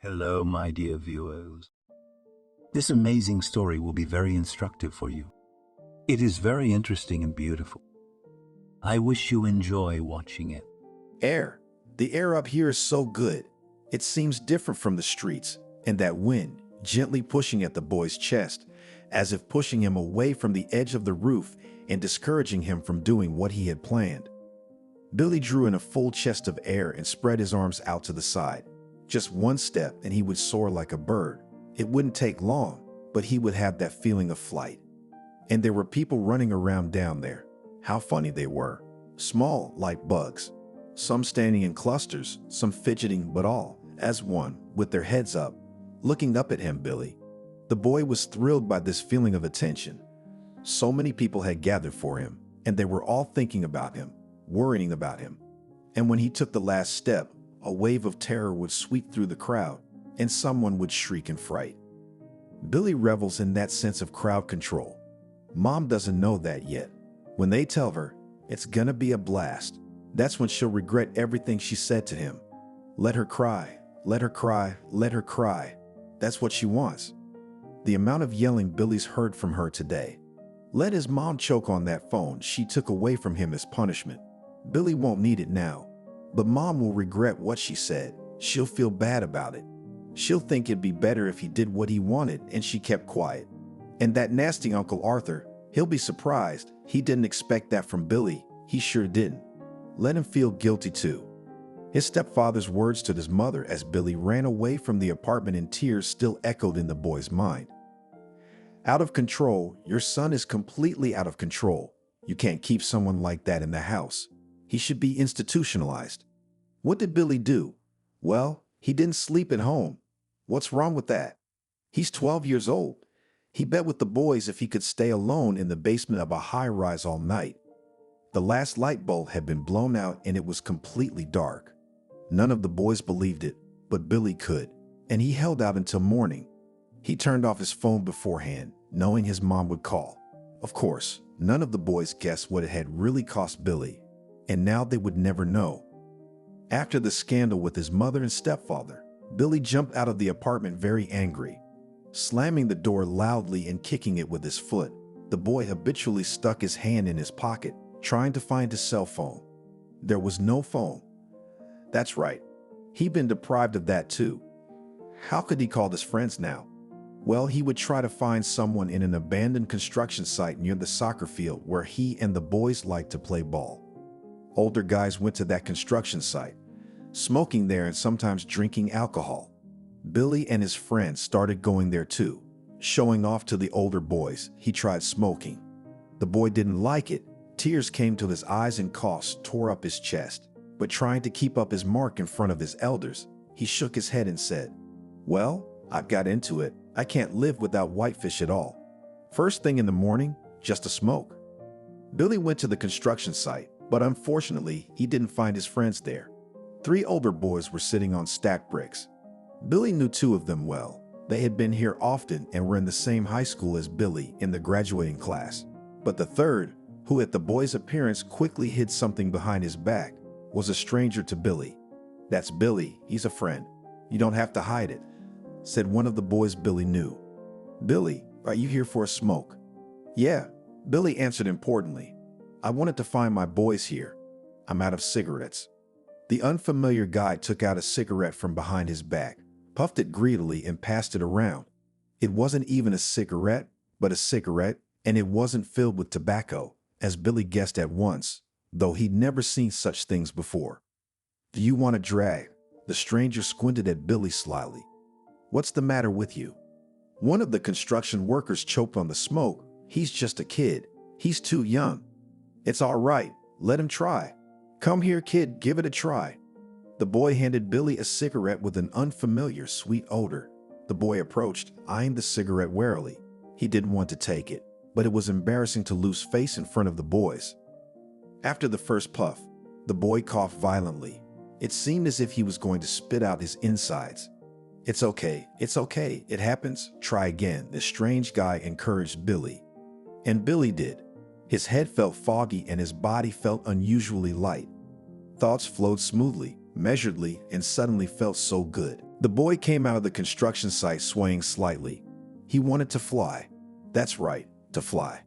Hello, my dear viewers. This amazing story will be very instructive for you. It is very interesting and beautiful. I wish you enjoy watching it. Air. The air up here is so good. It seems different from the streets, and that wind gently pushing at the boy's chest, as if pushing him away from the edge of the roof and discouraging him from doing what he had planned. Billy drew in a full chest of air and spread his arms out to the side. Just one step and he would soar like a bird. It wouldn't take long, but he would have that feeling of flight. And there were people running around down there. How funny they were. Small, like bugs. Some standing in clusters, some fidgeting, but all, as one, with their heads up, looking up at him, Billy. The boy was thrilled by this feeling of attention. So many people had gathered for him, and they were all thinking about him, worrying about him. And when he took the last step, a wave of terror would sweep through the crowd, and someone would shriek in fright. Billy revels in that sense of crowd control. Mom doesn't know that yet. When they tell her, it's gonna be a blast, that's when she'll regret everything she said to him. Let her cry, let her cry, let her cry. That's what she wants. The amount of yelling Billy's heard from her today. Let his mom choke on that phone she took away from him as punishment. Billy won't need it now. But Mom will regret what she said. She'll feel bad about it. She'll think it'd be better if he did what he wanted and she kept quiet. And that nasty Uncle Arthur, he'll be surprised. He didn't expect that from Billy. He sure didn't. Let him feel guilty too. His stepfather's words to his mother as Billy ran away from the apartment in tears still echoed in the boy's mind. Out of control, your son is completely out of control. You can't keep someone like that in the house. He should be institutionalized. What did Billy do? Well, he didn't sleep at home. What's wrong with that? He's 12 years old. He bet with the boys if he could stay alone in the basement of a high-rise all night. The last light bulb had been blown out and it was completely dark. None of the boys believed it, but Billy could, and he held out until morning. He turned off his phone beforehand, knowing his mom would call. Of course, none of the boys guessed what it had really cost Billy. And now they would never know. After the scandal with his mother and stepfather, Billy jumped out of the apartment very angry. Slamming the door loudly and kicking it with his foot, the boy habitually stuck his hand in his pocket, trying to find his cell phone. There was no phone. That's right. He'd been deprived of that too. How could he call his friends now? Well, he would try to find someone in an abandoned construction site near the soccer field where he and the boys liked to play ball. Older guys went to that construction site, smoking there and sometimes drinking alcohol. Billy and his friends started going there too. Showing off to the older boys, he tried smoking. The boy didn't like it. Tears came to his eyes and coughs tore up his chest. But trying to keep up his mark in front of his elders, he shook his head and said, "Well, I've got into it. I can't live without whitefish at all. First thing in the morning, just a smoke." Billy went to the construction site. But unfortunately, he didn't find his friends there. 3 older boys were sitting on stacked bricks. Billy knew 2 of them well. They had been here often and were in the same high school as Billy in the graduating class. But the third, who at the boy's appearance quickly hid something behind his back, was a stranger to Billy. "That's Billy. He's a friend. You don't have to hide it," said one of the boys Billy knew. "Billy, are you here for a smoke?" "Yeah," Billy answered importantly. "I wanted to find my boys here. I'm out of cigarettes." The unfamiliar guy took out a cigarette from behind his back, puffed it greedily and passed it around. It wasn't even a cigarette, but a cigarette, and it wasn't filled with tobacco, as Billy guessed at once, though he'd never seen such things before. "Do you want a drag?" The stranger squinted at Billy slyly. "What's the matter with you?" One of the construction workers choked on the smoke. "He's just a kid. He's too young." "It's all right. Let him try. Come here, kid, give it a try." The boy handed Billy a cigarette with an unfamiliar, sweet odor. The boy approached, eyeing the cigarette warily. He didn't want to take it, but it was embarrassing to lose face in front of the boys. After the first puff, the boy coughed violently. It seemed as if he was going to spit out his insides. It's okay. It happens. Try again," the strange guy encouraged Billy. And Billy did. His head felt foggy and his body felt unusually light. Thoughts flowed smoothly, measuredly, and suddenly felt so good. The boy came out of the construction site swaying slightly. He wanted to fly. That's right, to fly.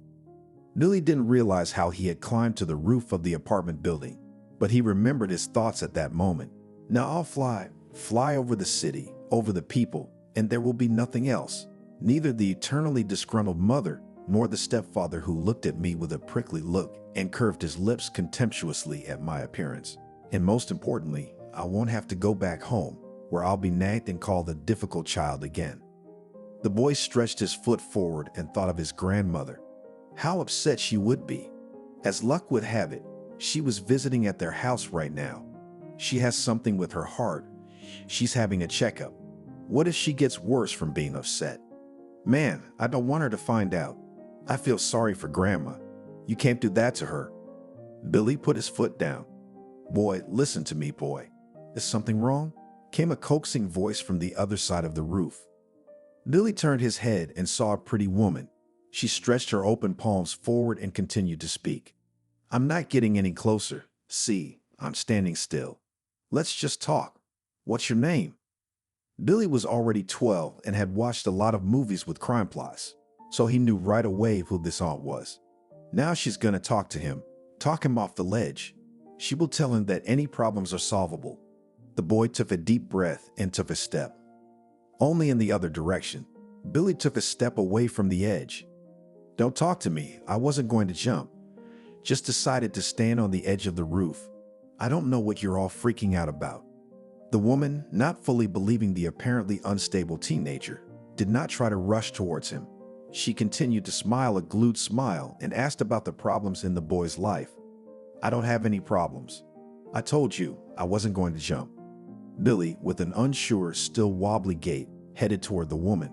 Billy didn't realize how he had climbed to the roof of the apartment building, but he remembered his thoughts at that moment. Now I'll fly over the city, over the people, and there will be nothing else. Neither the eternally disgruntled mother nor the stepfather who looked at me with a prickly look and curved his lips contemptuously at my appearance. And most importantly, I won't have to go back home, where I'll be nagged and called the difficult child again. The boy stretched his foot forward and thought of his grandmother. How upset she would be. As luck would have it, she was visiting at their house right now. She has something with her heart. She's having a checkup. What if she gets worse from being upset? Man, I don't want her to find out. I feel sorry for Grandma. You can't do that to her. Billy put his foot down. Boy, listen to me, boy. Is something wrong? Came a coaxing voice from the other side of the roof. Billy turned his head and saw a pretty woman. She stretched her open palms forward and continued to speak. I'm not getting any closer. See, I'm standing still. Let's just talk. What's your name? Billy was already 12 and had watched a lot of movies with crime plots, so he knew right away who this aunt was. Now she's gonna talk to him, talk him off the ledge. She will tell him that any problems are solvable. The boy took a deep breath and took a step. Only in the other direction. Billy took a step away from the edge. Don't talk to me. I wasn't going to jump. Just decided to stand on the edge of the roof. I don't know what you're all freaking out about. The woman, not fully believing the apparently unstable teenager, did not try to rush towards him. She continued to smile a glued smile and asked about the problems in the boy's life. I don't have any problems. I told you I wasn't going to jump. Billy, with an unsure, still wobbly gait, headed toward the woman.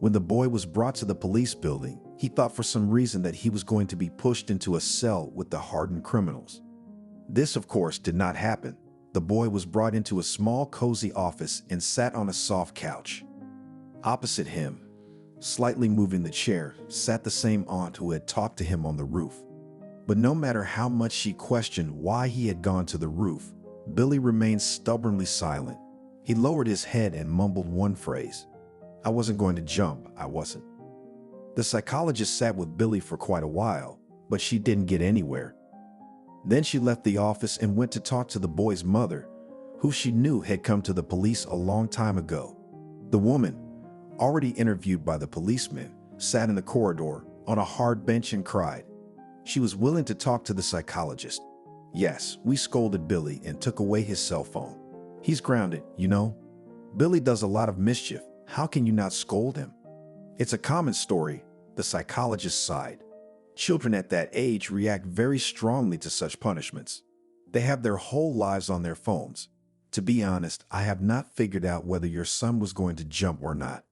When the boy was brought to the police building, he thought for some reason that he was going to be pushed into a cell with the hardened criminals. This, of course, did not happen. The boy was brought into a small, cozy office and sat on a soft couch. Opposite him, slightly moving the chair, sat the same aunt who had talked to him on the roof. But no matter how much she questioned why he had gone to the roof, Billy remained stubbornly silent. He lowered his head and mumbled one phrase. I wasn't going to jump, I wasn't. The psychologist sat with Billy for quite a while, but she didn't get anywhere. Then she left the office and went to talk to the boy's mother, who she knew had come to the police a long time ago. The woman, already interviewed by the policeman, sat in the corridor on a hard bench and cried. She was willing to talk to the psychologist. Yes, we scolded Billy and took away his cell phone. He's grounded, you know. Billy does a lot of mischief. How can you not scold him? It's a common story, the psychologist sighed. Children at that age react very strongly to such punishments. They have their whole lives on their phones. To be honest, I have not figured out whether your son was going to jump or not.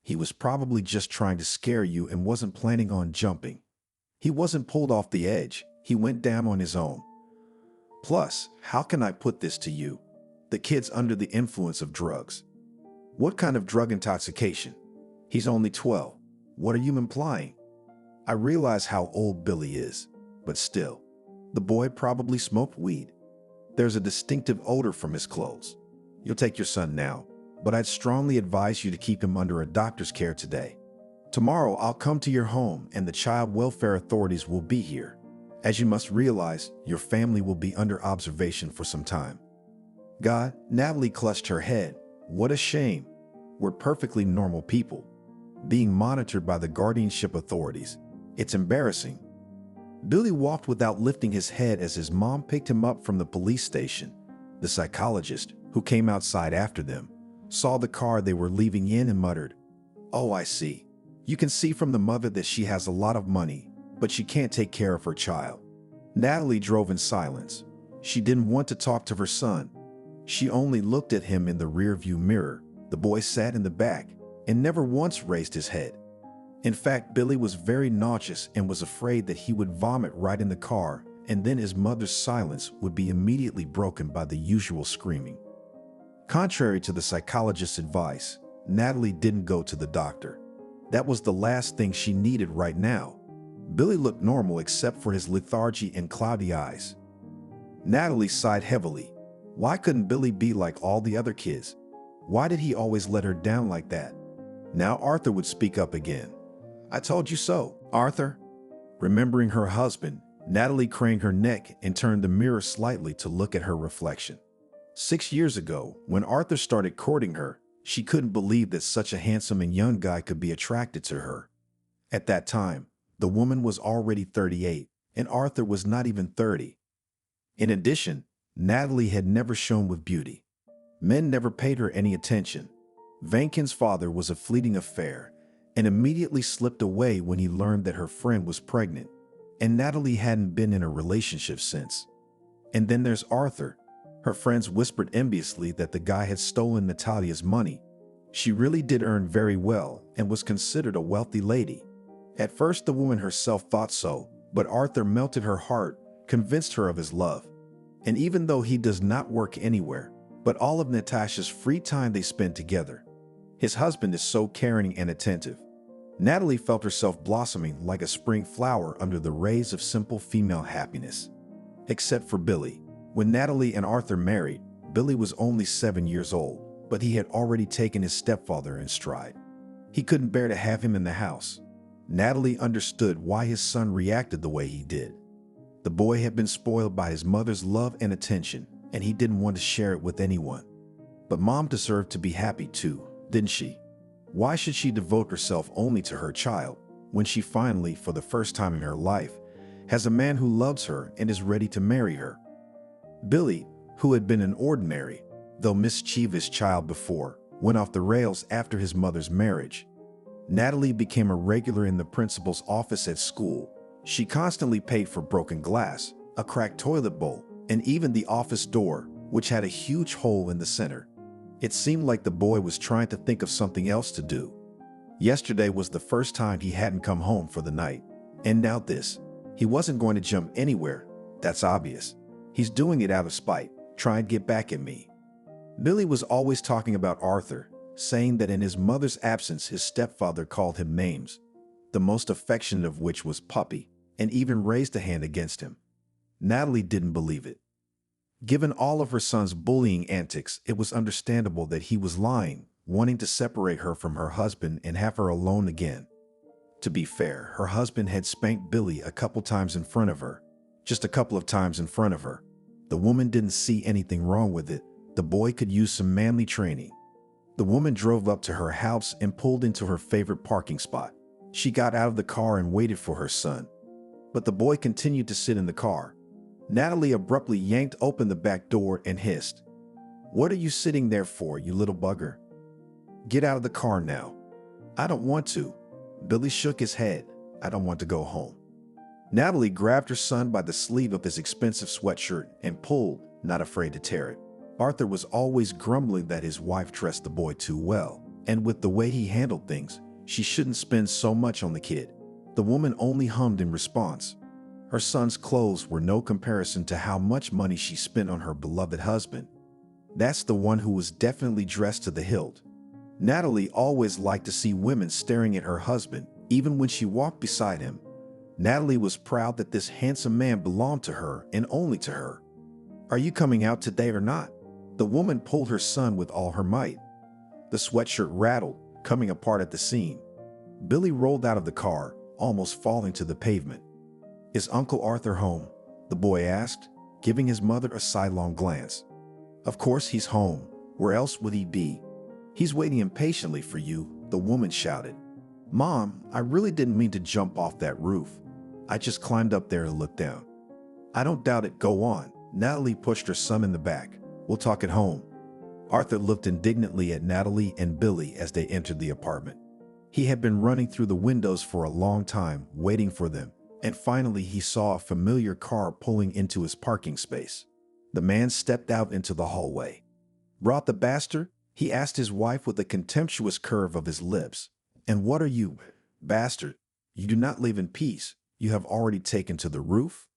He was probably just trying to scare you and wasn't planning on jumping. He wasn't pulled off the edge. He went down on his own. Plus, how can I put this to you? The kid's under the influence of drugs. What kind of drug intoxication? He's only 12. What are you implying? I realize how old Billy is, but still, the boy probably smoked weed. There's a distinctive odor from his clothes. You'll take your son now, but I'd strongly advise you to keep him under a doctor's care today. Tomorrow I'll come to your home and the child welfare authorities will be here. As you must realize, your family will be under observation for some time. God, Natalie clutched her head. What a shame. We're perfectly normal people, being monitored by the guardianship authorities. It's embarrassing. Billy walked without lifting his head as his mom picked him up from the police station. The psychologist, who came outside after them, saw the car they were leaving in and muttered, "Oh, I see. You can see from the mother that she has a lot of money, but she can't take care of her child." Natalie drove in silence. She didn't want to talk to her son. She only looked at him in the rearview mirror. The boy sat in the back and never once raised his head. In fact, Billy was very nauseous and was afraid that he would vomit right in the car, and then his mother's silence would be immediately broken by the usual screaming. Contrary to the psychologist's advice, Natalie didn't go to the doctor. That was the last thing she needed right now. Billy looked normal except for his lethargy and cloudy eyes. Natalie sighed heavily. Why couldn't Billy be like all the other kids? Why did he always let her down like that? Now Arthur would speak up again. I told you so, Arthur. Remembering her husband, Natalie craned her neck and turned the mirror slightly to look at her reflection. 6 years ago, when Arthur started courting her, she couldn't believe that such a handsome and young guy could be attracted to her. At that time, the woman was already 38, and Arthur was not even 30. In addition, Natalie had never shone with beauty. Men never paid her any attention. Vankin's father was a fleeting affair and immediately slipped away when he learned that her friend was pregnant, and Natalie hadn't been in a relationship since. And then there's Arthur. Her friends whispered enviously that the guy had stolen Natalia's money. She really did earn very well and was considered a wealthy lady. At first, the woman herself thought so, but Arthur melted her heart, convinced her of his love. And even though he does not work anywhere, but all of Natasha's free time they spend together, his husband is so caring and attentive. Natalie felt herself blossoming like a spring flower under the rays of simple female happiness. Except for Billy. When Natalie and Arthur married, Billy was only 7 years old, but he had already taken his stepfather in stride. He couldn't bear to have him in the house. Natalie understood why his son reacted the way he did. The boy had been spoiled by his mother's love and attention, and he didn't want to share it with anyone. But Mom deserved to be happy too, didn't she? Why should she devote herself only to her child when she finally, for the first time in her life, has a man who loves her and is ready to marry her? Billy, who had been an ordinary, though mischievous child before, went off the rails after his mother's marriage. Natalie became a regular in the principal's office at school. She constantly paid for broken glass, a cracked toilet bowl, and even the office door, which had a huge hole in the center. It seemed like the boy was trying to think of something else to do. Yesterday was the first time he hadn't come home for the night. And now this. He wasn't going to jump anywhere. That's obvious. He's doing it out of spite, trying to get back at me. Billy was always talking about Arthur, saying that in his mother's absence his stepfather called him names, the most affectionate of which was puppy, and even raised a hand against him. Natalie didn't believe it. Given all of her son's bullying antics, it was understandable that he was lying, wanting to separate her from her husband and have her alone again. To be fair, her husband had spanked Billy a couple times in front of her. Just a couple of times in front of her. The woman didn't see anything wrong with it. The boy could use some manly training. The woman drove up to her house and pulled into her favorite parking spot. She got out of the car and waited for her son. But the boy continued to sit in the car. Natalie abruptly yanked open the back door and hissed, "What are you sitting there for, you little bugger? Get out of the car now." "I don't want to." Billy shook his head. "I don't want to go home." Natalie grabbed her son by the sleeve of his expensive sweatshirt and pulled, not afraid to tear it. Arthur was always grumbling that his wife dressed the boy too well, and with the way he handled things, she shouldn't spend so much on the kid. The woman only hummed in response. Her son's clothes were no comparison to how much money she spent on her beloved husband. That's the one who was definitely dressed to the hilt. Natalie always liked to see women staring at her husband, even when she walked beside him. Natalie was proud that this handsome man belonged to her and only to her. "Are you coming out today or not?" The woman pulled her son with all her might. The sweatshirt rattled, coming apart at the seam. Billy rolled out of the car, almost falling to the pavement. "Is Uncle Arthur home?" the boy asked, giving his mother a sidelong glance. "Of course he's home. Where else would he be? He's waiting impatiently for you," the woman shouted. "Mom, I really didn't mean to jump off that roof. I just climbed up there to look down." "I don't doubt it. Go on." Natalie pushed her son in the back. "We'll talk at home." Arthur looked indignantly at Natalie and Billy as they entered the apartment. He had been running through the windows for a long time, waiting for them, and finally he saw a familiar car pulling into his parking space. The man stepped out into the hallway. "Brought the bastard?" he asked his wife with a contemptuous curve of his lips. "And what are you, bastard? You do not live in peace. You have already taken to the roof?"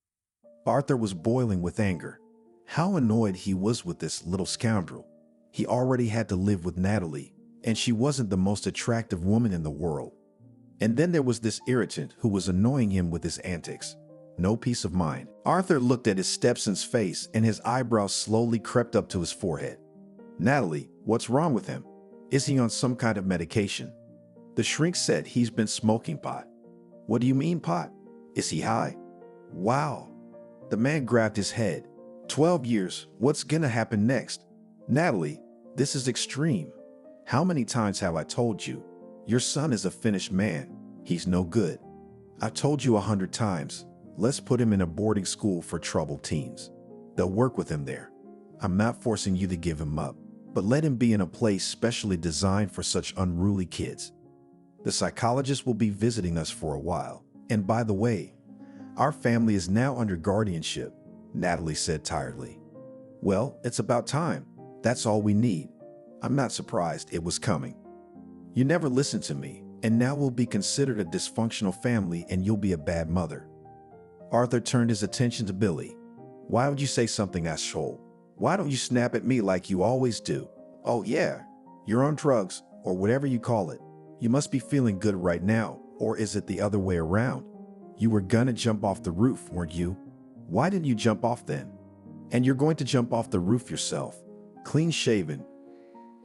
Arthur was boiling with anger. How annoyed he was with this little scoundrel. He already had to live with Natalie, and she wasn't the most attractive woman in the world. And then there was this irritant who was annoying him with his antics. No peace of mind. Arthur looked at his stepson's face and his eyebrows slowly crept up to his forehead. Natalie, What's wrong with him? Is he on some kind of medication? The shrink said he's been smoking pot. What do you mean pot? Is he high? Wow. The man grabbed his head. 12 years, what's gonna happen next? Natalie, this is extreme. How many times have I told you? Your son is a finished man. He's no good. I've told you 100 times. Let's put him in a boarding school for troubled teens. They'll work with him there. I'm not forcing you to give him up, but let him be in a place specially designed for such unruly kids. The psychologist will be visiting us for a while. And by the way, our family is now under guardianship, Natalie said tiredly. Well, it's about time. That's all we need. I'm not surprised it was coming. You never listened to me, and now we'll be considered a dysfunctional family and you'll be a bad mother. Arthur turned his attention to Billy. Why would you say something asshole? Why don't you snap at me like you always do? Oh yeah, you're on drugs, or whatever you call it. You must be feeling good right now, or is it the other way around? You were gonna jump off the roof, weren't you? Why didn't you jump off then? And you're going to jump off the roof yourself. Clean shaven.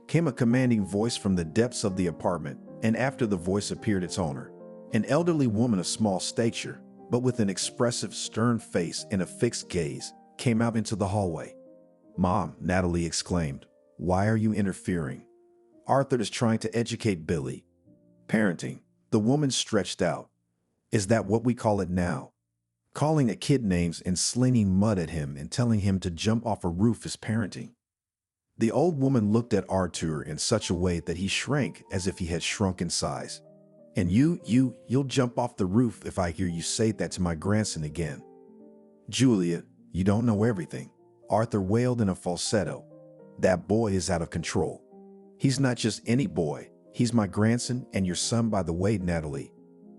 Came a commanding voice from the depths of the apartment, and after the voice appeared its owner, an elderly woman of small stature, but with an expressive, stern face and a fixed gaze, came out into the hallway. Mom, Natalie exclaimed, why are you interfering? Arthur is trying to educate Billy. Parenting, the woman stretched out. Is that what we call it now? Calling a kid names and slinging mud at him and telling him to jump off a roof is parenting. The old woman looked at Arthur in such a way that he shrank as if he had shrunk in size. And you'll jump off the roof if I hear you say that to my grandson again. Julia, you don't know everything, Arthur wailed in a falsetto. That boy is out of control. He's not just any boy. He's my grandson and your son, by the way, Natalie.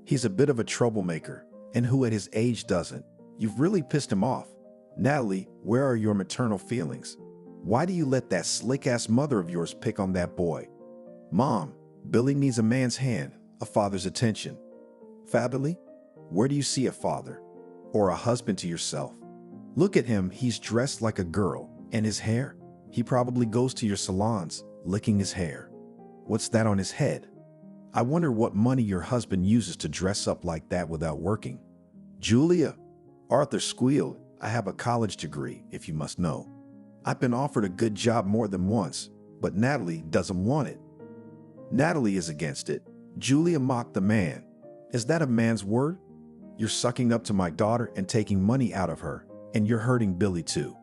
He's a bit of a troublemaker, and who at his age doesn't? You've really pissed him off. Natalie, where are your maternal feelings? Why do you let that slick-ass mother of yours pick on that boy? Mom, Billy needs a man's hand, a father's attention. Family? Where do you see a father? Or a husband to yourself? Look at him, he's dressed like a girl. And his hair? He probably goes to your salons, licking his hair. What's that on his head? I wonder what money your husband uses to dress up like that without working. Julia? Arthur squealed. I have a college degree, if you must know. I've been offered a good job more than once, but Natalie doesn't want it. Natalie is against it. Julia mocked the man. Is that a man's word? You're sucking up to my daughter and taking money out of her, and you're hurting Billy too.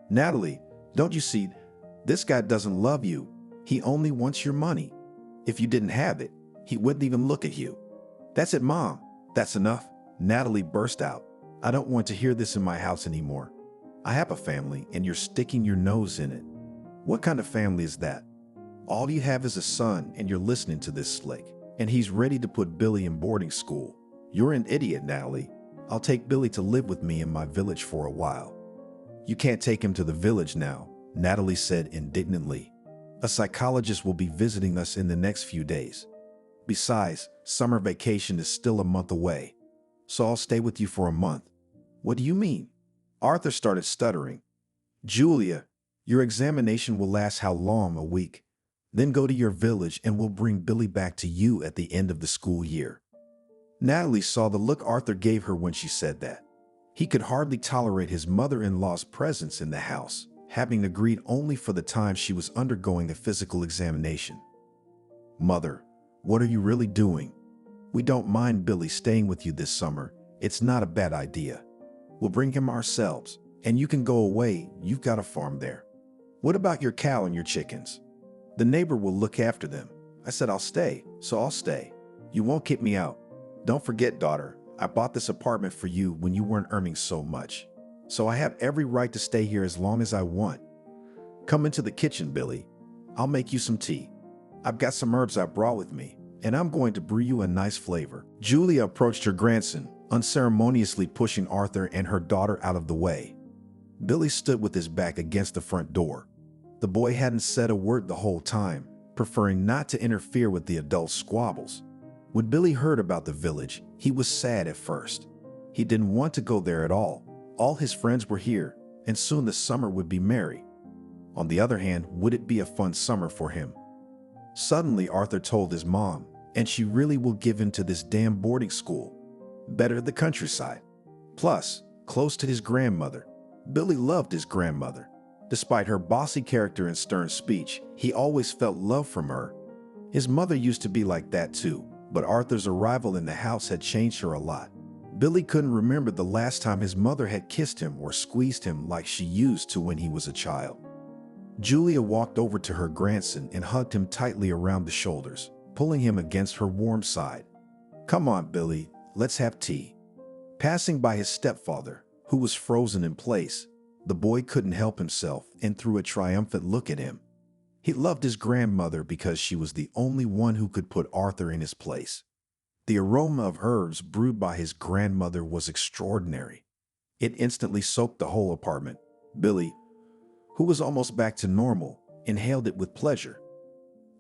Natalie, don't you see? This guy doesn't love you. He only wants your money. If you didn't have it, he wouldn't even look at you. That's it, Mom. That's enough. Natalie burst out. I don't want to hear this in my house anymore. I have a family, and you're sticking your nose in it. What kind of family is that? All you have is a son, and you're listening to this slick, and he's ready to put Billy in boarding school. You're an idiot, Natalie. I'll take Billy to live with me in my village for a while. You can't take him to the village now, Natalie said indignantly. A psychologist will be visiting us in the next few days. Besides, summer vacation is still a month away, so I'll stay with you for a month. What do you mean? Arthur started stuttering. Julia, your examination will last how long? A week? Then go to your village and we'll bring Billy back to you at the end of the school year. Natalie saw the look Arthur gave her when she said that. He could hardly tolerate his mother-in-law's presence in the house, having agreed only for the time she was undergoing a physical examination. Mother, what are you really doing? We don't mind Billy staying with you this summer. It's not a bad idea. We'll bring him ourselves, and you can go away. You've got a farm there. What about your cow and your chickens? The neighbor will look after them. I said I'll stay, so I'll stay. You won't kick me out. Don't forget, daughter, I bought this apartment for you when you weren't earning so much. So I have every right to stay here as long as I want. Come into the kitchen, Billy. I'll make you some tea. I've got some herbs I brought with me, and I'm going to brew you a nice flavor. Julia approached her grandson, unceremoniously pushing Arthur and her daughter out of the way. Billy stood with his back against the front door. The boy hadn't said a word the whole time, preferring not to interfere with the adults' squabbles. When Billy heard about the village, he was sad at first. He didn't want to go there at all. All his friends were here, and soon the summer would be merry. On the other hand, would it be a fun summer for him? Suddenly, Arthur told his mom, and she really will give in to this damn boarding school. Better the countryside. Plus, close to his grandmother. Billy loved his grandmother. Despite her bossy character and stern speech, he always felt love from her. His mother used to be like that too, but Arthur's arrival in the house had changed her a lot. Billy couldn't remember the last time his mother had kissed him or squeezed him like she used to when he was a child. Julia walked over to her grandson and hugged him tightly around the shoulders, pulling him against her warm side. "Come on, Billy, let's have tea." Passing by his stepfather, who was frozen in place, the boy couldn't help himself and threw a triumphant look at him. He loved his grandmother because she was the only one who could put Arthur in his place. The aroma of herbs brewed by his grandmother was extraordinary. It instantly soaked the whole apartment. Billy, who was almost back to normal, inhaled it with pleasure.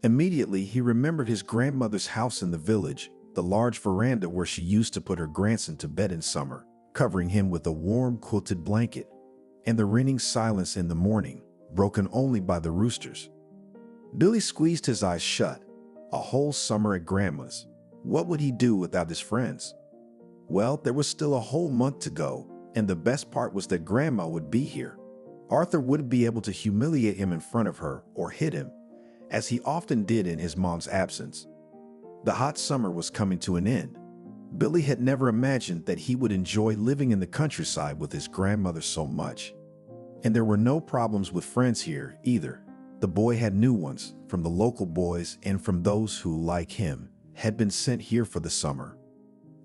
Immediately, he remembered his grandmother's house in the village, the large veranda where she used to put her grandson to bed in summer, covering him with a warm quilted blanket, and the ringing silence in the morning, broken only by the roosters. Billy squeezed his eyes shut. A whole summer at Grandma's. What would he do without his friends? Well, there was still a whole month to go, and the best part was that Grandma would be here. Arthur wouldn't be able to humiliate him in front of her or hit him, as he often did in his mom's absence. The hot summer was coming to an end. Billy had never imagined that he would enjoy living in the countryside with his grandmother so much. And there were no problems with friends here either. The boy had new ones, from the local boys and from those who, like him, had been sent here for the summer.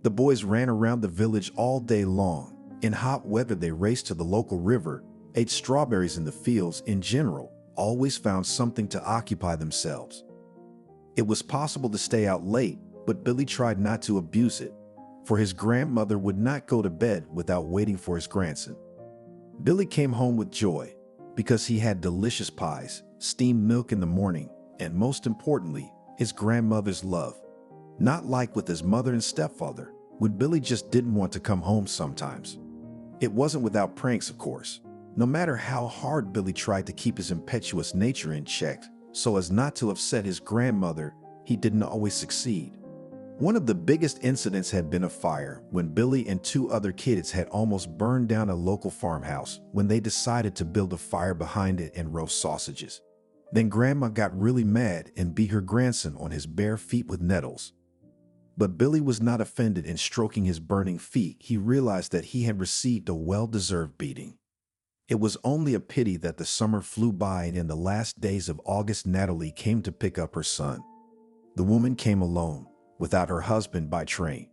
The boys ran around the village all day long. In hot weather, they raced to the local river, ate strawberries in the fields. In general, always found something to occupy themselves. It was possible to stay out late, but Billy tried not to abuse it, for his grandmother would not go to bed without waiting for his grandson. Billy came home with joy, because he had delicious pies, steamed milk in the morning, and most importantly, his grandmother's love. Not like with his mother and stepfather, when Billy just didn't want to come home sometimes. It wasn't without pranks, of course. No matter how hard Billy tried to keep his impetuous nature in check so as not to upset his grandmother, he didn't always succeed. One of the biggest incidents had been a fire when Billy and two other kids had almost burned down a local farmhouse when they decided to build a fire behind it and roast sausages. Then Grandma got really mad and beat her grandson on his bare feet with nettles. But Billy was not offended, and stroking his burning feet, he realized that he had received a well-deserved beating. It was only a pity that the summer flew by, and in the last days of August, Natalie came to pick up her son. The woman came alone, without her husband by train.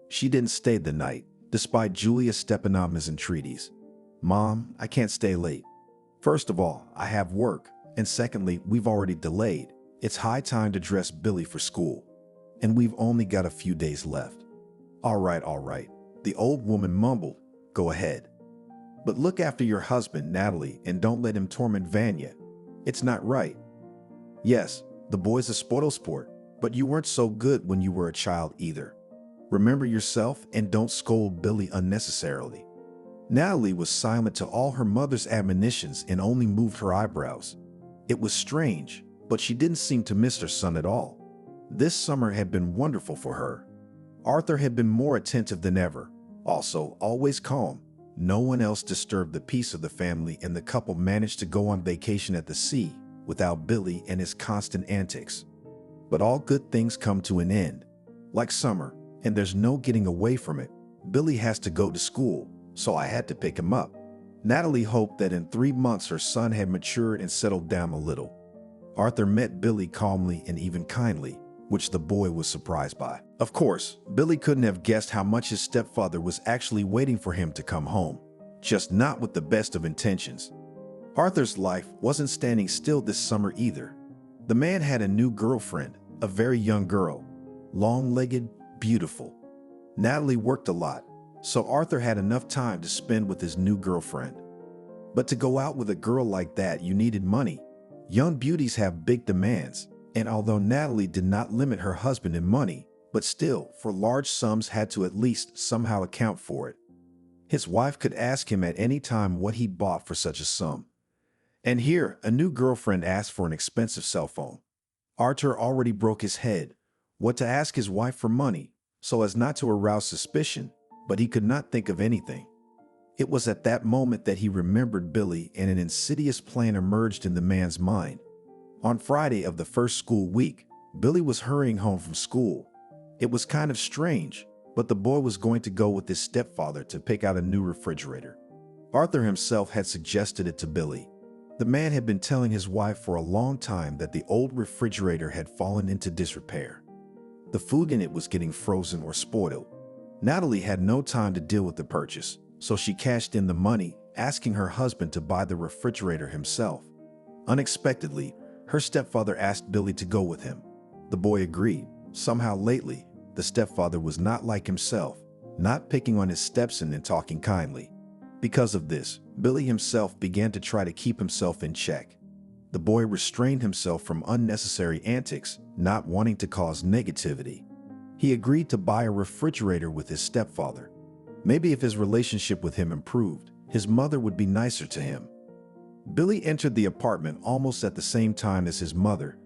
She didn't stay the night, despite Julia Stepanovna's entreaties. "Mom, I can't stay late. First of all, I have work, and secondly, we've already delayed. It's high time to dress Billy for school, and we've only got a few days left." All right, the old woman mumbled. "Go ahead. But look after your husband, Natalie, and don't let him torment Vanya. It's not right." "Yes, the boy's a spoil sport, but you weren't so good when you were a child either. Remember yourself and don't scold Billy unnecessarily." Natalie was silent to all her mother's admonitions and only moved her eyebrows. It was strange, but she didn't seem to miss her son at all. This summer had been wonderful for her. Arthur had been more attentive than ever, also always calm. No one else disturbed the peace of the family, and the couple managed to go on vacation at the sea without Billy and his constant antics. But all good things come to an end. Like summer, and there's no getting away from it. Billy has to go to school, so I had to pick him up. Natalie hoped that in 3 months her son had matured and settled down a little. Arthur met Billy calmly and even kindly, which the boy was surprised by. Of course, Billy couldn't have guessed how much his stepfather was actually waiting for him to come home, just not with the best of intentions. Arthur's life wasn't standing still this summer either. The man had a new girlfriend, a very young girl, long-legged, beautiful. Natalie worked a lot, so Arthur had enough time to spend with his new girlfriend. But to go out with a girl like that, you needed money. Young beauties have big demands, and although Natalie did not limit her husband in money, but still, for large sums, had to at least somehow account for it. His wife could ask him at any time what he bought for such a sum. And here, a new girlfriend asked for an expensive cell phone. Arthur already broke his head what to ask his wife for money so as not to arouse suspicion, but he could not think of anything. It was at that moment that he remembered Billy, and an insidious plan emerged in the man's mind. On Friday of the first school week, Billy was hurrying home from school. It was kind of strange, but the boy was going to go with his stepfather to pick out a new refrigerator. Arthur himself had suggested it to Billy. The man had been telling his wife for a long time that the old refrigerator had fallen into disrepair. The food in it was getting frozen or spoiled. Natalie had no time to deal with the purchase, so she cashed in the money, asking her husband to buy the refrigerator himself. Unexpectedly, her stepfather asked Billy to go with him. The boy agreed. Somehow lately, the stepfather was not like himself, not picking on his stepson and talking kindly. Because of this, Billy himself began to try to keep himself in check. The boy restrained himself from unnecessary antics, not wanting to cause negativity. He agreed to buy a refrigerator with his stepfather. Maybe if his relationship with him improved, his mother would be nicer to him. Billy entered the apartment almost at the same time as his mother,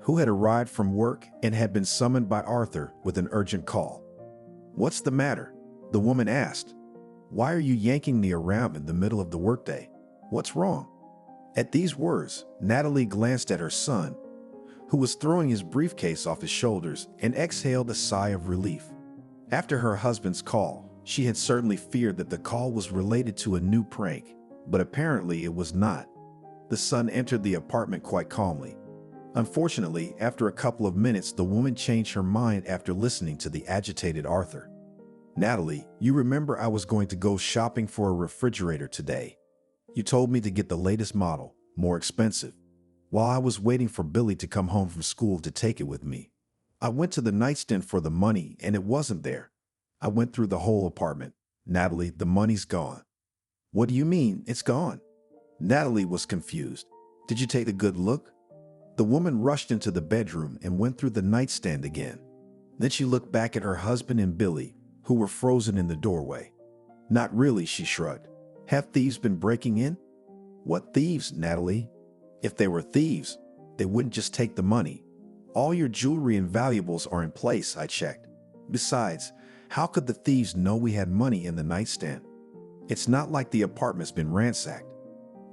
who had arrived from work and had been summoned by Arthur with an urgent call. "What's the matter?" the woman asked. "Why are you yanking me around in the middle of the workday? What's wrong?" At these words, Natalie glanced at her son, who was throwing his briefcase off his shoulders, and exhaled a sigh of relief. After her husband's call, she had certainly feared that the call was related to a new prank, but apparently it was not. The son entered the apartment quite calmly. Unfortunately, after a couple of minutes, the woman changed her mind after listening to the agitated Arthur. "Natalie, you remember I was going to go shopping for a refrigerator today. You told me to get the latest model, more expensive. While I was waiting for Billy to come home from school to take it with me, I went to the nightstand for the money and it wasn't there. I went through the whole apartment. Natalie, the money's gone." "What do you mean, it's gone?" Natalie was confused. "Did you take a good look?" The woman rushed into the bedroom and went through the nightstand again. Then she looked back at her husband and Billy, who were frozen in the doorway. "Not really," she shrugged. "Have thieves been breaking in?" "What thieves, Natalie? If they were thieves, they wouldn't just take the money. All your jewelry and valuables are in place, I checked. Besides, how could the thieves know we had money in the nightstand? It's not like the apartment's been ransacked."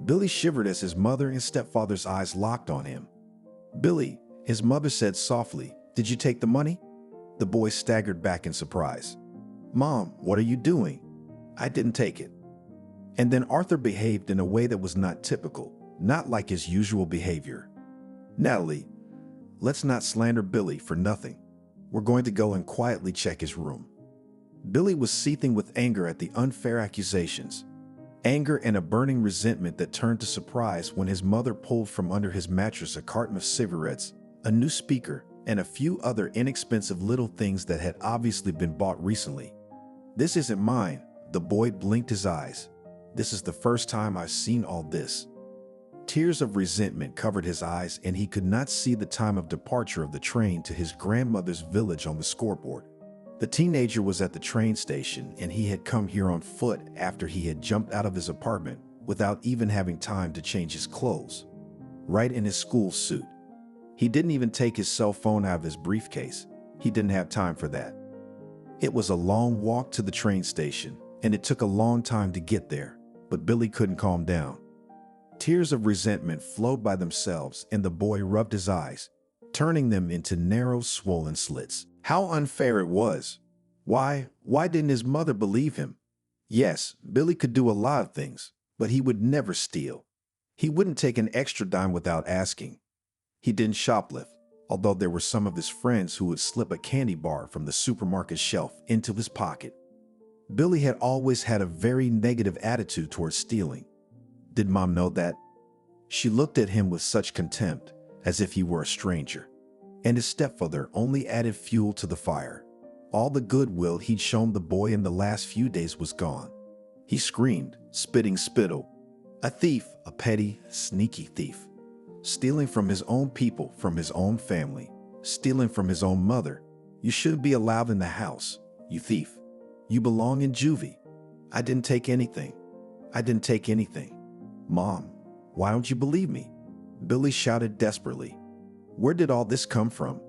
Billy shivered as his mother and stepfather's eyes locked on him. "Billy," his mother said softly, "did you take the money?" The boy staggered back in surprise. "Mom, what are you doing?" "I didn't take it." And then Arthur behaved in a way that was not typical, not like his usual behavior. "Natalie, let's not slander Billy for nothing. We're going to go and quietly check his room." Billy was seething with anger at the unfair accusations. Anger and a burning resentment that turned to surprise when his mother pulled from under his mattress a carton of cigarettes, a new speaker, and a few other inexpensive little things that had obviously been bought recently. "This isn't mine," the boy blinked his eyes. "This is the first time I've seen all this." Tears of resentment covered his eyes, and he could not see the time of departure of the train to his grandmother's village on the scoreboard. The teenager was at the train station, and he had come here on foot after he had jumped out of his apartment without even having time to change his clothes. Right in his school suit. He didn't even take his cell phone out of his briefcase. He didn't have time for that. It was a long walk to the train station, and it took a long time to get there, but Billy couldn't calm down. Tears of resentment flowed by themselves, and the boy rubbed his eyes, turning them into narrow, swollen slits. How unfair it was. Why didn't his mother believe him? Yes, Billy could do a lot of things, but he would never steal. He wouldn't take an extra dime without asking. He didn't shoplift, although there were some of his friends who would slip a candy bar from the supermarket shelf into his pocket. Billy had always had a very negative attitude towards stealing. Did Mom know that? She looked at him with such contempt, as if he were a stranger. And his stepfather only added fuel to the fire. All the goodwill he'd shown the boy in the last few days was gone. He screamed, spitting spittle. A thief, a petty, sneaky thief. Stealing from his own people, from his own family. Stealing from his own mother. You shouldn't be allowed in the house, you thief. You belong in juvie. I didn't take anything. I didn't take anything. Mom, Why don't you believe me?" Billy shouted desperately. "Where did all this come from?"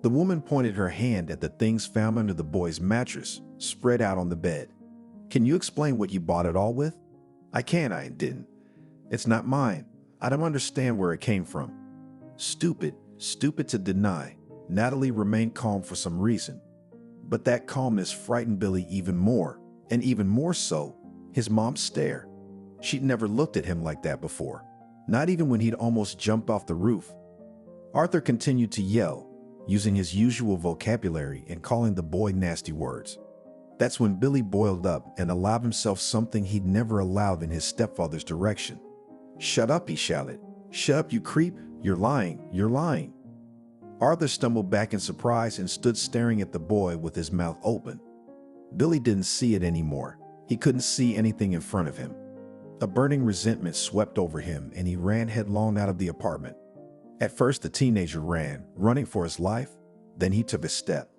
The woman pointed her hand at the things found under the boy's mattress, spread out on the bed. "Can you explain what you bought it all with?" "I can't, I didn't. It's not mine. I don't understand where it came from." Stupid to deny. Natalie remained calm for some reason. But that calmness frightened Billy even more, and even more so, his mom's stare. She'd never looked at him like that before, not even when he'd almost jumped off the roof. Arthur continued to yell, using his usual vocabulary and calling the boy nasty words. That's when Billy boiled up and allowed himself something he'd never allowed in his stepfather's direction. "Shut up," he shouted. "Shut up, you creep. You're lying. You're lying." Arthur stumbled back in surprise and stood staring at the boy with his mouth open. Billy didn't see it anymore. He couldn't see anything in front of him. A burning resentment swept over him and he ran headlong out of the apartment. At first, the teenager ran, running for his life. Then he took a step.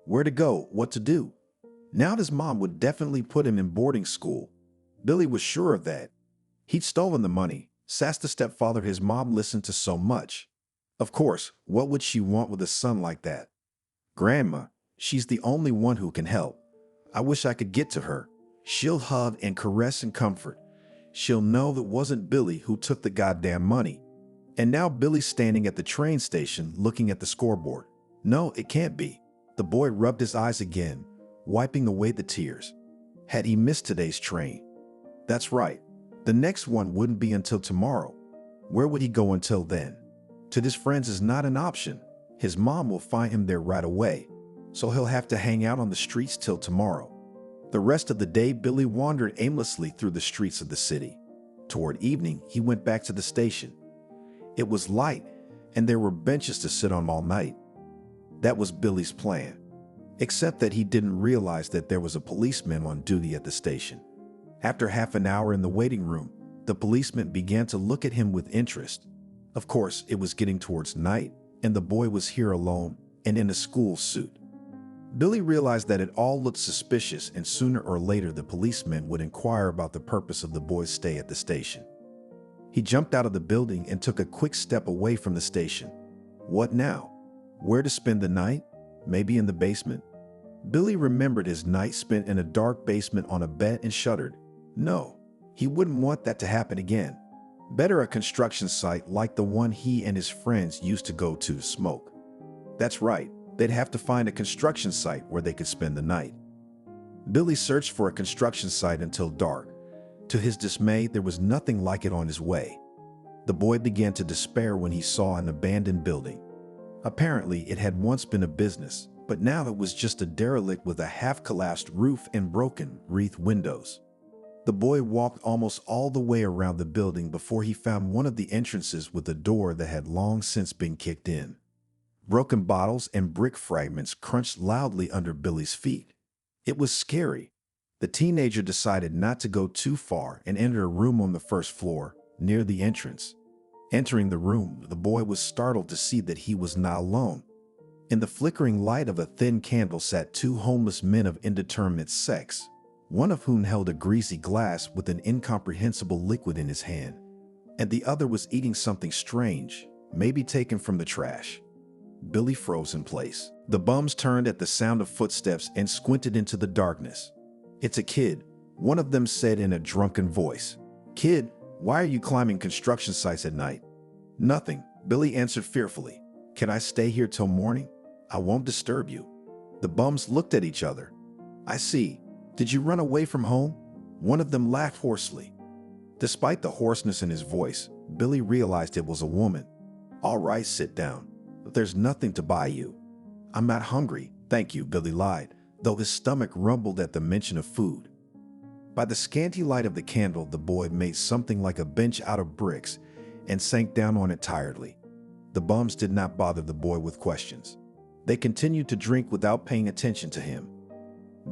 Where to go? What to do? Now his mom would definitely put him in boarding school. Billy was sure of that. He'd stolen the money, sassed the stepfather his mom listened to so much. Of course, what would she want with a son like that? "Grandma, she's the only one who can help. I wish I could get to her. She'll hug and caress and comfort. She'll know that wasn't Billy who took the goddamn money." And now Billy's standing at the train station looking at the scoreboard. No, it can't be. The boy rubbed his eyes again, wiping away the tears. Had he missed today's train? That's right. The next one wouldn't be until tomorrow. Where would he go until then? To his friends is not an option. His mom will find him there right away, so he'll have to hang out on the streets till tomorrow. The rest of the day, Billy wandered aimlessly through the streets of the city. Toward evening, he went back to the station. It was light, and there were benches to sit on all night. That was Billy's plan, except that he didn't realize that there was a policeman on duty at the station. After half an hour in the waiting room, the policeman began to look at him with interest. Of course, it was getting towards night, and the boy was here alone and in a school suit. Billy realized that it all looked suspicious, and sooner or later the policeman would inquire about the purpose of the boy's stay at the station. He jumped out of the building and took a quick step away from the station. What now? Where to spend the night? Maybe in the basement? Billy remembered his night spent in a dark basement on a bed and shuddered. No, he wouldn't want that to happen again. Better a construction site like the one he and his friends used to go to smoke. That's right, they'd have to find a construction site where they could spend the night. Billy searched for a construction site until dark. To his dismay, there was nothing like it on his way. The boy began to despair when he saw an abandoned building. Apparently, it had once been a business, but now it was just a derelict with a half-collapsed roof and broken, wreathed windows. The boy walked almost all the way around the building before he found one of the entrances with a door that had long since been kicked in. Broken bottles and brick fragments crunched loudly under Billy's feet. It was scary. The teenager decided not to go too far and entered a room on the first floor, near the entrance. Entering the room, the boy was startled to see that he was not alone. In the flickering light of a thin candle sat two homeless men of indeterminate sex, one of whom held a greasy glass with an incomprehensible liquid in his hand, and the other was eating something strange, maybe taken from the trash. Billy froze in place. The bums turned at the sound of footsteps and squinted into the darkness. "It's a kid," one of them said in a drunken voice. "Kid, why are you climbing construction sites at night?" "Nothing," Billy answered fearfully. "Can I stay here till morning? I won't disturb you." The bums looked at each other. "I see. Did you run away from home?" One of them laughed hoarsely. Despite the hoarseness in his voice, Billy realized it was a woman. "All right, sit down. But there's nothing to buy you." "I'm not hungry, thank you," Billy lied, though his stomach rumbled at the mention of food. By the scanty light of the candle, the boy made something like a bench out of bricks and sank down on it tiredly. The bums did not bother the boy with questions. They continued to drink without paying attention to him.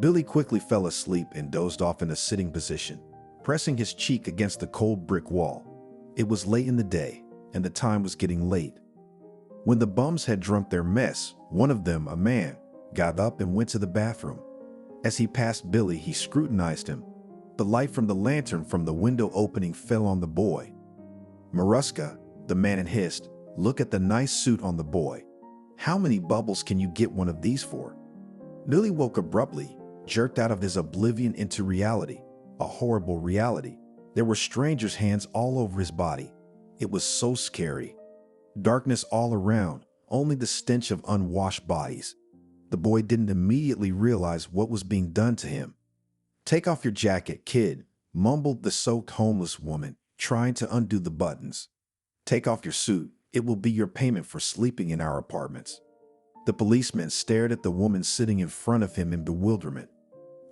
Billy quickly fell asleep and dozed off in a sitting position, pressing his cheek against the cold brick wall. It was late in the day, and the time was getting late. When the bums had drunk their mess, one of them, a man, got up and went to the bathroom. As he passed Billy, he scrutinized him. The light from the lantern from the window opening fell on the boy. Maruska, the man hissed, look at the nice suit on the boy. How many bubbles can you get one of these for? Billy woke abruptly, jerked out of his oblivion into reality, a horrible reality. There were strangers' hands all over his body. It was so scary. Darkness all around, only the stench of unwashed bodies. The boy didn't immediately realize what was being done to him. Take off your jacket, kid, mumbled the soaked homeless woman, trying to undo the buttons. Take off your suit. It will be your payment for sleeping in our apartments. The policeman stared at the woman sitting in front of him in bewilderment.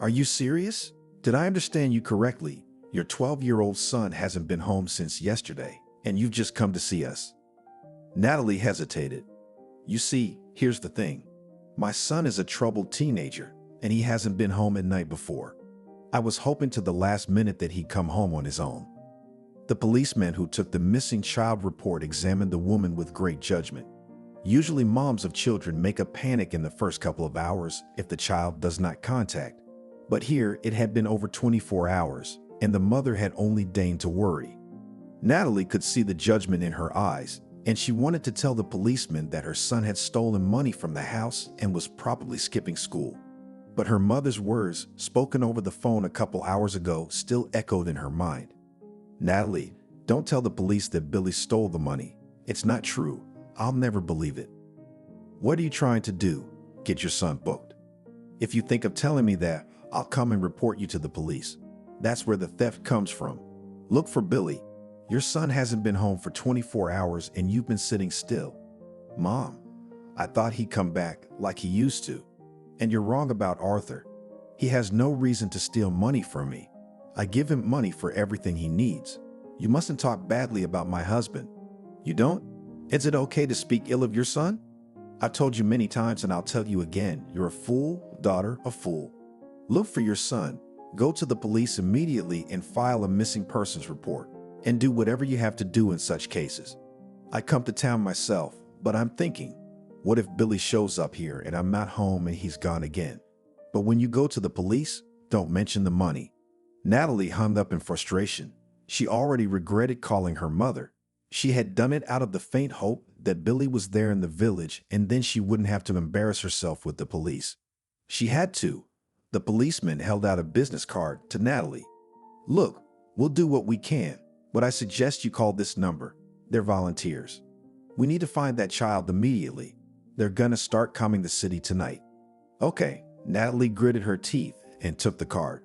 Are you serious? Did I understand you correctly? Your 12-year-old son hasn't been home since yesterday, and you've just come to see us. Natalie hesitated. You see, here's the thing. My son is a troubled teenager, and he hasn't been home at night before. I was hoping to the last minute that he'd come home on his own. The policeman who took the missing child report examined the woman with great judgment. Usually moms of children make a panic in the first couple of hours if the child does not contact. But here it had been over 24 hours, and the mother had only deigned to worry. Natalie could see the judgment in her eyes, and she wanted to tell the policeman that her son had stolen money from the house and was probably skipping school. But her mother's words, spoken over the phone a couple hours ago, still echoed in her mind. Natalie, don't tell the police that Billy stole the money. It's not true. I'll never believe it. What are you trying to do? Get your son booked. If you think of telling me that, I'll come and report you to the police. That's where the theft comes from. Look for Billy. Your son hasn't been home for 24 hours and you've been sitting still. Mom, I thought he'd come back like he used to. And you're wrong about Arthur. He has no reason to steal money from me. I give him money for everything he needs. You mustn't talk badly about my husband. You don't? Is it okay to speak ill of your son? I've told you many times and I'll tell you again, you're a fool, daughter, a fool. Look for your son. Go to the police immediately and file a missing persons report. And do whatever you have to do in such cases. I come to town myself, but I'm thinking, what if Billy shows up here and I'm not home and he's gone again? But when you go to the police, don't mention the money. Natalie hung up in frustration. She already regretted calling her mother. She had done it out of the faint hope that Billy was there in the village and then she wouldn't have to embarrass herself with the police. She had to. The policeman held out a business card to Natalie. Look, we'll do what we can, but I suggest you call this number. They're volunteers. We need to find that child immediately. They're gonna start combing the city tonight. Okay, Natalie gritted her teeth and took the card.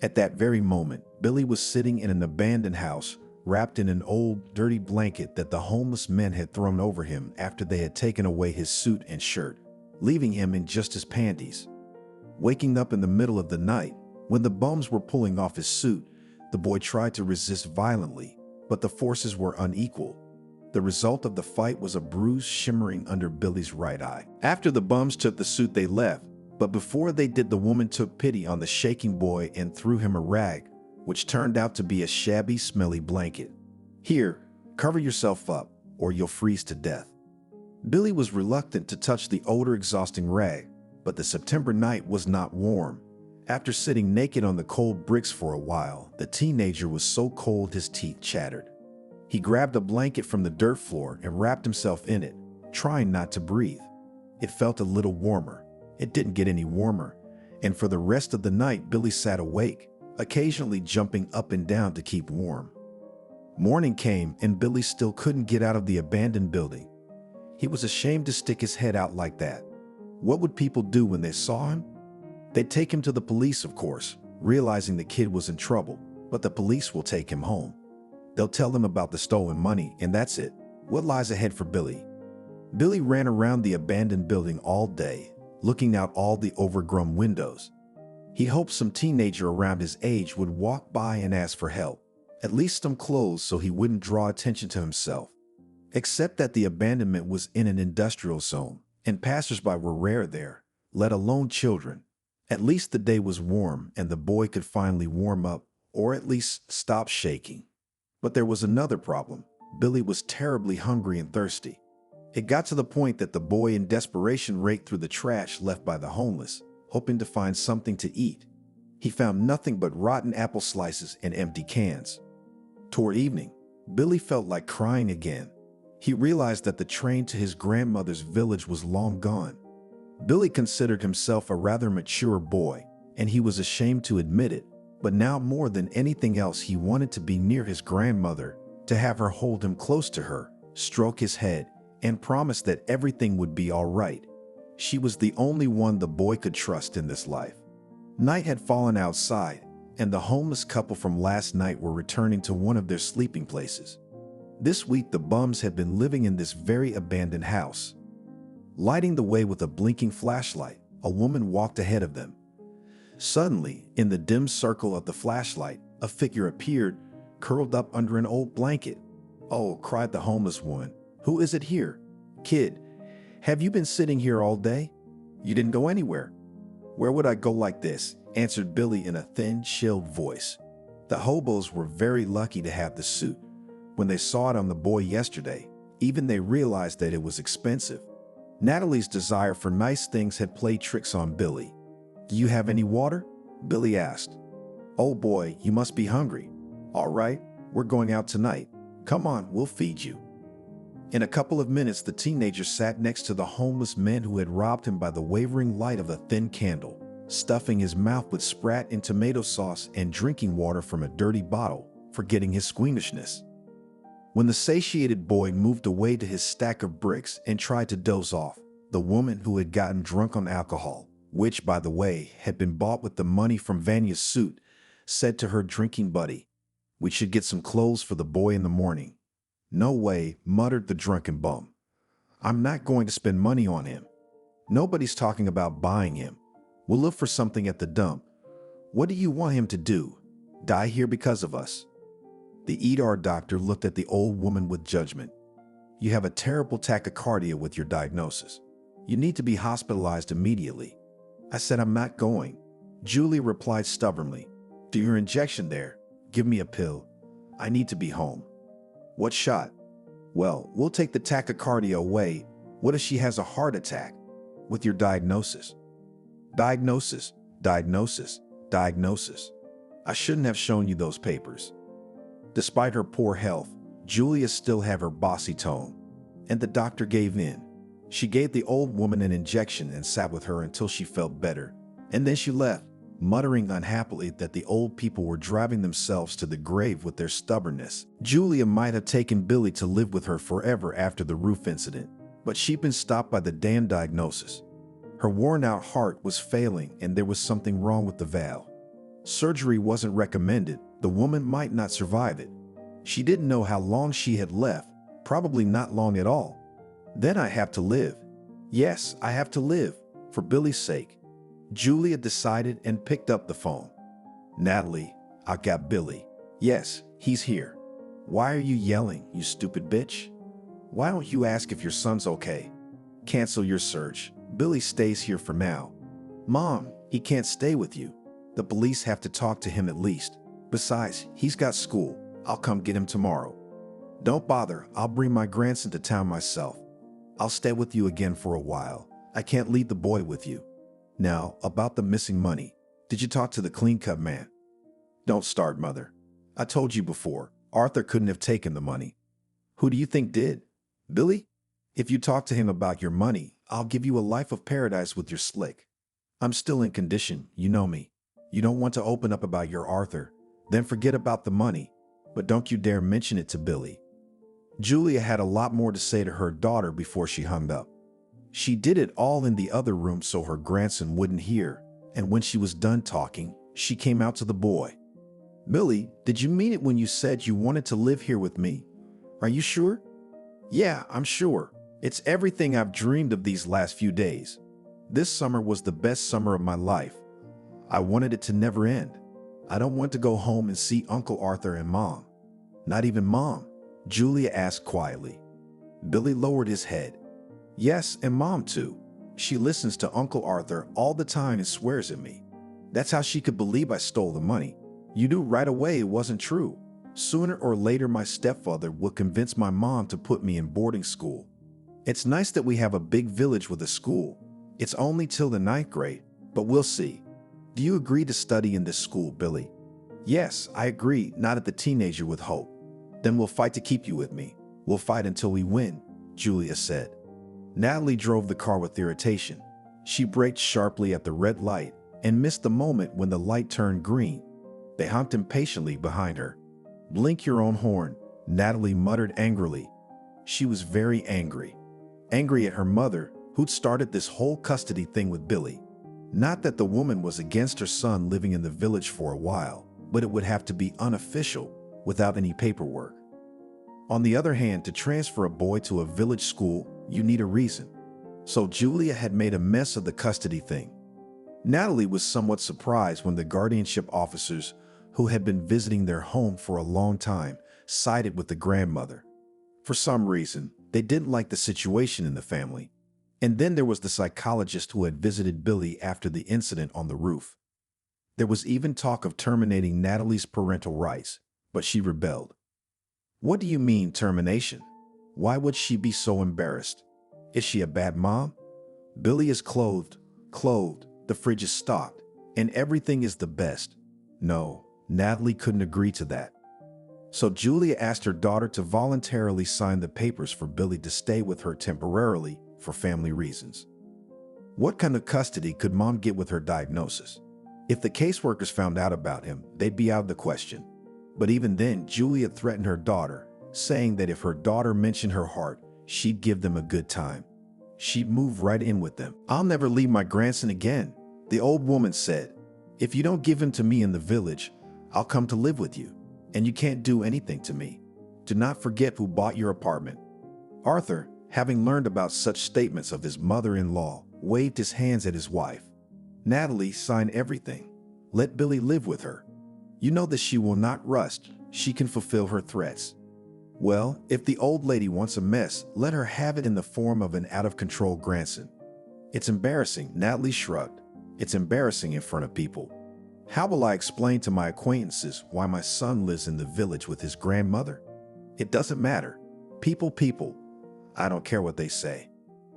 At that very moment, Billy was sitting in an abandoned house, wrapped in an old, dirty blanket that the homeless men had thrown over him after they had taken away his suit and shirt, leaving him in just his panties. Waking up in the middle of the night, when the bums were pulling off his suit, the boy tried to resist violently, but the forces were unequal. The result of the fight was a bruise shimmering under Billy's right eye. After the bums took the suit, they left, but before they did, the woman took pity on the shaking boy and threw him a rag, which turned out to be a shabby, smelly blanket. Here, cover yourself up, or you'll freeze to death. Billy was reluctant to touch the odor-exhausting rag, but the September night was not warm. After sitting naked on the cold bricks for a while, the teenager was so cold his teeth chattered. He grabbed a blanket from the dirt floor and wrapped himself in it, trying not to breathe. It felt a little warmer. It didn't get any warmer, and for the rest of the night, Billy sat awake, occasionally jumping up and down to keep warm. Morning came, and Billy still couldn't get out of the abandoned building. He was ashamed to stick his head out like that. What would people do when they saw him? They'd take him to the police, of course, realizing the kid was in trouble, but the police will take him home. They'll tell him about the stolen money, and that's it. What lies ahead for Billy? Billy ran around the abandoned building all day, looking out all the overgrown windows. He hoped some teenager around his age would walk by and ask for help, at least some clothes so he wouldn't draw attention to himself. Except that the abandonment was in an industrial zone, and passersby were rare there, let alone children. At least the day was warm and the boy could finally warm up, or at least stop shaking. But there was another problem. Billy was terribly hungry and thirsty. It got to the point that the boy in desperation raked through the trash left by the homeless, hoping to find something to eat. He found nothing but rotten apple slices and empty cans. Toward evening, Billy felt like crying again. He realized that the train to his grandmother's village was long gone. Billy considered himself a rather mature boy, and he was ashamed to admit it, but now more than anything else he wanted to be near his grandmother, to have her hold him close to her, stroke his head, and promise that everything would be all right. She was the only one the boy could trust in this life. Night had fallen outside, and the homeless couple from last night were returning to one of their sleeping places. This week the bums had been living in this very abandoned house. Lighting the way with a blinking flashlight, a woman walked ahead of them. Suddenly, in the dim circle of the flashlight, a figure appeared, curled up under an old blanket. "Oh," cried the homeless woman, "who is it here? Kid, have you been sitting here all day? You didn't go anywhere." "Where would I go like this?" answered Billy in a thin, chilled voice. The hobos were very lucky to have the suit. When they saw it on the boy yesterday, even they realized that it was expensive. Natalie's desire for nice things had played tricks on Billy. "Do you have any water?" Billy asked. "Oh boy, you must be hungry. All right, we're going out tonight. Come on, we'll feed you." In a couple of minutes, the teenager sat next to the homeless man who had robbed him by the wavering light of a thin candle, stuffing his mouth with Sprat and tomato sauce and drinking water from a dirty bottle, forgetting his squeamishness. When the satiated boy moved away to his stack of bricks and tried to doze off, the woman who had gotten drunk on alcohol, which, by the way, had been bought with the money from Vanya's suit, said to her drinking buddy, "We should get some clothes for the boy in the morning." "No way," muttered the drunken bum. "I'm not going to spend money on him. Nobody's talking about buying him. We'll look for something at the dump. What do you want him to do? Die here because of us?" The ER doctor looked at the old woman with judgment. "You have a terrible tachycardia with your diagnosis. You need to be hospitalized immediately." "I said I'm not going," Julie replied stubbornly. "Do your injection there. Give me a pill. I need to be home." "What shot?" "Well, we'll take the tachycardia away. What if she has a heart attack?" "With your diagnosis." Diagnosis, diagnosis, diagnosis. I shouldn't have shown you those papers. Despite her poor health, Julia still had her bossy tone, and the doctor gave in. She gave the old woman an injection and sat with her until she felt better, and then she left, muttering unhappily that the old people were driving themselves to the grave with their stubbornness. Julia might have taken Billy to live with her forever after the roof incident, but she'd been stopped by the damn diagnosis. Her worn-out heart was failing, and there was something wrong with the valve. Surgery wasn't recommended. The woman might not survive it. She didn't know how long she had left, probably not long at all. Then I have to live. Yes, I have to live, for Billy's sake. Julia decided and picked up the phone. "Natalie, I got Billy." "Yes, he's here." "Why are you yelling, you stupid bitch? Why don't you ask if your son's okay?" "Cancel your search. Billy stays here for now." "Mom, he can't stay with you. The police have to talk to him at least. Besides, he's got school. I'll come get him tomorrow." "Don't bother. I'll bring my grandson to town myself. I'll stay with you again for a while. I can't leave the boy with you." "Now, about the missing money. Did you talk to the clean-cut man?" "Don't start, Mother. I told you before, Arthur couldn't have taken the money." "Who do you think did? Billy? If you talk to him about your money, I'll give you a life of paradise with your slick. I'm still in condition, you know me. You don't want to open up about your Arthur, then forget about the money, but don't you dare mention it to Billy." Julia had a lot more to say to her daughter before she hung up. She did it all in the other room so her grandson wouldn't hear, and when she was done talking, she came out to the boy. "Billy, did you mean it when you said you wanted to live here with me? Are you sure?" "Yeah, I'm sure. It's everything I've dreamed of these last few days. This summer was the best summer of my life. I wanted it to never end. I don't want to go home and see Uncle Arthur and Mom." "Not even Mom?" Julia asked quietly. Billy lowered his head. "Yes, and Mom too. She listens to Uncle Arthur all the time and swears at me. That's how she could believe I stole the money. You knew right away it wasn't true. Sooner or later my stepfather would convince my mom to put me in boarding school. It's nice that we have a big village with a school. It's only till the 9th grade, but we'll see. Do you agree to study in this school, Billy?" "Yes, I agree," nodded the teenager with hope. Then we'll fight to keep you with me. We'll fight until we win, Julia said. Natalie drove the car with irritation. She braked sharply at the red light and missed the moment when the light turned green. They honked impatiently behind her. Blink your own horn, Natalie muttered angrily. She was very angry. Angry at her mother, who'd started this whole custody thing with Billy. Not that the woman was against her son living in the village for a while, but it would have to be unofficial, without any paperwork. On the other hand, to transfer a boy to a village school, you need a reason. So Julia had made a mess of the custody thing. Natalie was somewhat surprised when the guardianship officers, who had been visiting their home for a long time, sided with the grandmother. For some reason, they didn't like the situation in the family. And then there was the psychologist who had visited Billy after the incident on the roof. There was even talk of terminating Natalie's parental rights, but she rebelled. What do you mean, termination? Why would she be so embarrassed? Is she a bad mom? Billy is clothed, the fridge is stocked, and everything is the best. No, Natalie couldn't agree to that. So Julia asked her daughter to voluntarily sign the papers for Billy to stay with her temporarily for family reasons. What kind of custody could mom get with her diagnosis? If the caseworkers found out about him, they'd be out of the question. But even then, Julia threatened her daughter, saying that if her daughter mentioned her heart, she'd give them a good time. She'd move right in with them. I'll never leave my grandson again, the old woman said. If you don't give him to me in the village, I'll come to live with you, and you can't do anything to me. Do not forget who bought your apartment. Arthur, having learned about such statements of his mother-in-law, waved his hands at his wife. Natalie, sign everything. Let Billy live with her. You know that she will not rust. She can fulfill her threats. Well, if the old lady wants a mess, let her have it in the form of an out-of-control grandson. It's embarrassing, Natalie shrugged. It's embarrassing in front of people. How will I explain to my acquaintances why my son lives in the village with his grandmother? It doesn't matter. People. I don't care what they say.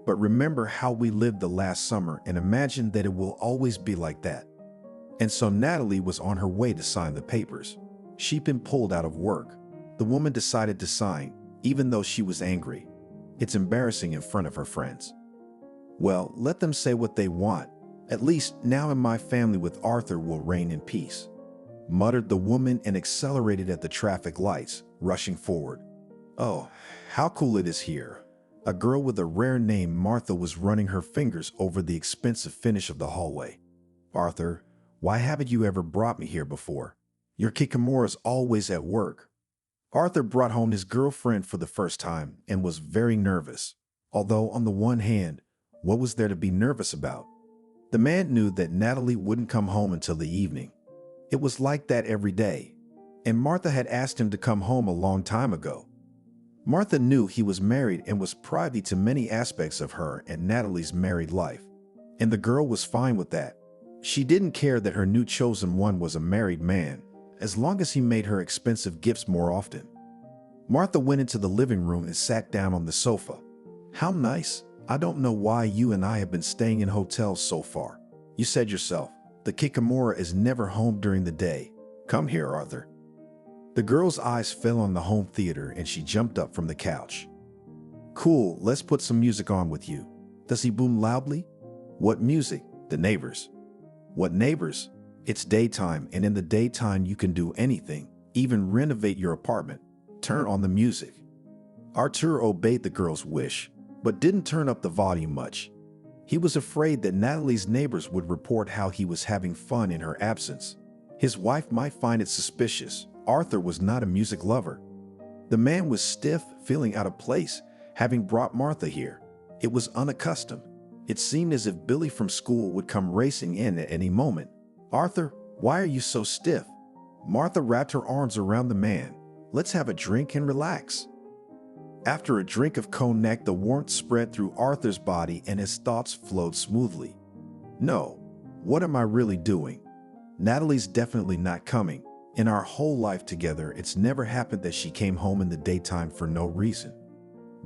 But remember how we lived the last summer and imagine that it will always be like that. And so Natalie was on her way to sign the papers. She'd been pulled out of work. The woman decided to sign, even though she was angry. It's embarrassing in front of her friends. Well, let them say what they want. At least now in my family with Arthur will reign in peace, muttered the woman and accelerated at the traffic lights, rushing forward. Oh, how cool it is here. A girl with a rare name, Martha, was running her fingers over the expensive finish of the hallway. Arthur, why haven't you ever brought me here before? Your Kikimora's always at work. Arthur brought home his girlfriend for the first time and was very nervous. Although on the one hand, what was there to be nervous about? The man knew that Natalie wouldn't come home until the evening. It was like that every day, and Martha had asked him to come home a long time ago. Martha knew he was married and was privy to many aspects of her and Natalie's married life, and the girl was fine with that. She didn't care that her new chosen one was a married man, as long as he made her expensive gifts more often. Martha went into the living room and sat down on the sofa. How nice. I don't know why you and I have been staying in hotels so far. You said yourself, the Kikimora is never home during the day. Come here, Arthur. The girl's eyes fell on the home theater and she jumped up from the couch. Cool, let's put some music on with you. Does he boom loudly? What music? The neighbors. What neighbors? It's daytime, and in the daytime you can do anything, even renovate your apartment. Turn on the music. Arthur obeyed the girl's wish, but didn't turn up the volume much. He was afraid that Natalie's neighbors would report how he was having fun in her absence. His wife might find it suspicious. Arthur was not a music lover. The man was stiff, feeling out of place, having brought Martha here. It was unaccustomed. It seemed as if Billy from school would come racing in at any moment. Arthur, why are you so stiff? Martha wrapped her arms around the man. Let's have a drink and relax. After a drink of cognac, the warmth spread through Arthur's body and his thoughts flowed smoothly. No, what am I really doing? Natalie's definitely not coming. In our whole life together, it's never happened that she came home in the daytime for no reason.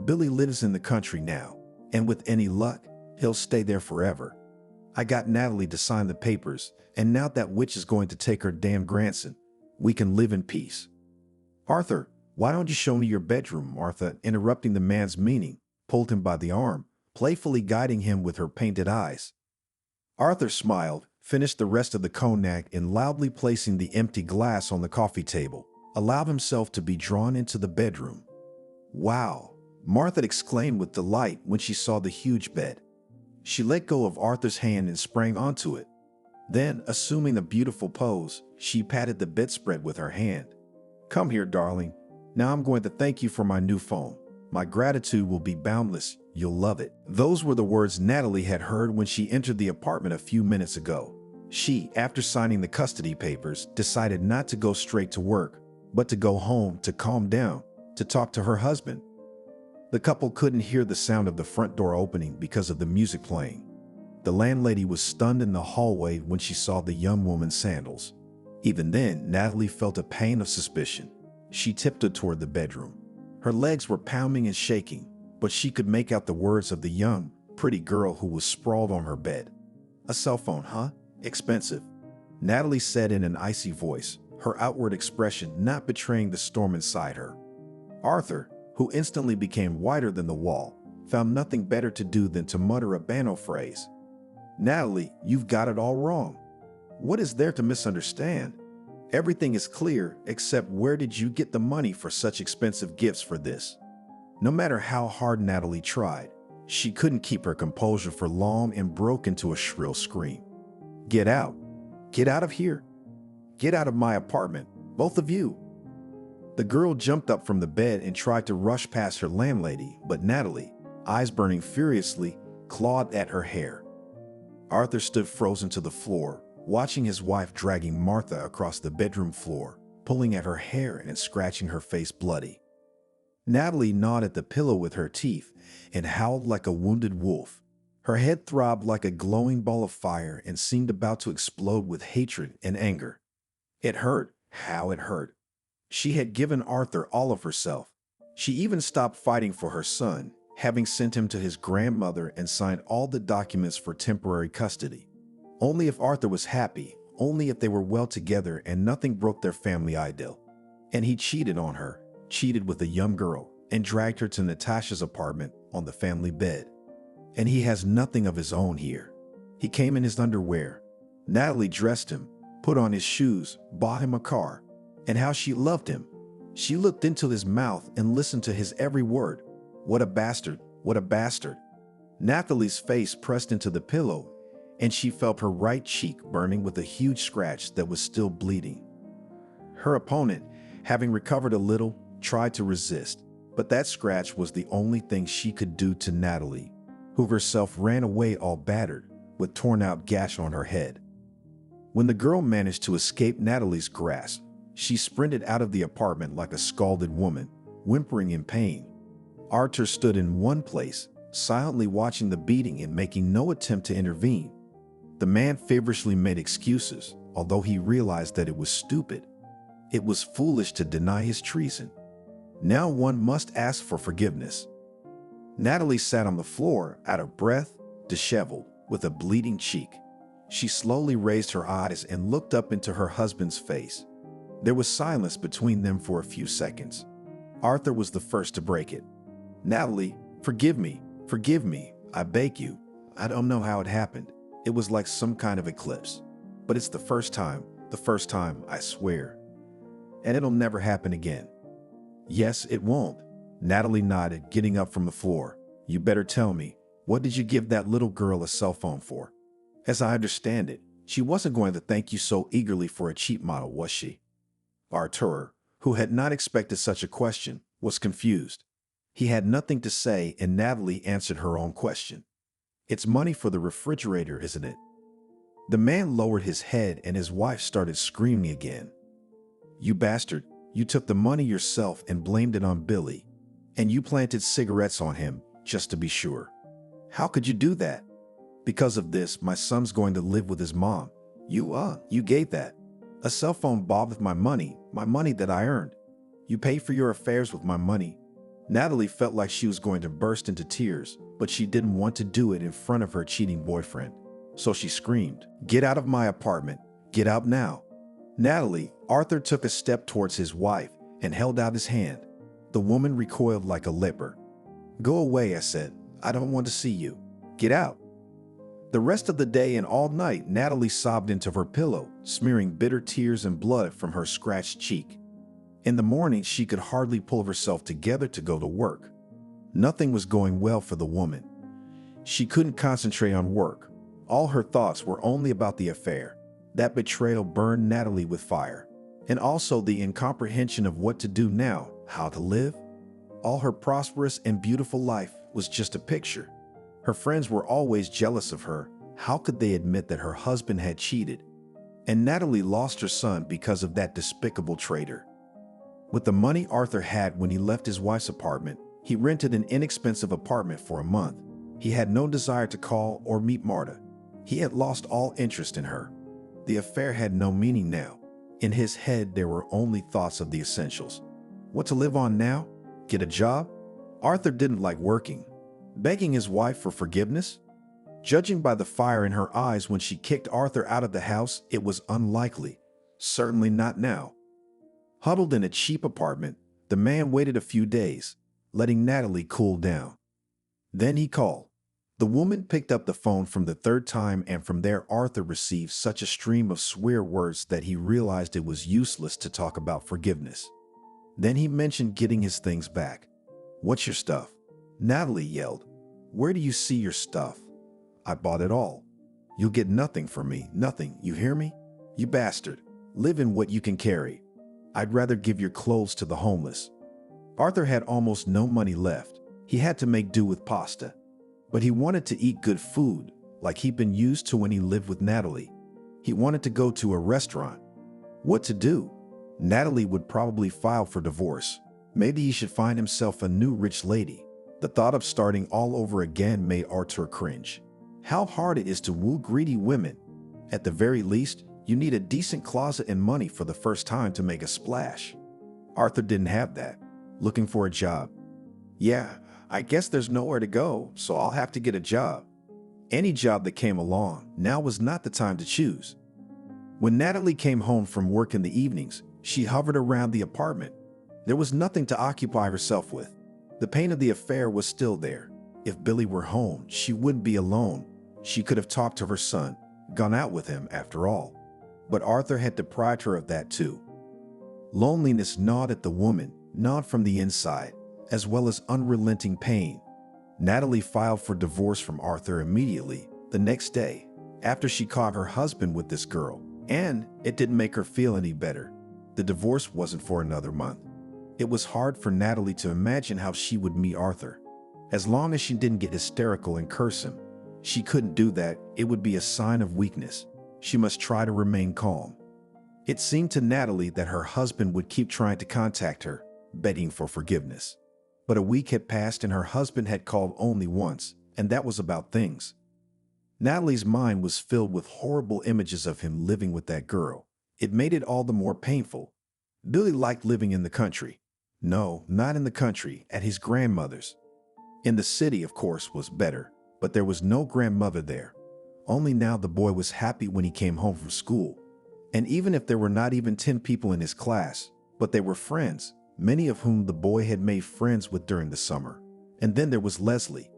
Billy lives in the country now, and with any luck, he'll stay there forever. I got Natalie to sign the papers, and now that witch is going to take her damn grandson. We can live in peace. Arthur, Why don't you show me your bedroom?" Martha, interrupting the man's meaning, pulled him by the arm, playfully guiding him with her painted eyes. Arthur smiled, finished the rest of the cognac, and loudly placing the empty glass on the coffee table, allowed himself to be drawn into the bedroom. "Wow," Martha exclaimed with delight when she saw the huge bed. She let go of Arthur's hand and sprang onto it. Then, assuming a beautiful pose, she patted the bedspread with her hand. "Come here, darling. Now I'm going to thank you for my new phone. My gratitude will be boundless. You'll love it." Those were the words Natalie had heard when she entered the apartment a few minutes ago. She, after signing the custody papers, decided not to go straight to work, but to go home to calm down, to talk to her husband. The couple couldn't hear the sound of the front door opening because of the music playing. The landlady was stunned in the hallway when she saw the young woman's sandals. Even then, Natalie felt a pain of suspicion. She tiptoed toward the bedroom. Her legs were pounding and shaking, but she could make out the words of the young, pretty girl who was sprawled on her bed. "A cell phone, huh? Expensive," Natalie said in an icy voice, her outward expression not betraying the storm inside her. Arthur, who instantly became whiter than the wall, found nothing better to do than to mutter a banal phrase. "Natalie, you've got it all wrong. What is there to misunderstand? Everything is clear, except where did you get the money for such expensive gifts for this?" No matter how hard Natalie tried, she couldn't keep her composure for long and broke into a shrill scream. "Get out! Get out of here! Get out of my apartment, both of you!" The girl jumped up from the bed and tried to rush past her landlady, but Natalie, eyes burning furiously, clawed at her hair. Arthur stood frozen to the floor, watching his wife dragging Martha across the bedroom floor, pulling at her hair and scratching her face bloody. Natalie gnawed at the pillow with her teeth and howled like a wounded wolf. Her head throbbed like a glowing ball of fire and seemed about to explode with hatred and anger. It hurt. How it hurt. She had given Arthur all of herself. She even stopped fighting for her son, having sent him to his grandmother and signed all the documents for temporary custody. Only if Arthur was happy, only if they were well together and nothing broke their family idyll. And he cheated on her, cheated with a young girl, and dragged her to Natasha's apartment on the family bed. And he has nothing of his own here. He came in his underwear. Natalie dressed him, put on his shoes, bought him a car. And how she loved him. She looked into his mouth and listened to his every word. What a bastard, what a bastard. Natalie's face pressed into the pillow, and she felt her right cheek burning with a huge scratch that was still bleeding. Her opponent, having recovered a little, tried to resist, but that scratch was the only thing she could do to Natalie, who herself ran away all battered, with torn-out gash on her head. When the girl managed to escape Natalie's grasp, she sprinted out of the apartment like a scalded woman, whimpering in pain. Arthur stood in one place, silently watching the beating and making no attempt to intervene. The man feverishly made excuses, although he realized that it was stupid. It was foolish to deny his treason. Now one must ask for forgiveness. Natalie sat on the floor, out of breath, disheveled, with a bleeding cheek. She slowly raised her eyes and looked up into her husband's face. There was silence between them for a few seconds. Arthur was the first to break it. "Natalie, forgive me, I beg you. I don't know how it happened. It was like some kind of eclipse. But it's the first time, I swear. And it'll never happen again." "Yes, it won't," Natalie nodded, getting up from the floor. "You better tell me, what did you give that little girl a cell phone for? As I understand it, she wasn't going to thank you so eagerly for a cheap model, was she?" Arthur, who had not expected such a question, was confused. He had nothing to say, and Natalie answered her own question. "It's money for the refrigerator, isn't it?" The man lowered his head and his wife started screaming again. "You bastard, you took the money yourself and blamed it on Billy. And you planted cigarettes on him, just to be sure. How could you do that? Because of this, my son's going to live with his mom. You gave that. A cell phone bought with my money that I earned. You paid for your affairs with my money." Natalie felt like she was going to burst into tears, but she didn't want to do it in front of her cheating boyfriend. So she screamed, "Get out of my apartment. Get out now." "Natalie," Arthur took a step towards his wife, and held out his hand. The woman recoiled like a leper. "Go away," I said. "I don't want to see you. Get out." The rest of the day and all night, Natalie sobbed into her pillow, smearing bitter tears and blood from her scratched cheek. In the morning, she could hardly pull herself together to go to work. Nothing was going well for the woman. She couldn't concentrate on work. All her thoughts were only about the affair. That betrayal burned Natalie with fire. And also the incomprehension of what to do now, how to live. All her prosperous and beautiful life was just a picture. Her friends were always jealous of her. How could they admit that her husband had cheated? And Natalie lost her son because of that despicable traitor. With the money Arthur had when he left his wife's apartment, he rented an inexpensive apartment for a month. He had no desire to call or meet Marta. He had lost all interest in her. The affair had no meaning now. In his head, there were only thoughts of the essentials. What to live on now? Get a job? Arthur didn't like working. Begging his wife for forgiveness? Judging by the fire in her eyes when she kicked Arthur out of the house, it was unlikely. Certainly not now. Huddled in a cheap apartment, the man waited a few days, letting Natalie cool down. Then he called. The woman picked up the phone from the third time, and from there Arthur received such a stream of swear words that he realized it was useless to talk about forgiveness. Then he mentioned getting his things back. "What's your stuff?" Natalie yelled. "Where do you see your stuff? I bought it all. You'll get nothing from me, nothing, you hear me? You bastard. Live in what you can carry. I'd rather give your clothes to the homeless." Arthur had almost no money left. He had to make do with pasta. But he wanted to eat good food, like he'd been used to when he lived with Natalie. He wanted to go to a restaurant. What to do? Natalie would probably file for divorce. Maybe he should find himself a new rich lady. The thought of starting all over again made Arthur cringe. How hard it is to woo greedy women. At the very least, you need a decent closet and money for the first time to make a splash. Arthur didn't have that. Looking for a job. "Yeah, I guess there's nowhere to go, so I'll have to get a job." Any job that came along, now was not the time to choose. When Natalie came home from work in the evenings, she hovered around the apartment. There was nothing to occupy herself with. The pain of the affair was still there. If Billy were home, she wouldn't be alone. She could have talked to her son, gone out with him after all. But Arthur had deprived her of that too. Loneliness gnawed at the woman, gnawed from the inside, as well as unrelenting pain. Natalie filed for divorce from Arthur immediately, the next day, after she caught her husband with this girl. And it didn't make her feel any better. The divorce wasn't for another month. It was hard for Natalie to imagine how she would meet Arthur. As long as she didn't get hysterical and curse him, she couldn't do that. It would be a sign of weakness. She must try to remain calm. It seemed to Natalie that her husband would keep trying to contact her, begging for forgiveness. But a week had passed and her husband had called only once, and that was about things. Natalie's mind was filled with horrible images of him living with that girl. It made it all the more painful. Billy liked living in the country. No, not in the country, at his grandmother's. In the city, of course, was better, but there was no grandmother there. Only now the boy was happy when he came home from school. And even if there were not even 10 people in his class, but they were friends, many of whom the boy had made friends with during the summer. And then there was Leslie,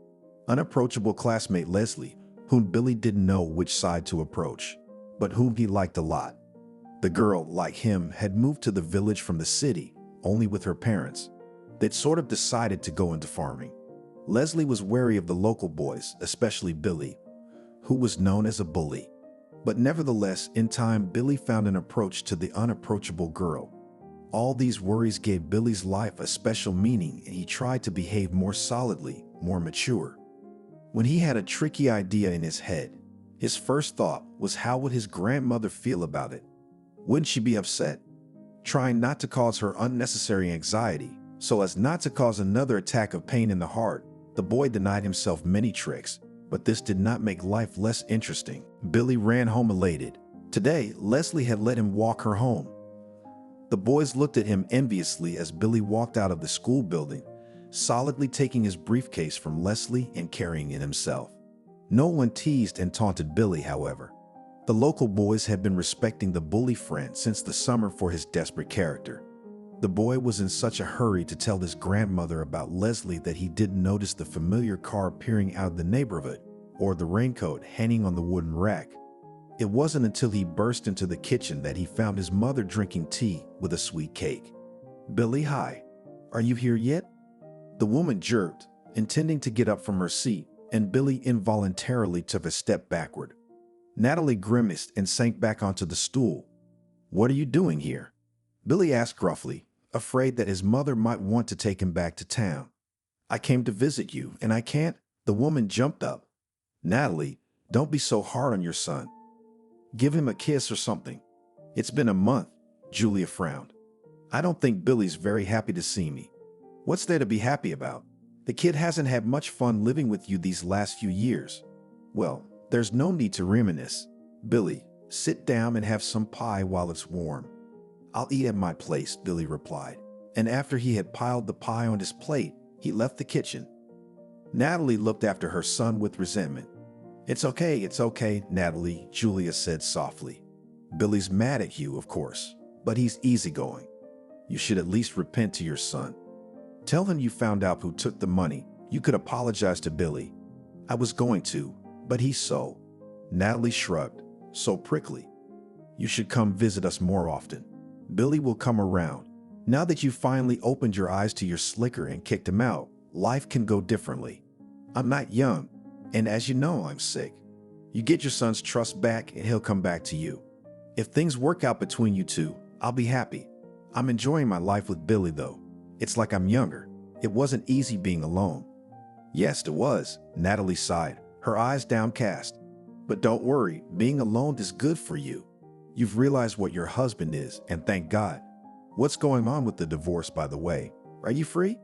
unapproachable classmate Leslie, whom Billy didn't know which side to approach, but whom he liked a lot. The girl, like him, had moved to the village from the city, only with her parents. They'd sort of decided to go into farming. Leslie was wary of the local boys, especially Billy, who was known as a bully. But nevertheless, in time, Billy found an approach to the unapproachable girl. All these worries gave Billy's life a special meaning, and he tried to behave more solidly, more mature. When he had a tricky idea in his head, his first thought was, how would his grandmother feel about it? Wouldn't she be upset? Trying not to cause her unnecessary anxiety, so as not to cause another attack of pain in the heart, the boy denied himself many tricks, but this did not make life less interesting. Billy ran home elated. Today, Leslie had let him walk her home. The boys looked at him enviously as Billy walked out of the school building, solidly taking his briefcase from Leslie and carrying it himself. No one teased and taunted Billy, however. The local boys had been respecting the bully friend since the summer for his desperate character. The boy was in such a hurry to tell his grandmother about Leslie that he didn't notice the familiar car peering out of the neighborhood or the raincoat hanging on the wooden rack. It wasn't until he burst into the kitchen that he found his mother drinking tea with a sweet cake. "Billy, hi. Are you here yet?" The woman jerked, intending to get up from her seat, and Billy involuntarily took a step backward. Natalie grimaced and sank back onto the stool. "What are you doing here?" Billy asked gruffly, afraid that his mother might want to take him back to town. "I came to visit you, and I can't." The woman jumped up. "Natalie, don't be so hard on your son. Give him a kiss or something." "It's been a month," Julia frowned. "I don't think Billy's very happy to see me." "What's there to be happy about? The kid hasn't had much fun living with you these last few years." "Well, there's no need to reminisce. Billy, sit down and have some pie while it's warm." "I'll eat at my place," Billy replied. And after he had piled the pie on his plate, he left the kitchen. Natalie looked after her son with resentment. It's okay, Natalie," Julia said softly. "Billy's mad at you, of course, but he's easygoing. You should at least repent to your son. Tell him you found out who took the money. You could apologize to Billy." "I was going to, but he's so..." Natalie shrugged. "So prickly. You should come visit us more often. Billy will come around. Now that you finally opened your eyes to your slicker and kicked him out, life can go differently. I'm not young, and as you know, I'm sick. You get your son's trust back and he'll come back to you. If things work out between you two, I'll be happy. I'm enjoying my life with Billy, though. It's like I'm younger. It wasn't easy being alone." "Yes, it was," Natalie sighed, her eyes downcast. "But don't worry, being alone is good for you. You've realized what your husband is, and thank God. What's going on with the divorce, by the way? Are you free?"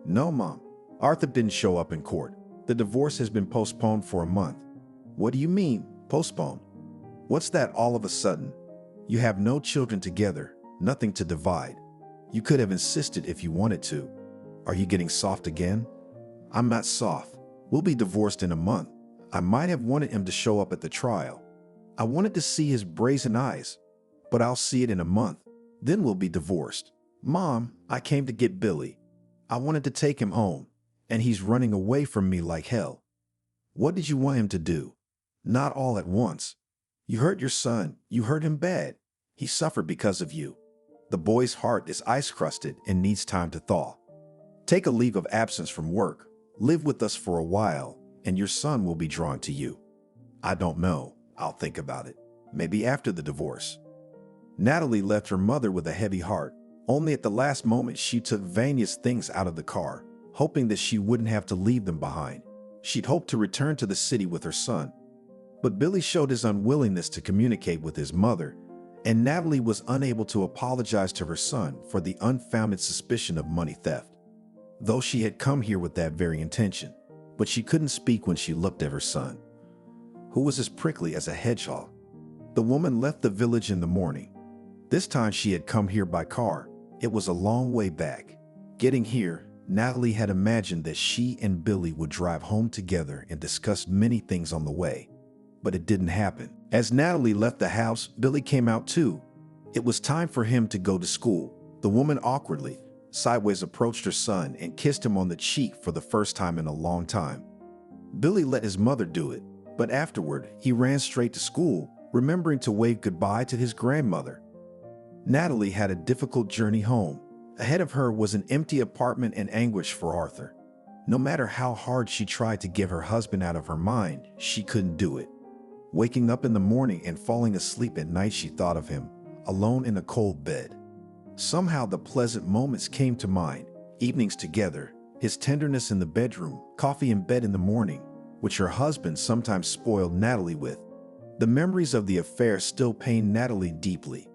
"No, Mom. Arthur didn't show up in court. The divorce has been postponed for a month." "What do you mean, postponed? What's that all of a sudden? You have no children together, nothing to divide. You could have insisted if you wanted to. Are you getting soft again?" "I'm not soft. We'll be divorced in a month. I might have wanted him to show up at the trial. I wanted to see his brazen eyes, but I'll see it in a month. Then we'll be divorced." "Mom, I came to get Billy. I wanted to take him home, and he's running away from me like hell." "What did you want him to do?" "Not all at once. You hurt your son. You hurt him bad. He suffered because of you. The boy's heart is ice-crusted and needs time to thaw. Take a leave of absence from work. Live with us for a while, and your son will be drawn to you." "I don't know. I'll think about it. Maybe after the divorce." Natalie left her mother with a heavy heart. Only at the last moment she took Vanya's things out of the car, hoping that she wouldn't have to leave them behind. She'd hoped to return to the city with her son. But Billy showed his unwillingness to communicate with his mother, and Natalie was unable to apologize to her son for the unfounded suspicion of money theft, though she had come here with that very intention. But she couldn't speak when she looked at her son, who was as prickly as a hedgehog. The woman left the village in the morning. This time she had come here by car. It was a long way back. Getting here, Natalie had imagined that she and Billy would drive home together and discuss many things on the way. But it didn't happen. As Natalie left the house, Billy came out too. It was time for him to go to school. The woman awkwardly, sideways approached her son and kissed him on the cheek for the first time in a long time. Billy let his mother do it, but afterward, he ran straight to school, remembering to wave goodbye to his grandmother. Natalie had a difficult journey home. Ahead of her was an empty apartment and anguish for Arthur. No matter how hard she tried to get her husband out of her mind, she couldn't do it. Waking up in the morning and falling asleep at night, she thought of him, alone in a cold bed. Somehow the pleasant moments came to mind, evenings together, his tenderness in the bedroom, coffee in bed in the morning, which her husband sometimes spoiled Natalie with. The memories of the affair still pained Natalie deeply.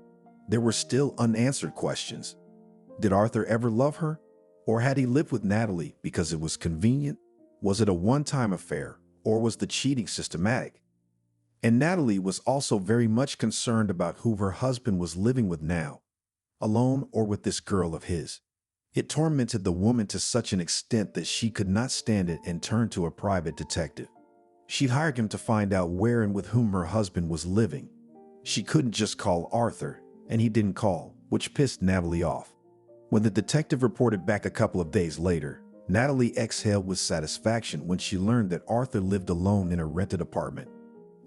There were still unanswered questions. Did Arthur ever love her? Or had he lived with Natalie because it was convenient? Was it a one-time affair, or was the cheating systematic? And Natalie was also very much concerned about who her husband was living with now, alone or with this girl of his. It tormented the woman to such an extent that she could not stand it and turned to a private detective. She'd hired him to find out where and with whom her husband was living. She couldn't just call Arthur, and he didn't call, which pissed Natalie off. When the detective reported back a couple of days later, Natalie exhaled with satisfaction when she learned that Arthur lived alone in a rented apartment.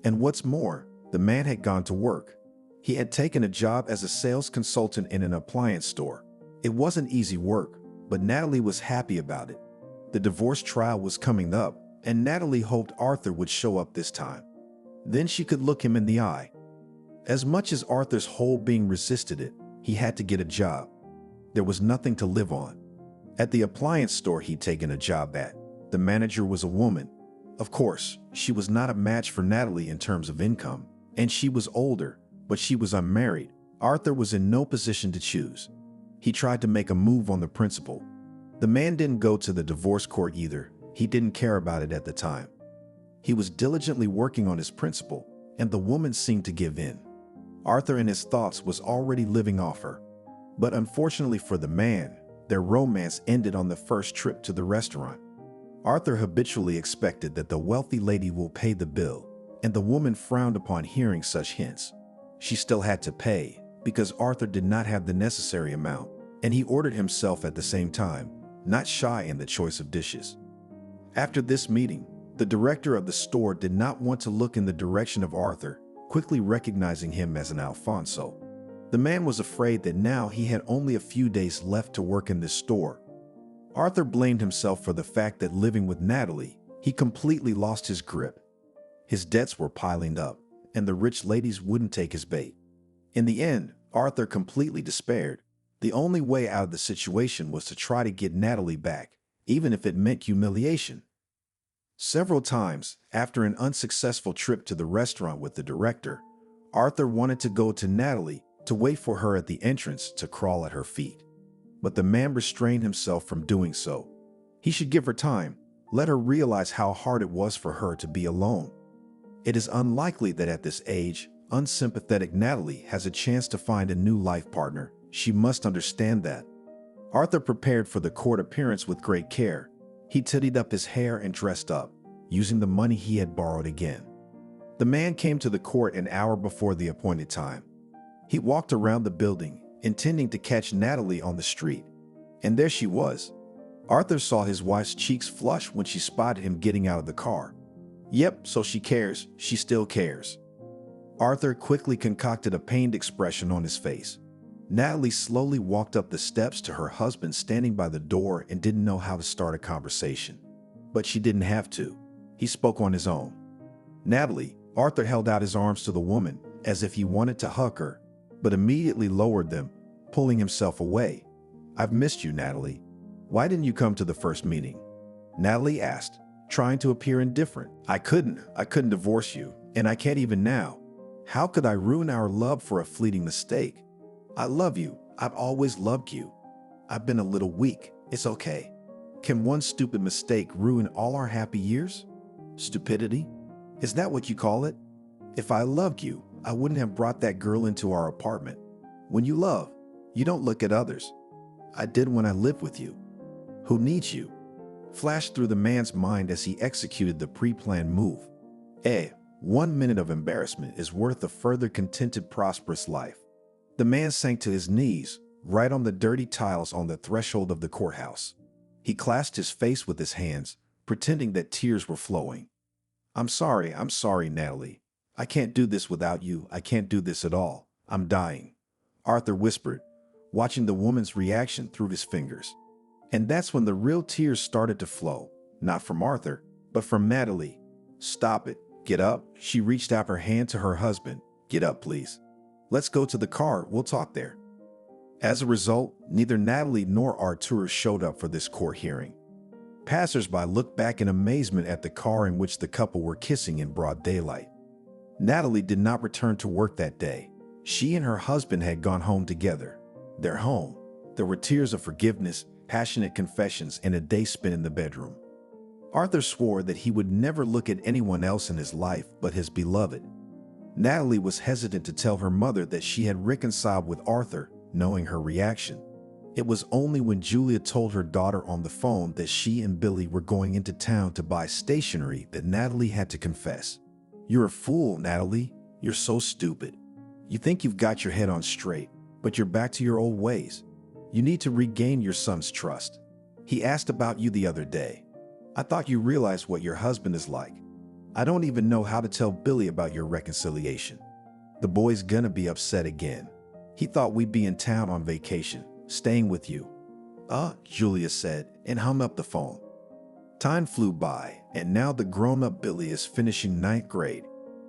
And what's more, the man had gone to work. He had taken a job as a sales consultant in an appliance store. It wasn't easy work, but Natalie was happy about it. The divorce trial was coming up, and Natalie hoped Arthur would show up this time. Then she could look him in the eye. As much as Arthur's whole being resisted it, he had to get a job. There was nothing to live on. At the appliance store he'd taken a job at, the manager was a woman. Of course, she was not a match for Natalie in terms of income, and she was older, but she was unmarried. Arthur was in no position to choose. He tried to make a move on the principal. The man didn't go to the divorce court either. He didn't care about it at the time. He was diligently working on his principal, and the woman seemed to give in. Arthur in his thoughts was already living off her. But unfortunately for the man, their romance ended on the first trip to the restaurant. Arthur habitually expected that the wealthy lady will pay the bill, and the woman frowned upon hearing such hints. She still had to pay, because Arthur did not have the necessary amount, and he ordered himself at the same time, not shy in the choice of dishes. After this meeting, the director of the store did not want to look in the direction of Arthur, quickly recognizing him as an Alfonso. The man was afraid that now he had only a few days left to work in this store. Arthur blamed himself for the fact that living with Natalie, he completely lost his grip. His debts were piling up, and the rich ladies wouldn't take his bait. In the end, Arthur completely despaired. The only way out of the situation was to try to get Natalie back, even if it meant humiliation. Several times, after an unsuccessful trip to the restaurant with the director, Arthur wanted to go to Natalie to wait for her at the entrance to crawl at her feet. But the man restrained himself from doing so. He should give her time, let her realize how hard it was for her to be alone. It is unlikely that at this age, unsympathetic Natalie has a chance to find a new life partner. She must understand that. Arthur prepared for the court appearance with great care. He tidied up his hair and dressed up, using the money he had borrowed again. The man came to the court an hour before the appointed time. He walked around the building, intending to catch Natalie on the street. And there she was. Arthur saw his wife's cheeks flush when she spotted him getting out of the car. Yep, so she cares. She still cares. Arthur quickly concocted a pained expression on his face. Natalie slowly walked up the steps to her husband standing by the door and didn't know how to start a conversation. But she didn't have to. He spoke on his own. Natalie, Arthur held out his arms to the woman as if he wanted to hug her, but immediately lowered them, pulling himself away. I've missed you, Natalie. Why didn't you come to the first meeting? Natalie asked, trying to appear indifferent. I couldn't divorce you, and I can't even now. How could I ruin our love for a fleeting mistake? I love you. I've always loved you. I've been a little weak. It's okay. Can one stupid mistake ruin all our happy years? Stupidity? Is that what you call it? If I loved you, I wouldn't have brought that girl into our apartment. When you love, you don't look at others. I did when I lived with you. Who needs you? Flashed through the man's mind as he executed the pre-planned move. 1 minute of embarrassment is worth a further contented, prosperous life. The man sank to his knees, right on the dirty tiles on the threshold of the courthouse. He clasped his face with his hands, pretending that tears were flowing. I'm sorry, Natalie. I can't do this without you. I can't do this at all. I'm dying. Arthur whispered, watching the woman's reaction through his fingers. And that's when the real tears started to flow, not from Arthur, but from Natalie. Stop it. Get up. She reached out her hand to her husband. Get up, please. Let's go to the car. We'll talk there. As a result, neither Natalie nor Arthur showed up for this court hearing. Passers-by looked back in amazement at the car in which the couple were kissing in broad daylight. Natalie did not return to work that day. She and her husband had gone home together. Their home. There were tears of forgiveness, passionate confessions, and a day spent in the bedroom. Arthur swore that he would never look at anyone else in his life but his beloved. Natalie was hesitant to tell her mother that she had reconciled with Arthur, knowing her reaction. It was only when Julia told her daughter on the phone that she and Billy were going into town to buy stationery that Natalie had to confess. You're a fool, Natalie. You're so stupid. You think you've got your head on straight, but you're back to your old ways. You need to regain your son's trust. He asked about you the other day. I thought you realized what your husband is like. I don't even know how to tell Billy about your reconciliation. The boy's gonna be upset again. He thought we'd be in town on vacation, staying with you. Julia said and hung up the phone. Time flew by, and now the grown-up Billy is finishing ninth grade.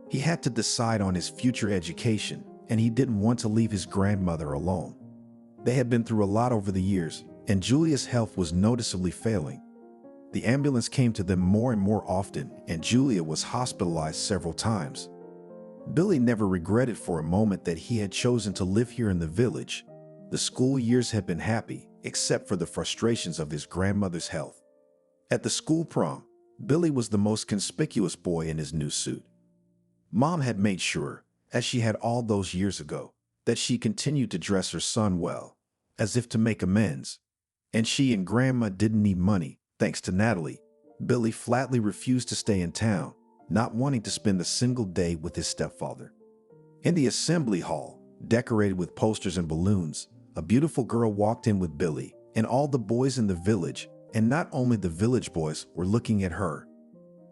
He had to decide on his future education, and he didn't want to leave his grandmother alone. They had been through a lot over the years, and Julia's health was noticeably failing. The ambulance came to them more and more often, and Julia was hospitalized several times. Billy never regretted for a moment that he had chosen to live here in the village. The school years had been happy, except for the frustrations of his grandmother's health. At the school prom, Billy was the most conspicuous boy in his new suit. Mom had made sure, as she had all those years ago, that she continued to dress her son well, as if to make amends. And she and Grandma didn't need money, thanks to Natalie. Billy flatly refused to stay in town, not wanting to spend a single day with his stepfather. In the assembly hall, decorated with posters and balloons, a beautiful girl walked in with Billy, and all the boys in the village, and not only the village boys, were looking at her.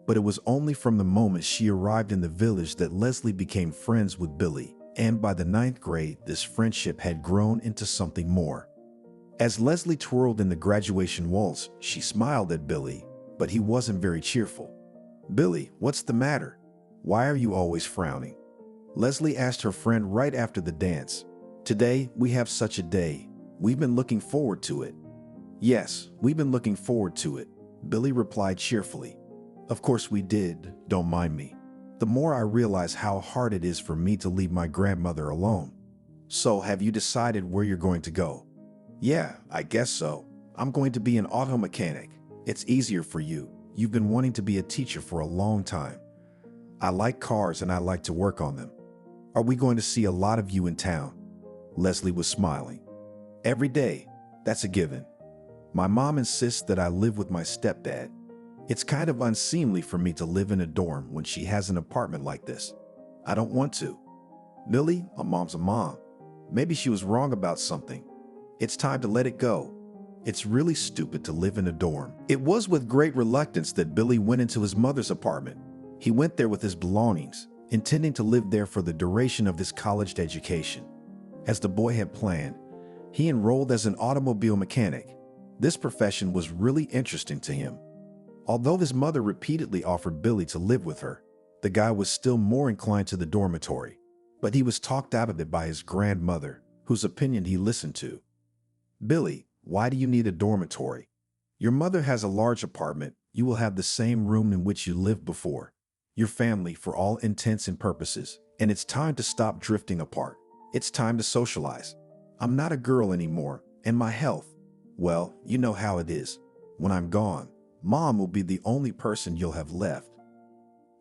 But it was only from the moment she arrived in the village that Leslie became friends with Billy, and by the ninth grade, this friendship had grown into something more. As Leslie twirled in the graduation waltz, she smiled at Billy, but he wasn't very cheerful. "Billy, what's the matter? Why are you always frowning?" Leslie asked her friend right after the dance. "Today, we have such a day. We've been looking forward to it." "Yes, we've been looking forward to it," Billy replied cheerfully. "Of course we did, don't mind me. The more I realize how hard it is for me to leave my grandmother alone." "So, have you decided where you're going to go?" "Yeah, I guess so. I'm going to be an auto mechanic. It's easier for you. You've been wanting to be a teacher for a long time." "I like cars and I like to work on them." "Are we going to see a lot of you in town?" Leslie was smiling. "Every day. That's a given. My mom insists that I live with my stepdad. It's kind of unseemly for me to live in a dorm when she has an apartment like this. I don't want to." "Billy, a mom's a mom. Maybe she was wrong about something. It's time to let it go. It's really stupid to live in a dorm." It was with great reluctance that Billy went into his mother's apartment. He went there with his belongings, intending to live there for the duration of his college education. As the boy had planned, he enrolled as an automobile mechanic. This profession was really interesting to him. Although his mother repeatedly offered Billy to live with her, the guy was still more inclined to the dormitory. But he was talked out of it by his grandmother, whose opinion he listened to. "Billy, why do you need a dormitory? Your mother has a large apartment. You will have the same room in which you lived before. Your family for all intents and purposes. And it's time to stop drifting apart. It's time to socialize. I'm not a girl anymore, and my health, well, you know how it is. When I'm gone, Mom will be the only person you'll have left."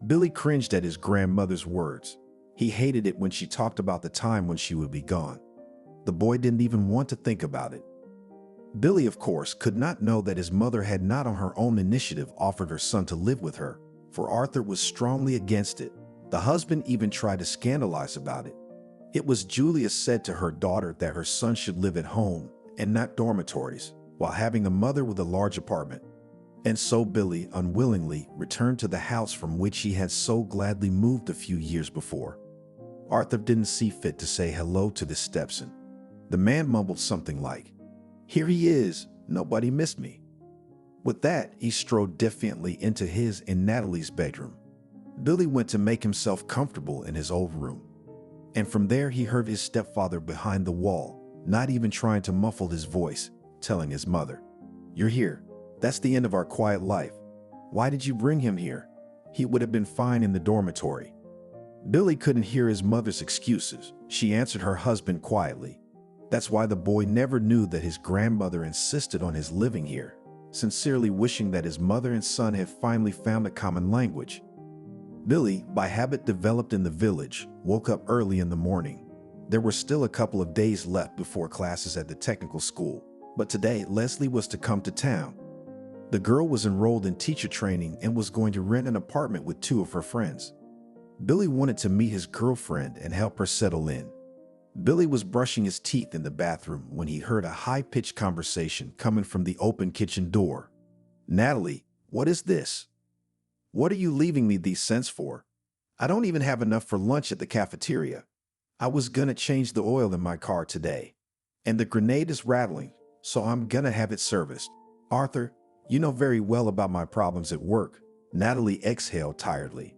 Billy cringed at his grandmother's words. He hated it when she talked about the time when she would be gone. The boy didn't even want to think about it. Billy, of course, could not know that his mother had not on her own initiative offered her son to live with her, for Arthur was strongly against it. The husband even tried to scandalize about it. It was Julia said to her daughter that her son should live at home and not dormitories, while having a mother with a large apartment. And so Billy unwillingly returned to the house from which he had so gladly moved a few years before. Arthur didn't see fit to say hello to the stepson. The man mumbled something like, "Here he is, nobody missed me." With that, he strode defiantly into his and Natalie's bedroom. Billy went to make himself comfortable in his old room. And from there he heard his stepfather behind the wall, not even trying to muffle his voice, telling his mother, "You're here. That's the end of our quiet life. Why did you bring him here? He would have been fine in the dormitory." Billy couldn't hear his mother's excuses. She answered her husband quietly. That's why the boy never knew that his grandmother insisted on his living here, sincerely wishing that his mother and son had finally found a common language. Billy, by habit developed in the village, woke up early in the morning. There were still a couple of days left before classes at the technical school, but today Leslie was to come to town. The girl was enrolled in teacher training and was going to rent an apartment with 2 of her friends. Billy wanted to meet his girlfriend and help her settle in. Billy was brushing his teeth in the bathroom when he heard a high-pitched conversation coming from the open kitchen door. "Natalie, what is this? What are you leaving me these cents for? I don't even have enough for lunch at the cafeteria. I was gonna change the oil in my car today, and the grenade is rattling, so I'm gonna have it serviced. Arthur, you know very well about my problems at work." Natalie exhaled tiredly.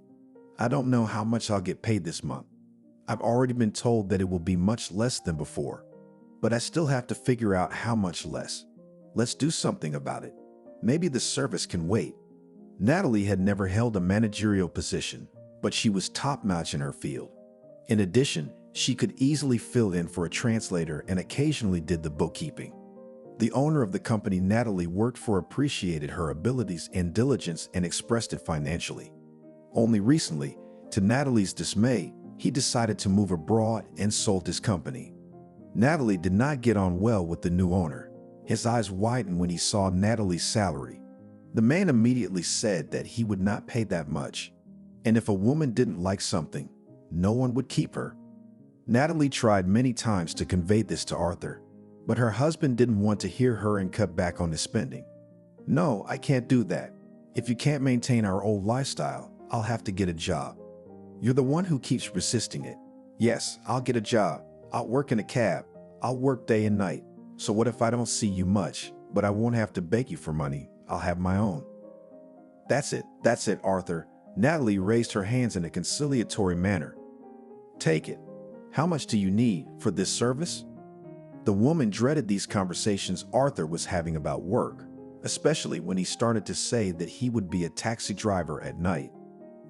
"I don't know how much I'll get paid this month. I've already been told that it will be much less than before, but I still have to figure out how much less. Let's do something about it. Maybe the service can wait." Natalie had never held a managerial position, but she was top-notch in her field. In addition, she could easily fill in for a translator and occasionally did the bookkeeping. The owner of the company Natalie worked for appreciated her abilities and diligence and expressed it financially. Only recently, to Natalie's dismay, he decided to move abroad and sold his company. Natalie did not get on well with the new owner. His eyes widened when he saw Natalie's salary. The man immediately said that he would not pay that much, and if a woman didn't like something, no one would keep her. Natalie tried many times to convey this to Arthur, but her husband didn't want to hear her and cut back on his spending. "No, I can't do that. If you can't maintain our old lifestyle, I'll have to get a job. You're the one who keeps resisting it. Yes, I'll get a job. I'll work in a cab. I'll work day and night. So what if I don't see you much, but I won't have to beg you for money? I'll have my own." That's it, Arthur." Natalie raised her hands in a conciliatory manner. "Take it. How much do you need for this service?" The woman dreaded these conversations Arthur was having about work, especially when he started to say that he would be a taxi driver at night.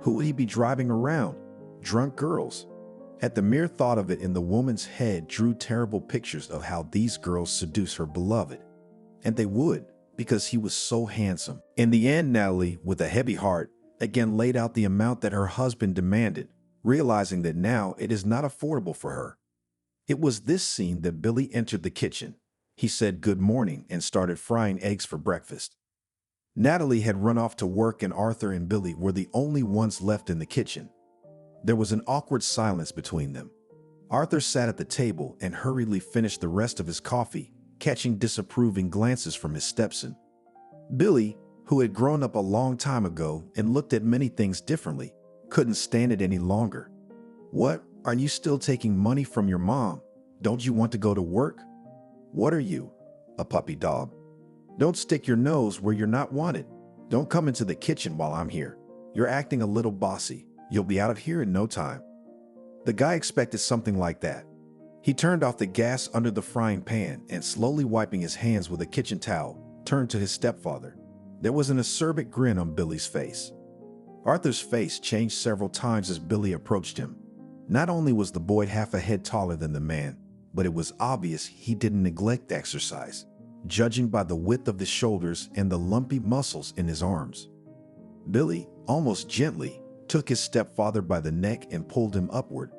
Who would he be driving around? Drunk girls. At the mere thought of it in the woman's head drew terrible pictures of how these girls seduce her beloved. And they would, because he was so handsome. In the end, Natalie, with a heavy heart, again laid out the amount that her husband demanded, realizing that now it is not affordable for her. It was this scene that Billy entered the kitchen. He said good morning and started frying eggs for breakfast. Natalie had run off to work and Arthur and Billy were the only ones left in the kitchen. There was an awkward silence between them. Arthur sat at the table and hurriedly finished the rest of his coffee, catching disapproving glances from his stepson. Billy, who had grown up a long time ago and looked at many things differently, couldn't stand it any longer. "What? Are you still taking money from your mom? Don't you want to go to work? What are you, a puppy dog? Don't stick your nose where you're not wanted. Don't come into the kitchen while I'm here. You're acting a little bossy. You'll be out of here in no time." The guy expected something like that. He turned off the gas under the frying pan and, slowly wiping his hands with a kitchen towel, turned to his stepfather. There was an acerbic grin on Billy's face. Arthur's face changed several times as Billy approached him. Not only was the boy half a head taller than the man, but it was obvious he didn't neglect exercise, judging by the width of his shoulders and the lumpy muscles in his arms. Billy, almost gently, took his stepfather by the neck and pulled him upward,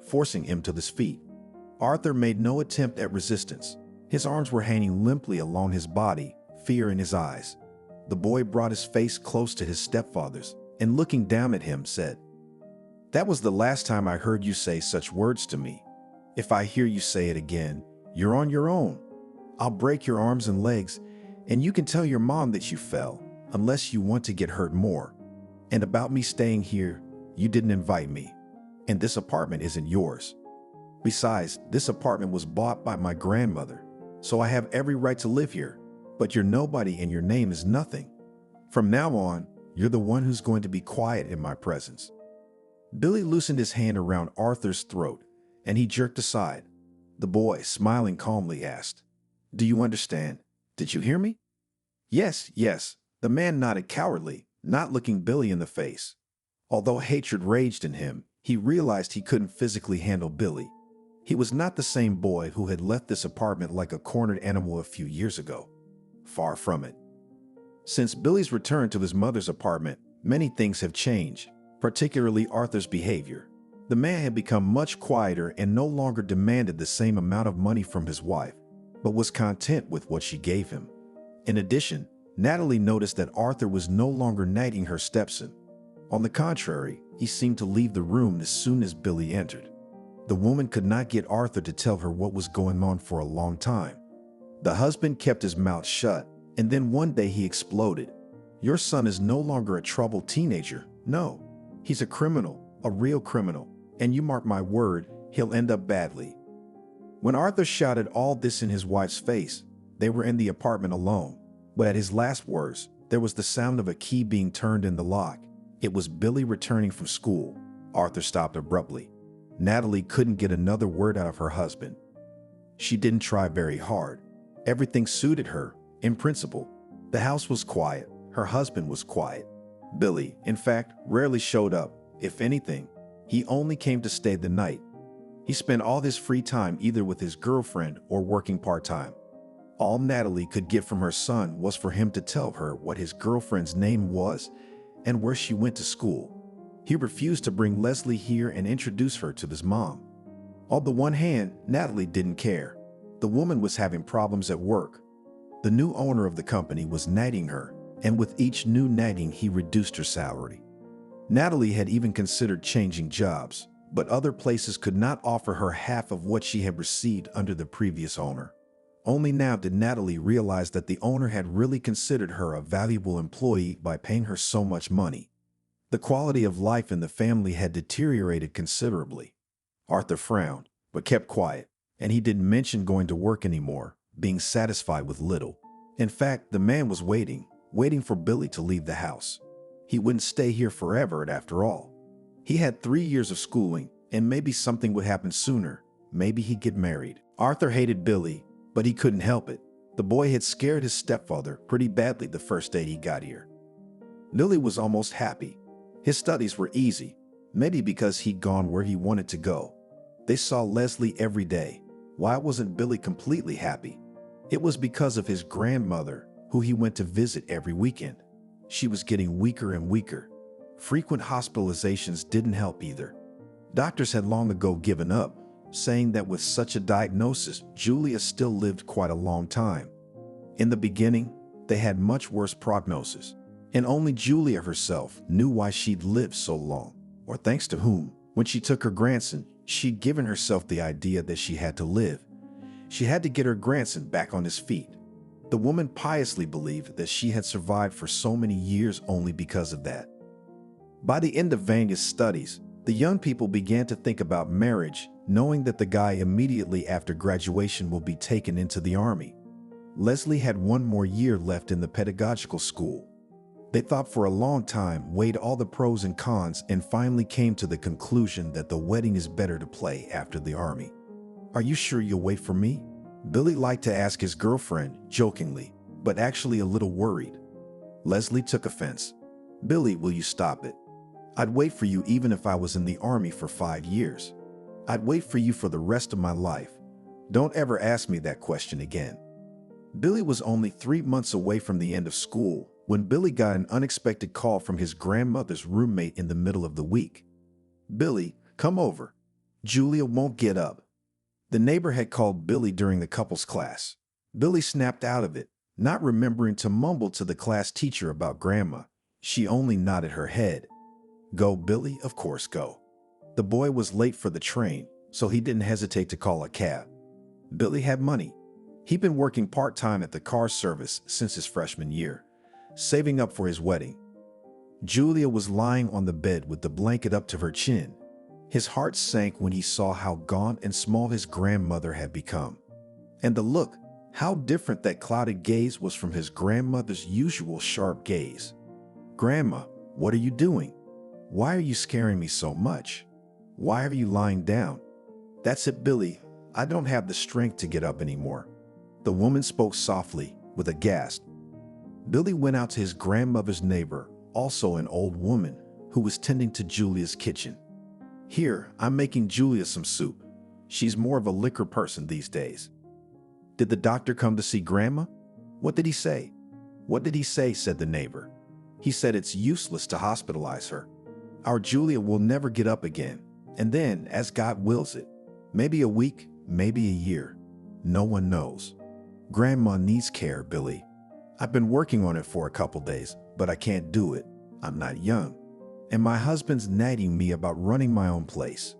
forcing him to his feet. Arthur made no attempt at resistance. His arms were hanging limply along his body, fear in his eyes. The boy brought his face close to his stepfather's and, looking down at him, said, "That was the last time I heard you say such words to me. If I hear you say it again, you're on your own. I'll break your arms and legs, and you can tell your mom that you fell, unless you want to get hurt more. And about me staying here, you didn't invite me, and this apartment isn't yours. Besides, this apartment was bought by my grandmother, so I have every right to live here, but you're nobody and your name is nothing. From now on, you're the one who's going to be quiet in my presence." Billy loosened his hand around Arthur's throat, and he jerked aside. The boy, smiling calmly, asked, "Do you understand? Did you hear me?" Yes. The man nodded cowardly, not looking Billy in the face. Although hatred raged in him, he realized he couldn't physically handle Billy. He was not the same boy who had left this apartment like a cornered animal a few years ago. Far from it. Since Billy's return to his mother's apartment, many things have changed, particularly Arthur's behavior. The man had become much quieter and no longer demanded the same amount of money from his wife, but was content with what she gave him. In addition, Natalie noticed that Arthur was no longer nagging her stepson. On the contrary, he seemed to leave the room as soon as Billy entered. The woman could not get Arthur to tell her what was going on for a long time. The husband kept his mouth shut, and then one day he exploded. "Your son is no longer a troubled teenager. No, he's a criminal, a real criminal, and you mark my word, he'll end up badly." When Arthur shouted all this in his wife's face, they were in the apartment alone. But at his last words, there was the sound of a key being turned in the lock. It was Billy returning from school. Arthur stopped abruptly. Natalie couldn't get another word out of her husband. She didn't try very hard. Everything suited her, in principle. The house was quiet. Her husband was quiet. Billy, in fact, rarely showed up. If anything, he only came to stay the night. He spent all his free time either with his girlfriend or working part-time. All Natalie could get from her son was for him to tell her what his girlfriend's name was and where she went to school. He refused to bring Leslie here and introduce her to his mom. On the one hand, Natalie didn't care. The woman was having problems at work. The new owner of the company was nagging her, and with each new nagging, he reduced her salary. Natalie had even considered changing jobs, but other places could not offer her half of what she had received under the previous owner. Only now did Natalie realize that the owner had really considered her a valuable employee by paying her so much money. The quality of life in the family had deteriorated considerably. Arthur frowned, but kept quiet, and he didn't mention going to work anymore, being satisfied with little. In fact, the man was waiting for Billy to leave the house. He wouldn't stay here forever, after all. He had 3 years of schooling, and maybe something would happen sooner. Maybe he'd get married. Arthur hated Billy, but he couldn't help it. The boy had scared his stepfather pretty badly the first day he got here. Billy was almost happy. His studies were easy, maybe because he'd gone where he wanted to go. They saw Leslie every day. Why wasn't Billy completely happy? It was because of his grandmother, who he went to visit every weekend. She was getting weaker and weaker. Frequent hospitalizations didn't help either. Doctors had long ago given up, saying that with such a diagnosis, Julia still lived quite a long time. In the beginning, they had much worse prognosis, and only Julia herself knew why she'd lived so long, or thanks to whom. When she took her grandson, she'd given herself the idea that she had to live. She had to get her grandson back on his feet. The woman piously believed that she had survived for so many years only because of that. By the end of Vanya's studies, the young people began to think about marriage, knowing that the guy immediately after graduation will be taken into the army. Leslie had 1 more year left in the pedagogical school. They thought for a long time, weighed all the pros and cons, and finally came to the conclusion that the wedding is better to play after the army. "Are you sure you'll wait for me?" Billy liked to ask his girlfriend, jokingly, but actually a little worried. Leslie took offense. "Billy, will you stop it? I'd wait for you even if I was in the army for 5 years. I'd wait for you for the rest of my life. Don't ever ask me that question again." Billy was only 3 months away from the end of school when Billy got an unexpected call from his grandmother's roommate in the middle of the week. "Billy, come over. Julia won't get up." The neighbor had called Billy during the couples class. Billy snapped out of it, not remembering to mumble to the class teacher about Grandma. She only nodded her head. "Go, Billy, of course go." The boy was late for the train, so he didn't hesitate to call a cab. Billy had money. He'd been working part-time at the car service since his freshman year, saving up for his wedding. Julia was lying on the bed with the blanket up to her chin. His heart sank when he saw how gaunt and small his grandmother had become. And the look, how different that clouded gaze was from his grandmother's usual sharp gaze. "Grandma, what are you doing? Why are you scaring me so much? Why are you lying down?" "That's it, Billy. I don't have the strength to get up anymore." The woman spoke softly, with a gasp. Billy went out to his grandmother's neighbor, also an old woman, who was tending to Julia's kitchen. "Here, I'm making Julia some soup. She's more of a liquor person these days." "Did the doctor come to see Grandma?" "What did he say?" "What did he say?" said the neighbor. "He said it's useless to hospitalize her. Our Julia will never get up again. And then, as God wills it, maybe a week, maybe a year. No one knows. Grandma needs care, Billy. I've been working on it for a couple days, but I can't do it. I'm not young. And my husband's nagging me about running my own place."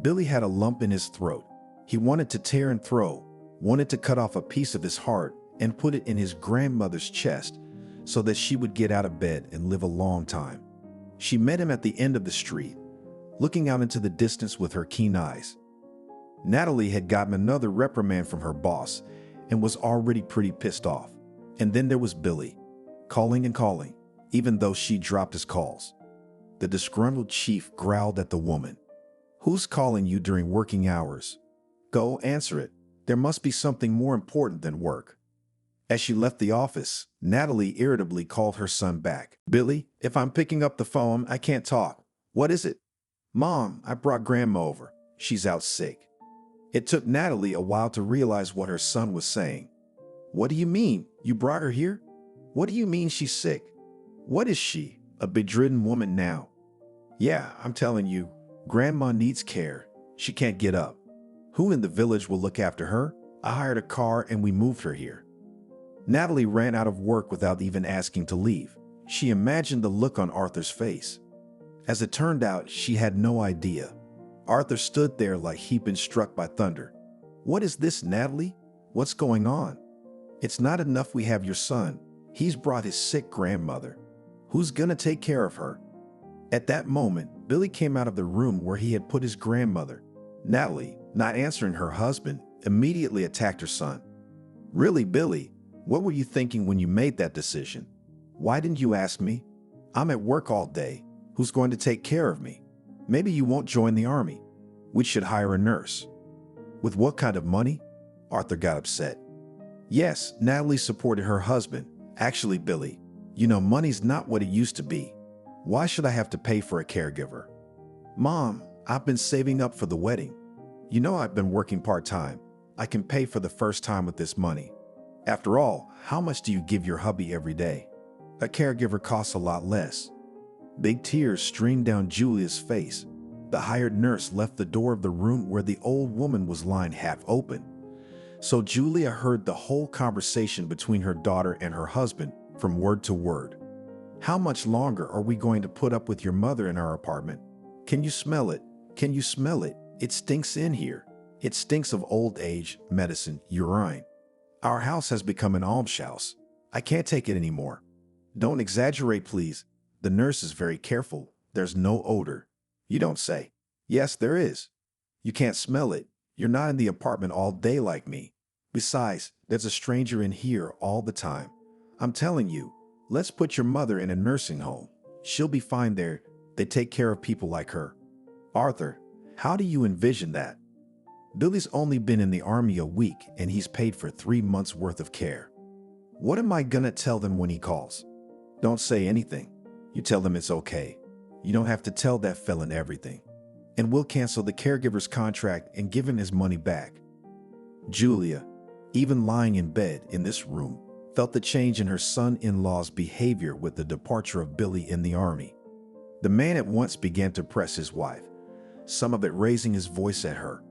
Billy had a lump in his throat. He wanted to tear and throw, wanted to cut off a piece of his heart and put it in his grandmother's chest so that she would get out of bed and live a long time. She met him at the end of the street, looking out into the distance with her keen eyes. Natalie had gotten another reprimand from her boss and was already pretty pissed off. And then there was Billy, calling and calling, even though she dropped his calls. The disgruntled chief growled at the woman. "Who's calling you during working hours? Go answer it. There must be something more important than work." As she left the office, Natalie irritably called her son back. "Billy, if I'm picking up the phone, I can't talk. What is it?" "Mom, I brought Grandma over. She's out sick." It took Natalie a while to realize what her son was saying. "What do you mean? You brought her here? What do you mean she's sick? What is she, a bedridden woman now?" "Yeah, I'm telling you, Grandma needs care. She can't get up. Who in the village will look after her? I hired a car and we moved her here." Natalie ran out of work without even asking to leave. She imagined the look on Arthur's face. As it turned out, she had no idea. Arthur stood there like he'd been struck by thunder. "What is this, Natalie? What's going on? It's not enough we have your son. He's brought his sick grandmother. Who's gonna take care of her?" At that moment, Billy came out of the room where he had put his grandmother. Natalie, not answering her husband, immediately attacked her son. "Really, Billy? What were you thinking when you made that decision? Why didn't you ask me? I'm at work all day. Who's going to take care of me? Maybe you won't join the army. We should hire a nurse." "With what kind of money?" Arthur got upset. Yes, Natalie supported her husband. "Actually, Billy, you know money's not what it used to be. Why should I have to pay for a caregiver?" "Mom, I've been saving up for the wedding. You know I've been working part-time. I can pay for the first time with this money. After all, how much do you give your hubby every day? A caregiver costs a lot less." Big tears streamed down Julia's face. The hired nurse left the door of the room where the old woman was lying half open. So Julia heard the whole conversation between her daughter and her husband from word to word. "How much longer are we going to put up with your mother in our apartment? Can you smell it? Can you smell it? It stinks in here. It stinks of old age, medicine, urine. Our house has become an almshouse. I can't take it anymore." "Don't exaggerate, please. The nurse is very careful. There's no odor." "You don't say." "Yes, there is. You can't smell it. You're not in the apartment all day like me. Besides, there's a stranger in here all the time. I'm telling you, let's put your mother in a nursing home. She'll be fine there. They take care of people like her." "Arthur, how do you envision that? Billy's only been in the army a week and he's paid for 3 months worth of care. What am I gonna tell them when he calls?" "Don't say anything. You tell them it's okay. You don't have to tell that felon everything. And we'll cancel the caregiver's contract and give him his money back." Julia, even lying in bed in this room, felt the change in her son-in-law's behavior with the departure of Billy in the army. The man at once began to press his wife, some of it raising his voice at her.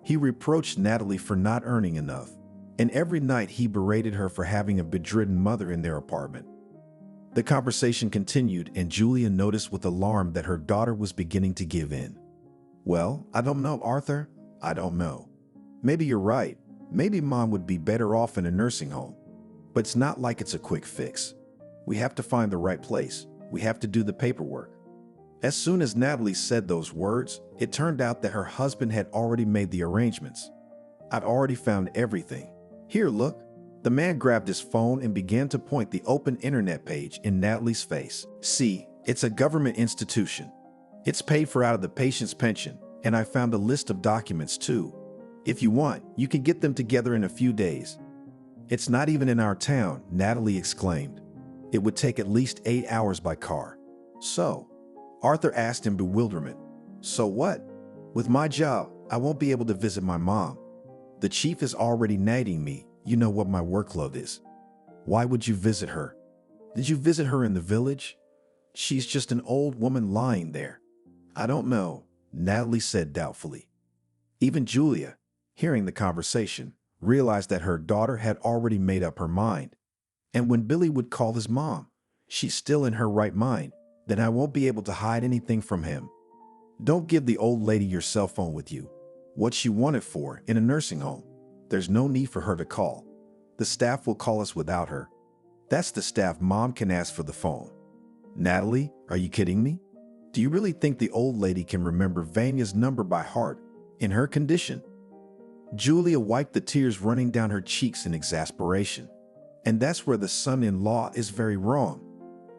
He reproached Natalie for not earning enough, and every night he berated her for having a bedridden mother in their apartment. The conversation continued, and Julia noticed with alarm that her daughter was beginning to give in. "Well, I don't know, Arthur. I don't know. Maybe you're right. Maybe Mom would be better off in a nursing home. But it's not like it's a quick fix. We have to find the right place. We have to do the paperwork." As soon as Natalie said those words, it turned out that her husband had already made the arrangements. "I've already found everything. Here, look." The man grabbed his phone and began to point the open internet page in Natalie's face. "See, it's a government institution. It's paid for out of the patient's pension, and I found a list of documents too. If you want, you can get them together in a few days." "It's not even in our town," Natalie exclaimed. "It would take at least 8 hours by car." "So?" Arthur asked in bewilderment. "So what? With my job, I won't be able to visit my mom. The chief is already nagging me. You know what my workload is. Why would you visit her? Did you visit her in the village? She's just an old woman lying there." "I don't know," Natalie said doubtfully. Even Julia, hearing the conversation, realized that her daughter had already made up her mind. And when Billy would call his mom, she's still in her right mind, then I won't be able to hide anything from him. Don't give the old lady your cell phone with you. What she wanted for in a nursing home. There's no need for her to call. The staff will call us without her. That's the staff Mom can ask for the phone. Natalie, are you kidding me? Do you really think the old lady can remember Vanya's number by heart in her condition? Julia wiped the tears running down her cheeks in exasperation. And that's where the son-in-law is very wrong.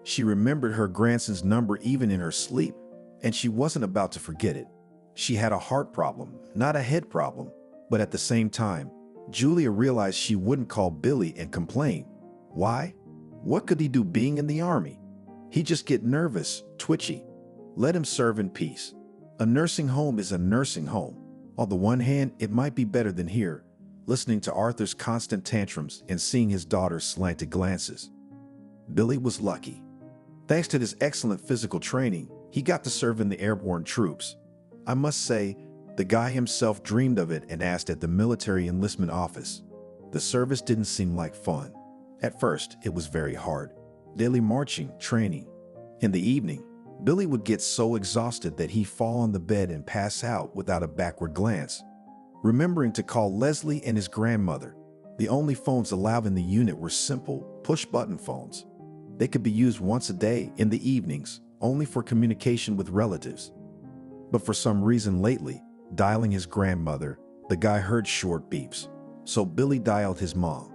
She remembered her grandson's number even in her sleep, and she wasn't about to forget it. She had a heart problem, not a head problem. But at the same time, Julia realized she wouldn't call Billy and complain. Why? What could he do being in the army? He'd just get nervous, twitchy. Let him serve in peace. A nursing home is a nursing home. On the one hand, it might be better than here, listening to Arthur's constant tantrums and seeing his daughter's slanted glances. Billy was lucky. Thanks to his excellent physical training, he got to serve in the airborne troops. I must say, the guy himself dreamed of it and asked at the military enlistment office. The service didn't seem like fun. At first, it was very hard. Daily marching, training. In the evening, Billy would get so exhausted that he'd fall on the bed and pass out without a backward glance. Remembering to call Leslie and his grandmother. The only phones allowed in the unit were simple, push-button phones. They could be used once a day in the evenings, only for communication with relatives. But for some reason lately, dialing his grandmother, the guy heard short beeps. So Billy dialed his mom.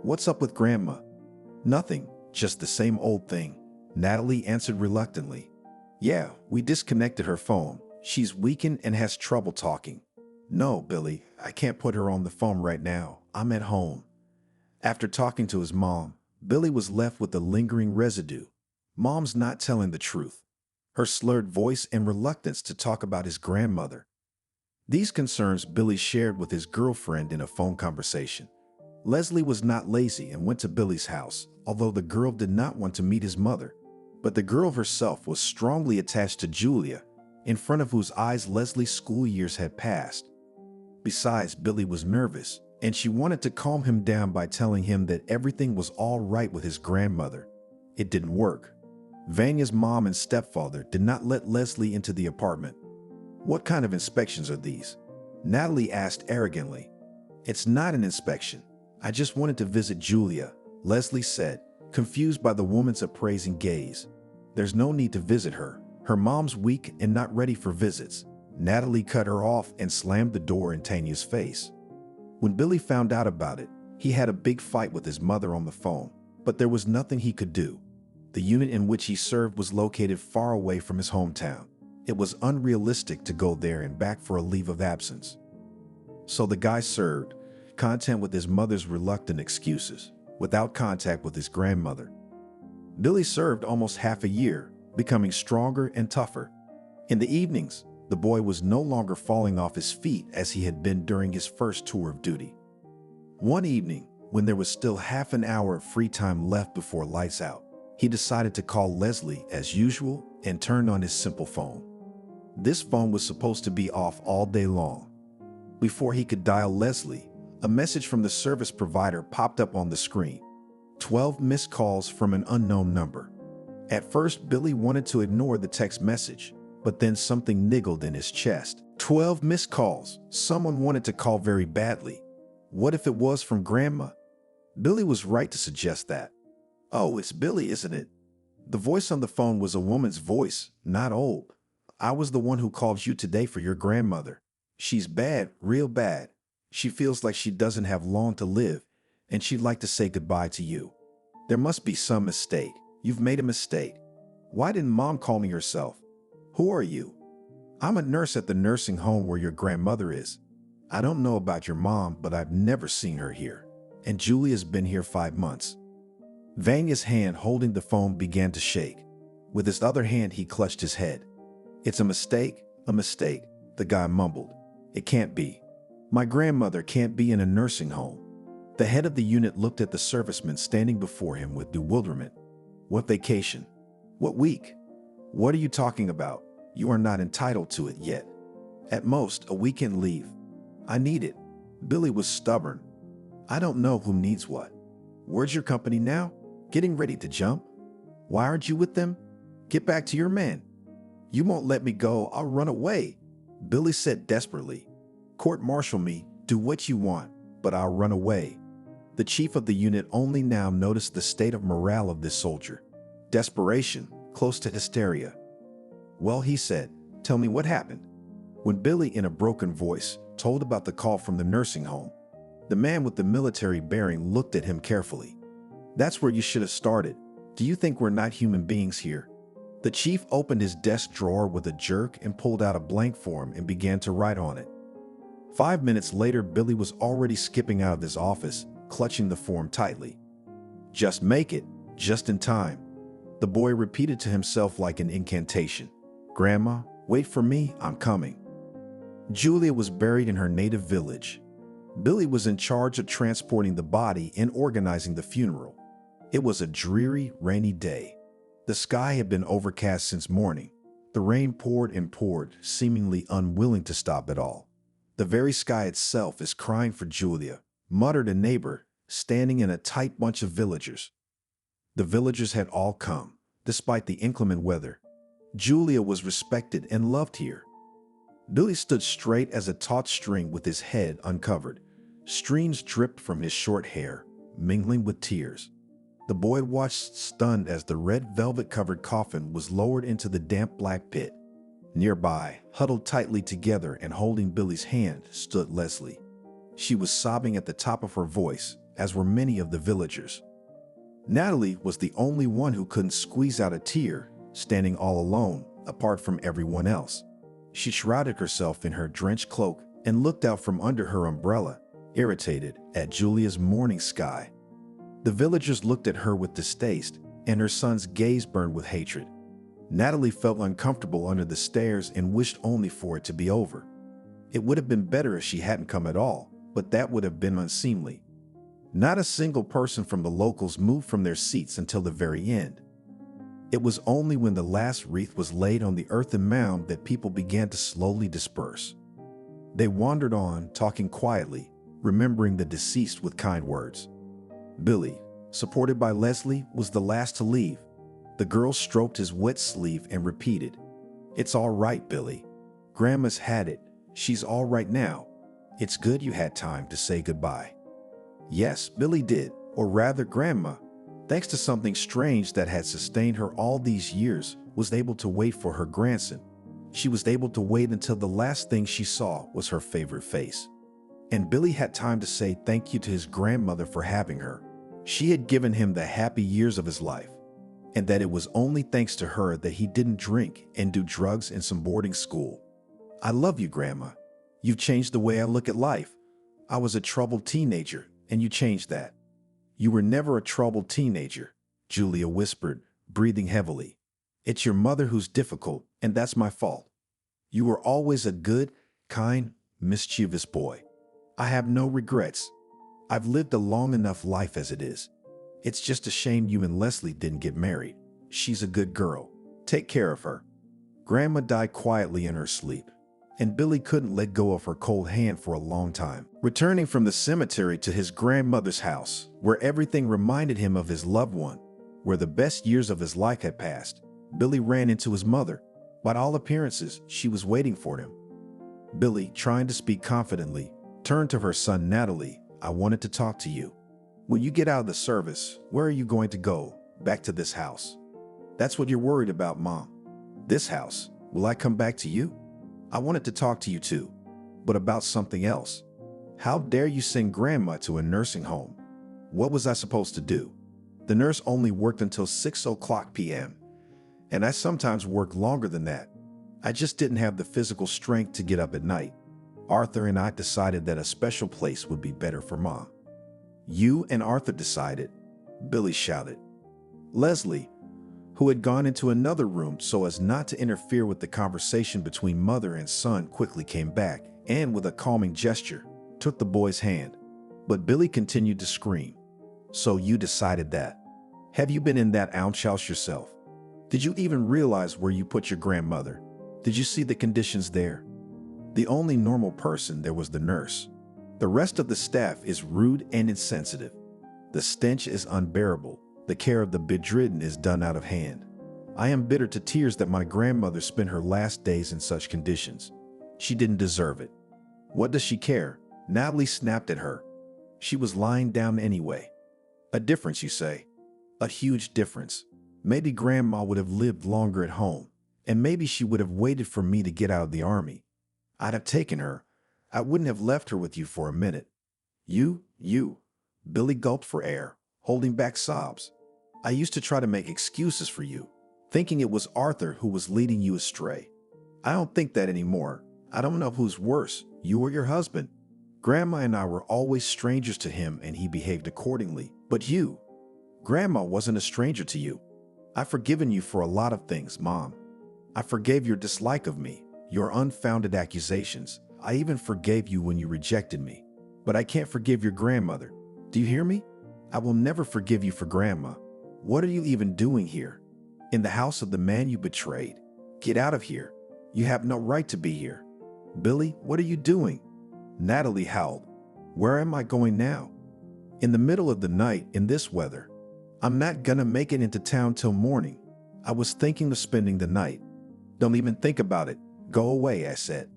"What's up with Grandma?" "Nothing, just the same old thing," Natalie answered reluctantly. "Yeah, we disconnected her phone. She's weakened and has trouble talking." "No, Billy, I can't put her on the phone right now. I'm at home." After talking to his mom, Billy was left with a lingering residue. Mom's not telling the truth. Her slurred voice and reluctance to talk about his grandmother. These concerns Billy shared with his girlfriend in a phone conversation. Leslie was not lazy and went to Billy's house, although the girl did not want to meet his mother. But the girl herself was strongly attached to Julia, in front of whose eyes Leslie's school years had passed. Besides, Billy was nervous, and she wanted to calm him down by telling him that everything was all right with his grandmother. It didn't work. Vanya's mom and stepfather did not let Leslie into the apartment. "What kind of inspections are these?" Natalie asked arrogantly. "It's not an inspection. I just wanted to visit Julia," Leslie said, confused by the woman's appraising gaze. "There's no need to visit her. Her mom's weak and not ready for visits." Natalie cut her off and slammed the door in Tanya's face. When Billy found out about it, he had a big fight with his mother on the phone, but there was nothing he could do. The unit in which he served was located far away from his hometown. It was unrealistic to go there and back for a leave of absence. So the guy served, content with his mother's reluctant excuses, without contact with his grandmother. Billy served almost half a year, becoming stronger and tougher. In the evenings, the boy was no longer falling off his feet as he had been during his first tour of duty. One evening, when there was still half an hour of free time left before lights out, he decided to call Leslie as usual and turned on his simple phone. This phone was supposed to be off all day long. Before he could dial Leslie, a message from the service provider popped up on the screen. 12 missed calls from an unknown number. At first, Billy wanted to ignore the text message, but then something niggled in his chest. 12 missed calls. Someone wanted to call very badly. What if it was from Grandma? Billy was right to suggest that. "Oh, it's Billy, isn't it?" The voice on the phone was a woman's voice, not old. "I was the one who called you today for your grandmother. She's bad, real bad. She feels like she doesn't have long to live, and she'd like to say goodbye to you. There must be some mistake. You've made a mistake. Why didn't Mom call me herself? Who are you?" "I'm a nurse at the nursing home where your grandmother is. I don't know about your mom, but I've never seen her here. And Julia's been here 5 months." Vanya's hand holding the phone began to shake. With his other hand, he clutched his head. "It's a mistake, the guy mumbled. "It can't be. My grandmother can't be in a nursing home." The head of the unit looked at the serviceman standing before him with bewilderment. "What vacation? What week? What are you talking about? You are not entitled to it yet. At most, a weekend leave." "I need it." Billy was stubborn. "I don't know who needs what. Where's your company now? Getting ready to jump? Why aren't you with them? Get back to your man." You won't let me go, I'll run away, Billy said desperately. Court-martial me, do what you want, but I'll run away. The chief of the unit only now noticed the state of morale of this soldier. Desperation, close to hysteria. Well, he said, tell me what happened. When Billy, in a broken voice, told about the call from the nursing home, the man with the military bearing looked at him carefully. That's where you should have started. Do you think we're not human beings here? The chief opened his desk drawer with a jerk and pulled out a blank form and began to write on it. 5 minutes later, Billy was already skipping out of his office, clutching the form tightly. Just make it, just in time. The boy repeated to himself like an incantation. Grandma, wait for me, I'm coming. Julia was buried in her native village. Billy was in charge of transporting the body and organizing the funeral. It was a dreary, rainy day. The sky had been overcast since morning. The rain poured and poured, seemingly unwilling to stop at all. The very sky itself is crying for Julia, muttered a neighbor, standing in a tight bunch of villagers. The villagers had all come, despite the inclement weather. Julia was respected and loved here. Billy stood straight as a taut string with his head uncovered. Streams dripped from his short hair, mingling with tears. The boy watched stunned as the red velvet-covered coffin was lowered into the damp black pit. Nearby, huddled tightly together and holding Billy's hand, stood Leslie. She was sobbing at the top of her voice, as were many of the villagers. Natalie was the only one who couldn't squeeze out a tear, standing all alone, apart from everyone else. She shrouded herself in her drenched cloak and looked out from under her umbrella, irritated, at Julia's morning sky. The villagers looked at her with distaste, and her son's gaze burned with hatred. Natalie felt uncomfortable under the stares and wished only for it to be over. It would have been better if she hadn't come at all, but that would have been unseemly. Not a single person from the locals moved from their seats until the very end. It was only when the last wreath was laid on the earthen mound that people began to slowly disperse. They wandered on, talking quietly, remembering the deceased with kind words. Billy, supported by Leslie, was the last to leave. The girl stroked his wet sleeve and repeated, "It's all right, Billy. Grandma's had it. She's all right now. It's good you had time to say goodbye." Yes, Billy did, or rather Grandma, thanks to something strange that had sustained her all these years, was able to wait for her grandson. She was able to wait until the last thing she saw was her favorite face. And Billy had time to say thank you to his grandmother for having her. She had given him the happy years of his life, and that it was only thanks to her that he didn't drink and do drugs in some boarding school. "I love you, Grandma. You've changed the way I look at life. I was a troubled teenager, and you changed that." "You were never a troubled teenager," Julia whispered, breathing heavily. "It's your mother who's difficult, and that's my fault. You were always a good, kind, mischievous boy. I have no regrets. I've lived a long enough life as it is. It's just a shame you and Leslie didn't get married. She's a good girl. Take care of her." Grandma died quietly in her sleep, and Billy couldn't let go of her cold hand for a long time. Returning from the cemetery to his grandmother's house, where everything reminded him of his loved one, where the best years of his life had passed, Billy ran into his mother. By all appearances, she was waiting for him. Billy, trying to speak confidently, turned to her son Natalie. "I wanted to talk to you. When you get out of the service, where are you going to go? Back to this house?" "That's what you're worried about, Mom." "This house? Will I come back to you?" "I wanted to talk to you too, but about something else. How dare you send Grandma to a nursing home? What was I supposed to do? The nurse only worked until 6 o'clock p.m., and I sometimes worked longer than that. I just didn't have the physical strength to get up at night. Arthur and I decided that a special place would be better for Mom." "You and Arthur decided?" Billy shouted. Leslie, who had gone into another room so as not to interfere with the conversation between mother and son, quickly came back and, with a calming gesture, took the boy's hand. But Billy continued to scream. "So you decided that? Have you been in that outhouse yourself? Did you even realize where you put your grandmother? Did you see the conditions there? The only normal person there was the nurse. The rest of the staff is rude and insensitive. The stench is unbearable. The care of the bedridden is done out of hand. I am bitter to tears that my grandmother spent her last days in such conditions. She didn't deserve it. What does she care? Natalie snapped at her. She was lying down anyway. A difference, you say? A huge difference. Maybe Grandma would have lived longer at home, and maybe she would have waited for me to get out of the army. I'd have taken her. I wouldn't have left her with you for a minute. You. Billy gulped for air, holding back sobs. I used to try to make excuses for you, thinking it was Arthur who was leading you astray. I don't think that anymore. I don't know who's worse, you or your husband. Grandma and I were always strangers to him and he behaved accordingly. But you, Grandma wasn't a stranger to you. I've forgiven you for a lot of things, Mom. I forgave your dislike of me, your unfounded accusations. I even forgave you when you rejected me. But I can't forgive your grandmother. Do you hear me? I will never forgive you for Grandma. What are you even doing here? In the house of the man you betrayed? Get out of here. You have no right to be here. Billy, what are you doing? Natalie howled. Where am I going now? In the middle of the night, in this weather. I'm not gonna make it into town till morning. I was thinking of spending the night. Don't even think about it. Go away, I said.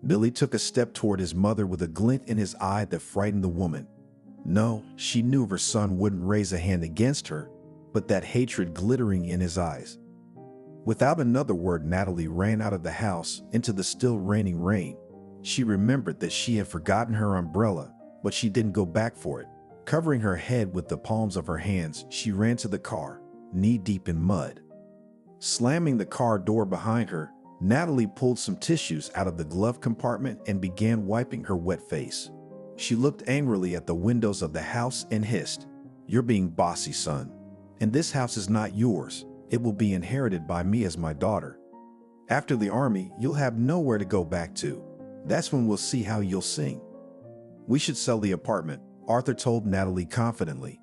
Billy took a step toward his mother with a glint in his eye that frightened the woman. No, she knew her son wouldn't raise a hand against her, but that hatred glittering in his eyes. Without another word, Natalie ran out of the house into the still raining rain. She remembered that she had forgotten her umbrella, but she didn't go back for it. Covering her head with the palms of her hands, she ran to the car, knee-deep in mud. Slamming the car door behind her, Natalie pulled some tissues out of the glove compartment and began wiping her wet face. She looked angrily at the windows of the house and hissed, "You're being bossy, son. And this house is not yours. It will be inherited by me as my daughter. After the army, you'll have nowhere to go back to. That's when we'll see how you'll sing." "We should sell the apartment," Arthur told Natalie confidently.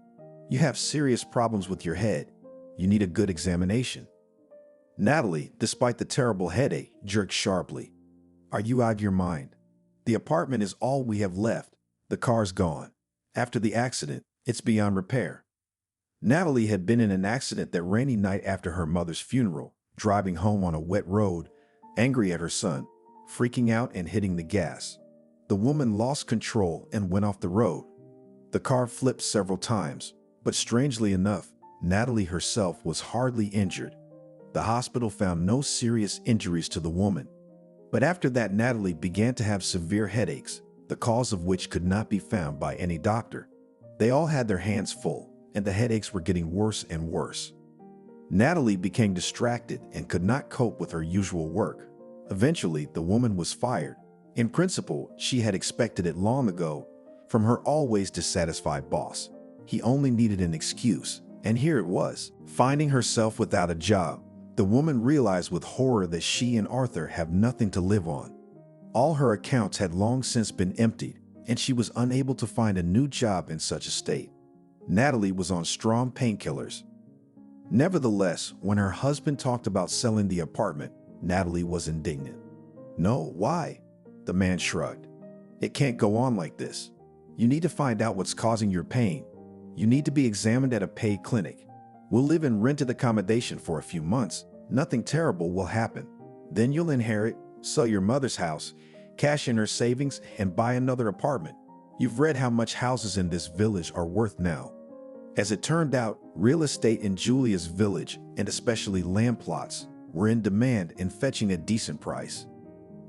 "You have serious problems with your head. You need a good examination." Natalie, despite the terrible headache, jerked sharply. "Are you out of your mind? The apartment is all we have left. The car's gone. After the accident, it's beyond repair." Natalie had been in an accident that rainy night after her mother's funeral, driving home on a wet road, angry at her son, freaking out and hitting the gas. The woman lost control and went off the road. The car flipped several times, but strangely enough, Natalie herself was hardly injured. The hospital found no serious injuries to the woman. But after that, Natalie began to have severe headaches, the cause of which could not be found by any doctor. They all had their hands full, and the headaches were getting worse and worse. Natalie became distracted and could not cope with her usual work. Eventually, the woman was fired. In principle, she had expected it long ago from her always dissatisfied boss. He only needed an excuse, and here it was. Finding herself without a job, the woman realized with horror that she and Arthur have nothing to live on. All her accounts had long since been emptied, and she was unable to find a new job in such a state. Natalie was on strong painkillers. Nevertheless, when her husband talked about selling the apartment, Natalie was indignant. "No, why?" The man shrugged. "It can't go on like this. You need to find out what's causing your pain. You need to be examined at a paid clinic. We'll live in rented accommodation for a few months. Nothing terrible will happen. Then you'll inherit, sell your mother's house, cash in her savings, and buy another apartment. You've read how much houses in this village are worth now." As it turned out, real estate in Julia's village, and especially land plots, were in demand and fetching a decent price.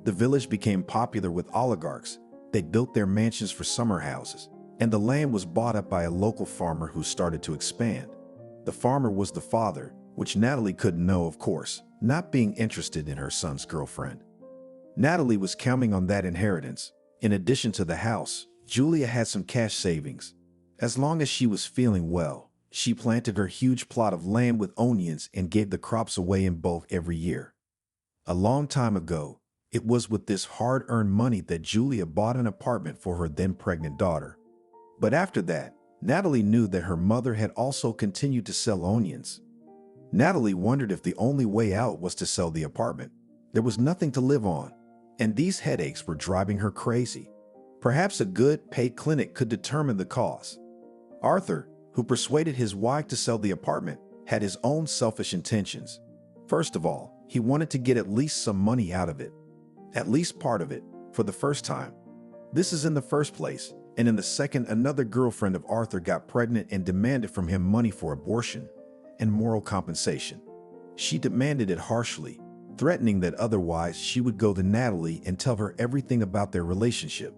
The village became popular with oligarchs. They built their mansions for summer houses, and the land was bought up by a local farmer who started to expand. The farmer was the father, which Natalie couldn't know, of course, not being interested in her son's girlfriend. Natalie was counting on that inheritance. In addition to the house, Julia had some cash savings. As long as she was feeling well, she planted her huge plot of land with onions and gave the crops away in bulk every year. A long time ago, it was with this hard-earned money that Julia bought an apartment for her then-pregnant daughter. But after that, Natalie knew that her mother had also continued to sell onions. Natalie wondered if the only way out was to sell the apartment. There was nothing to live on, and these headaches were driving her crazy. Perhaps a good, paid clinic could determine the cause. Arthur, who persuaded his wife to sell the apartment, had his own selfish intentions. First of all, he wanted to get at least some money out of it, at least part of it, for the first time. This is in the first place, and in the second, another girlfriend of Arthur got pregnant and demanded from him money for abortion and moral compensation. She demanded it harshly, threatening that otherwise she would go to Natalie and tell her everything about their relationship.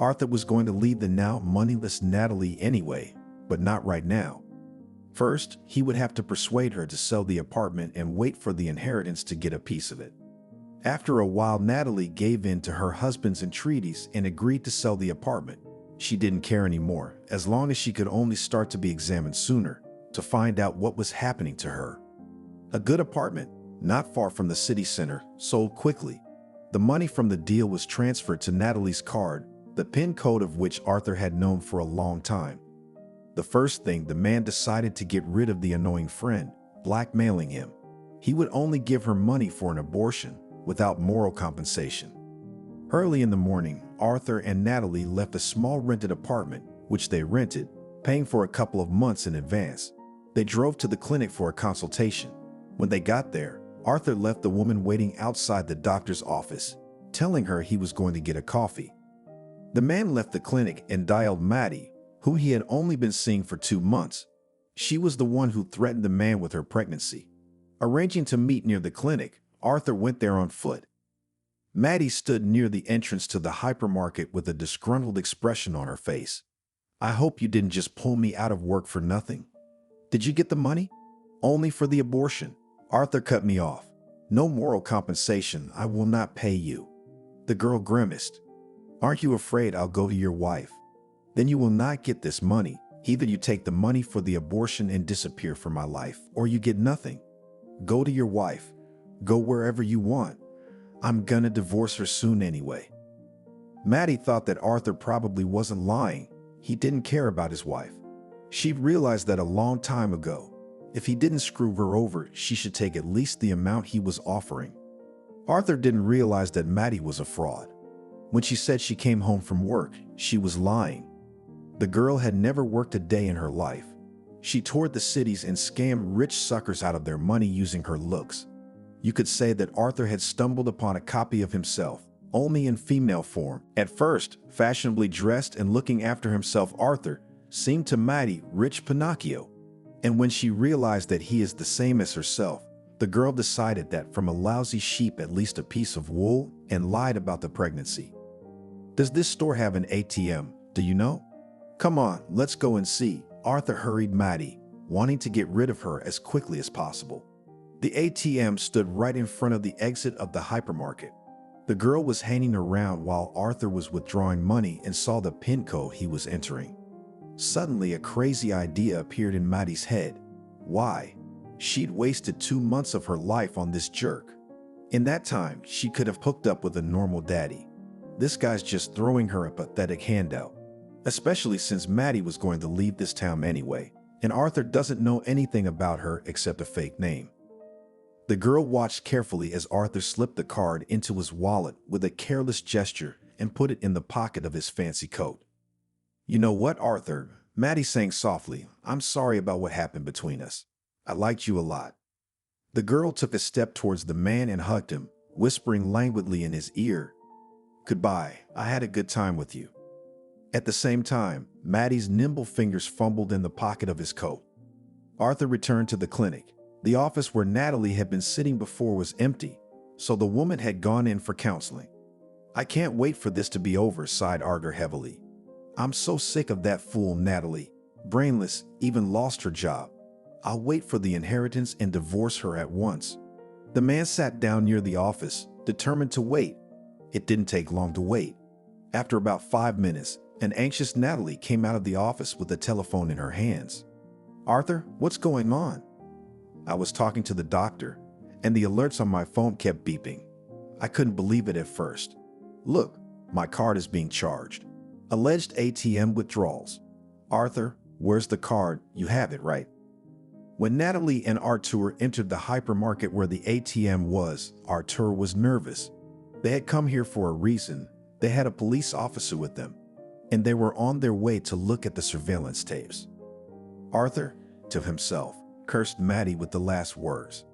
Arthur was going to leave the now moneyless Natalie anyway, but not right now. First, he would have to persuade her to sell the apartment and wait for the inheritance to get a piece of it. After a while, Natalie gave in to her husband's entreaties and agreed to sell the apartment. She didn't care anymore, as long as she could only start to be examined sooner, to find out what was happening to her. A good apartment, not far from the city center, sold quickly. The money from the deal was transferred to Natalie's card, the PIN code of which Arthur had known for a long time. The first thing, the man decided to get rid of the annoying friend, blackmailing him. He would only give her money for an abortion, without moral compensation. Early in the morning, Arthur and Natalie left a small rented apartment, which they rented, paying for a couple of months in advance. They drove to the clinic for a consultation. When they got there, Arthur left the woman waiting outside the doctor's office, telling her he was going to get a coffee. The man left the clinic and dialed Maddie, who he had only been seeing for 2 months. She was the one who threatened the man with her pregnancy. Arranging to meet near the clinic, Arthur went there on foot. Maddie stood near the entrance to the hypermarket with a disgruntled expression on her face. "I hope you didn't just pull me out of work for nothing. Did you get the money?" "Only for the abortion." Arthur cut me off. "No moral compensation. I will not pay you." The girl grimaced. "Aren't you afraid I'll go to your wife? Then you will not get this money. Either you take the money for the abortion and disappear from my life, or you get nothing. Go to your wife. Go wherever you want. I'm gonna divorce her soon anyway." Maddie thought that Arthur probably wasn't lying. He didn't care about his wife. She realized that a long time ago. If he didn't screw her over, she should take at least the amount he was offering. Arthur didn't realize that Maddie was a fraud. When she said she came home from work, she was lying. The girl had never worked a day in her life. She toured the cities and scammed rich suckers out of their money using her looks. You could say that Arthur had stumbled upon a copy of himself, only in female form. At first, fashionably dressed and looking after himself, Arthur seemed to Maddie rich Pinocchio. And when she realized that he is the same as herself, the girl decided that from a lousy sheep at least a piece of wool, and lied about the pregnancy. "Does this store have an ATM? Do you know?" "Come on, let's go and see." Arthur hurried Maddie, wanting to get rid of her as quickly as possible. The ATM stood right in front of the exit of the hypermarket. The girl was hanging around while Arthur was withdrawing money and saw the PIN code he was entering. Suddenly, a crazy idea appeared in Maddie's head. Why? She'd wasted 2 months of her life on this jerk. In that time, she could have hooked up with a normal daddy. This guy's just throwing her a pathetic handout, especially since Maddie was going to leave this town anyway, and Arthur doesn't know anything about her except a fake name. The girl watched carefully as Arthur slipped the card into his wallet with a careless gesture and put it in the pocket of his fancy coat. "You know what, Arthur?" Maddie sang softly. "I'm sorry about what happened between us. I liked you a lot." The girl took a step towards the man and hugged him, whispering languidly in his ear, "Goodbye, I had a good time with you." At the same time, Maddie's nimble fingers fumbled in the pocket of his coat. Arthur returned to the clinic. The office where Natalie had been sitting before was empty, so the woman had gone in for counseling. "I can't wait for this to be over," sighed Arthur heavily. "I'm so sick of that fool Natalie. Brainless, even lost her job. I'll wait for the inheritance and divorce her at once." The man sat down near the office, determined to wait. It didn't take long to wait. After about 5 minutes, an anxious Natalie came out of the office with the telephone in her hands. "Arthur, what's going on?" "I was talking to the doctor, and the alerts on my phone kept beeping. I couldn't believe it at first. Look, my card is being charged. Alleged ATM withdrawals." "Arthur, where's the card? You have it, right?" When Natalie and Arthur entered the hypermarket where the ATM was, Arthur was nervous. They had come here for a reason. They had a police officer with them, and they were on their way to look at the surveillance tapes. Arthur, to himself, cursed Maddie with the last words.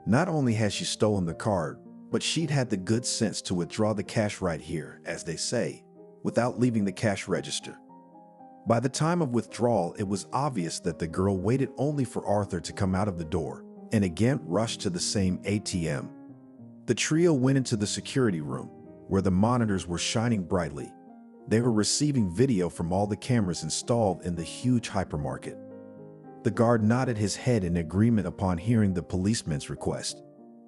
Not only had she stolen the card, but she'd had the good sense to withdraw the cash right here, as they say, without leaving the cash register. By the time of withdrawal, it was obvious that the girl waited only for Arthur to come out of the door and again rushed to the same ATM. The trio went into the security room, where the monitors were shining brightly. They were receiving video from all the cameras installed in the huge hypermarket. The guard nodded his head in agreement upon hearing the policeman's request.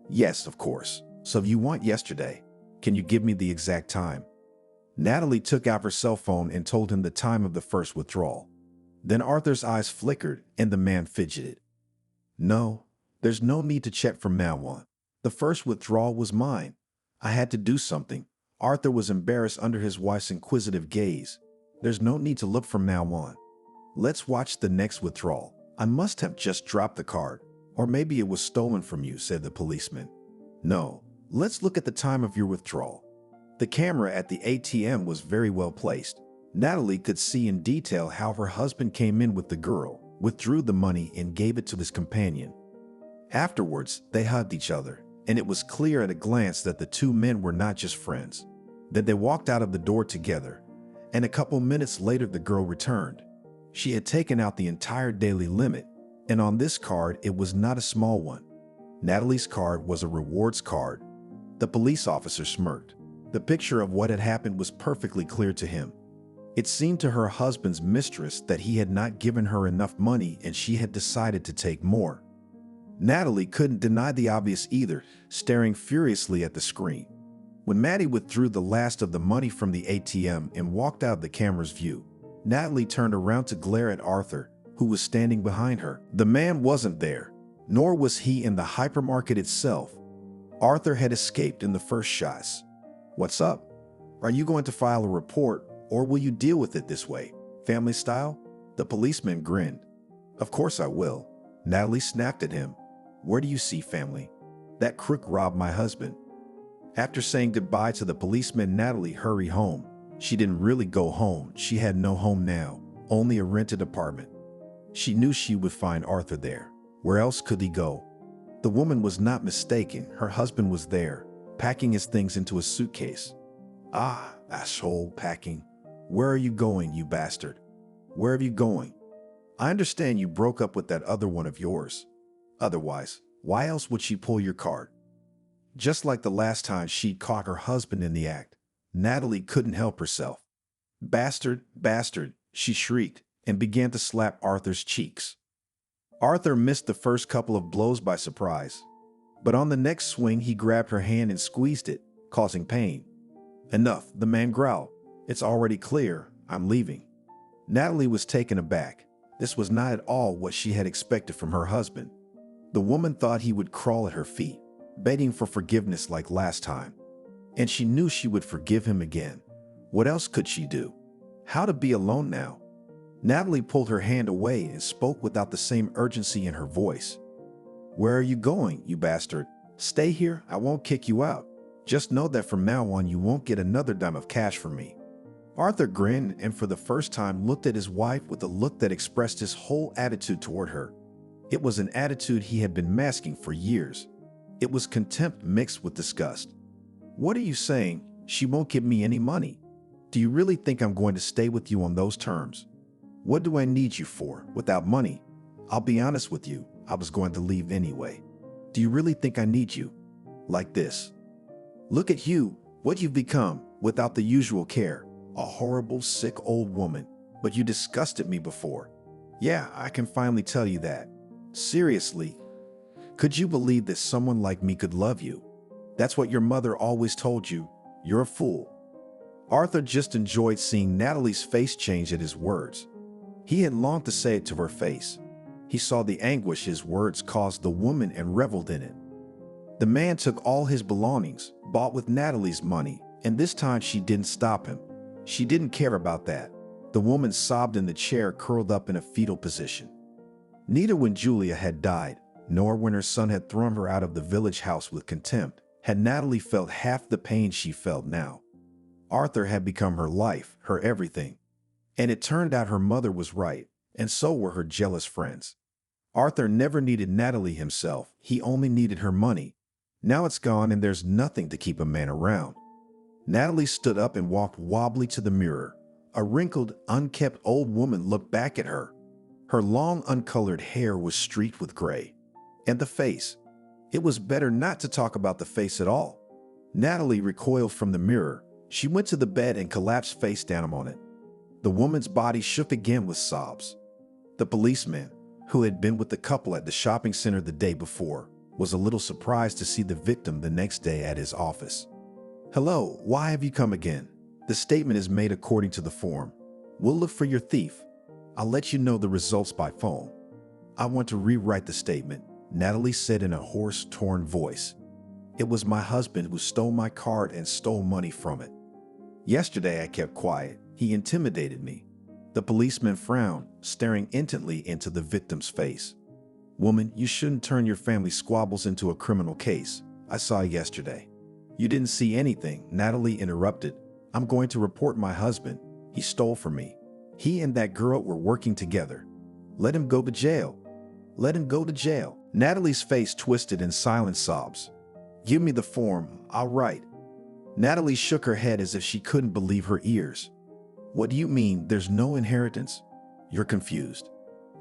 Yes, of course. So you want yesterday. Can you give me the exact time? Natalie took out her cell phone and told him the time of the first withdrawal. Then Arthur's eyes flickered and the man fidgeted. No, there's no need to check from now on. The first withdrawal was mine. I had to do something. Arthur was embarrassed under his wife's inquisitive gaze. There's no need to look from now on. Let's watch the next withdrawal. I must have just dropped the card. Or maybe it was stolen from you, said the policeman. No, let's look at the time of your withdrawal. The camera at the ATM was very well placed. Natalie could see in detail how her husband came in with the girl, withdrew the money and gave it to his companion. Afterwards, they hugged each other, and it was clear at a glance that the two men were not just friends. Then they walked out of the door together, and a couple minutes later the girl returned. She had taken out the entire daily limit, and on this card it was not a small one. Natalie's card was a rewards card. The police officer smirked. The picture of what had happened was perfectly clear to him. It seemed to her husband's mistress that he had not given her enough money and she had decided to take more. Natalie couldn't deny the obvious either, staring furiously at the screen. When Maddie withdrew the last of the money from the ATM and walked out of the camera's view, Natalie turned around to glare at Arthur, who was standing behind her. The man wasn't there, nor was he in the hypermarket itself. Arthur had escaped in the first shots. What's up? Are you going to file a report, or will you deal with it this way, family style? The policeman grinned. Of course I will. Natalie snapped at him. Where do you see family? That crook robbed my husband. After saying goodbye to the policeman, Natalie hurried home. She didn't really go home. She had no home now, only a rented apartment. She knew she would find Arthur there. Where else could he go? The woman was not mistaken. Her husband was there, packing his things into a suitcase. Ah, asshole, packing. Where are you going, you bastard? Where are you going? I understand you broke up with that other one of yours. Otherwise, why else would she pull your card? Just like the last time she'd caught her husband in the act, Natalie couldn't help herself. Bastard, bastard, she shrieked and began to slap Arthur's cheeks. Arthur missed the first couple of blows by surprise, but on the next swing he grabbed her hand and squeezed it, causing pain. Enough, the man growled. It's already clear, I'm leaving. Natalie was taken aback. This was not at all what she had expected from her husband. The woman thought he would crawl at her feet, begging for forgiveness like last time. And she knew she would forgive him again. What else could she do? How to be alone now? Natalie pulled her hand away and spoke without the same urgency in her voice. Where are you going, you bastard? Stay here, I won't kick you out. Just know that from now on you won't get another dime of cash from me. Arthur grinned and for the first time looked at his wife with a look that expressed his whole attitude toward her. It was an attitude he had been masking for years. It was contempt mixed with disgust. What are you saying? She won't give me any money. Do you really think I'm going to stay with you on those terms? What do I need you for without money? I'll be honest with you, I was going to leave anyway. Do you really think I need you? Like this. Look at you, what you've become, without the usual care. A horrible, sick old woman. But you disgusted me before. Yeah, I can finally tell you that. Seriously, could you believe that someone like me could love you? That's what your mother always told you. You're a fool. Arthur just enjoyed seeing Natalie's face change at his words. He had longed to say it to her face. He saw the anguish his words caused the woman and reveled in it. The man took all his belongings, bought with Natalie's money, and this time she didn't stop him. She didn't care about that. The woman sobbed in the chair, curled up in a fetal position. Neither when Julia had died, nor when her son had thrown her out of the village house with contempt, had Natalie felt half the pain she felt now. Arthur had become her life, her everything. And it turned out her mother was right, and so were her jealous friends. Arthur never needed Natalie himself. He only needed her money. Now it's gone and there's nothing to keep a man around. Natalie stood up and walked wobbly to the mirror. A wrinkled, unkempt old woman looked back at her. Her long, uncolored hair was streaked with gray. And the face. It was better not to talk about the face at all. Natalie recoiled from the mirror. She went to the bed and collapsed face down on it. The woman's body shook again with sobs. The policeman, who had been with the couple at the shopping center the day before, was a little surprised to see the victim the next day at his office. "Hello, why have you come again? The statement is made according to the form. We'll look for your thief. I'll let you know the results by phone." "I want to rewrite the statement," Natalie said in a hoarse, torn voice. "It was my husband who stole my card and stole money from it. Yesterday I kept quiet. He intimidated me." The policeman frowned, staring intently into the victim's face. "Woman, you shouldn't turn your family squabbles into a criminal case. I saw yesterday." "You didn't see anything," Natalie interrupted. "I'm going to report my husband. He stole from me. He and that girl were working together. Let him go to jail. Let him go to jail." Natalie's face twisted in silent sobs. "Give me the form. I'll write." Natalie shook her head as if she couldn't believe her ears. "What do you mean there's no inheritance?" "You're confused.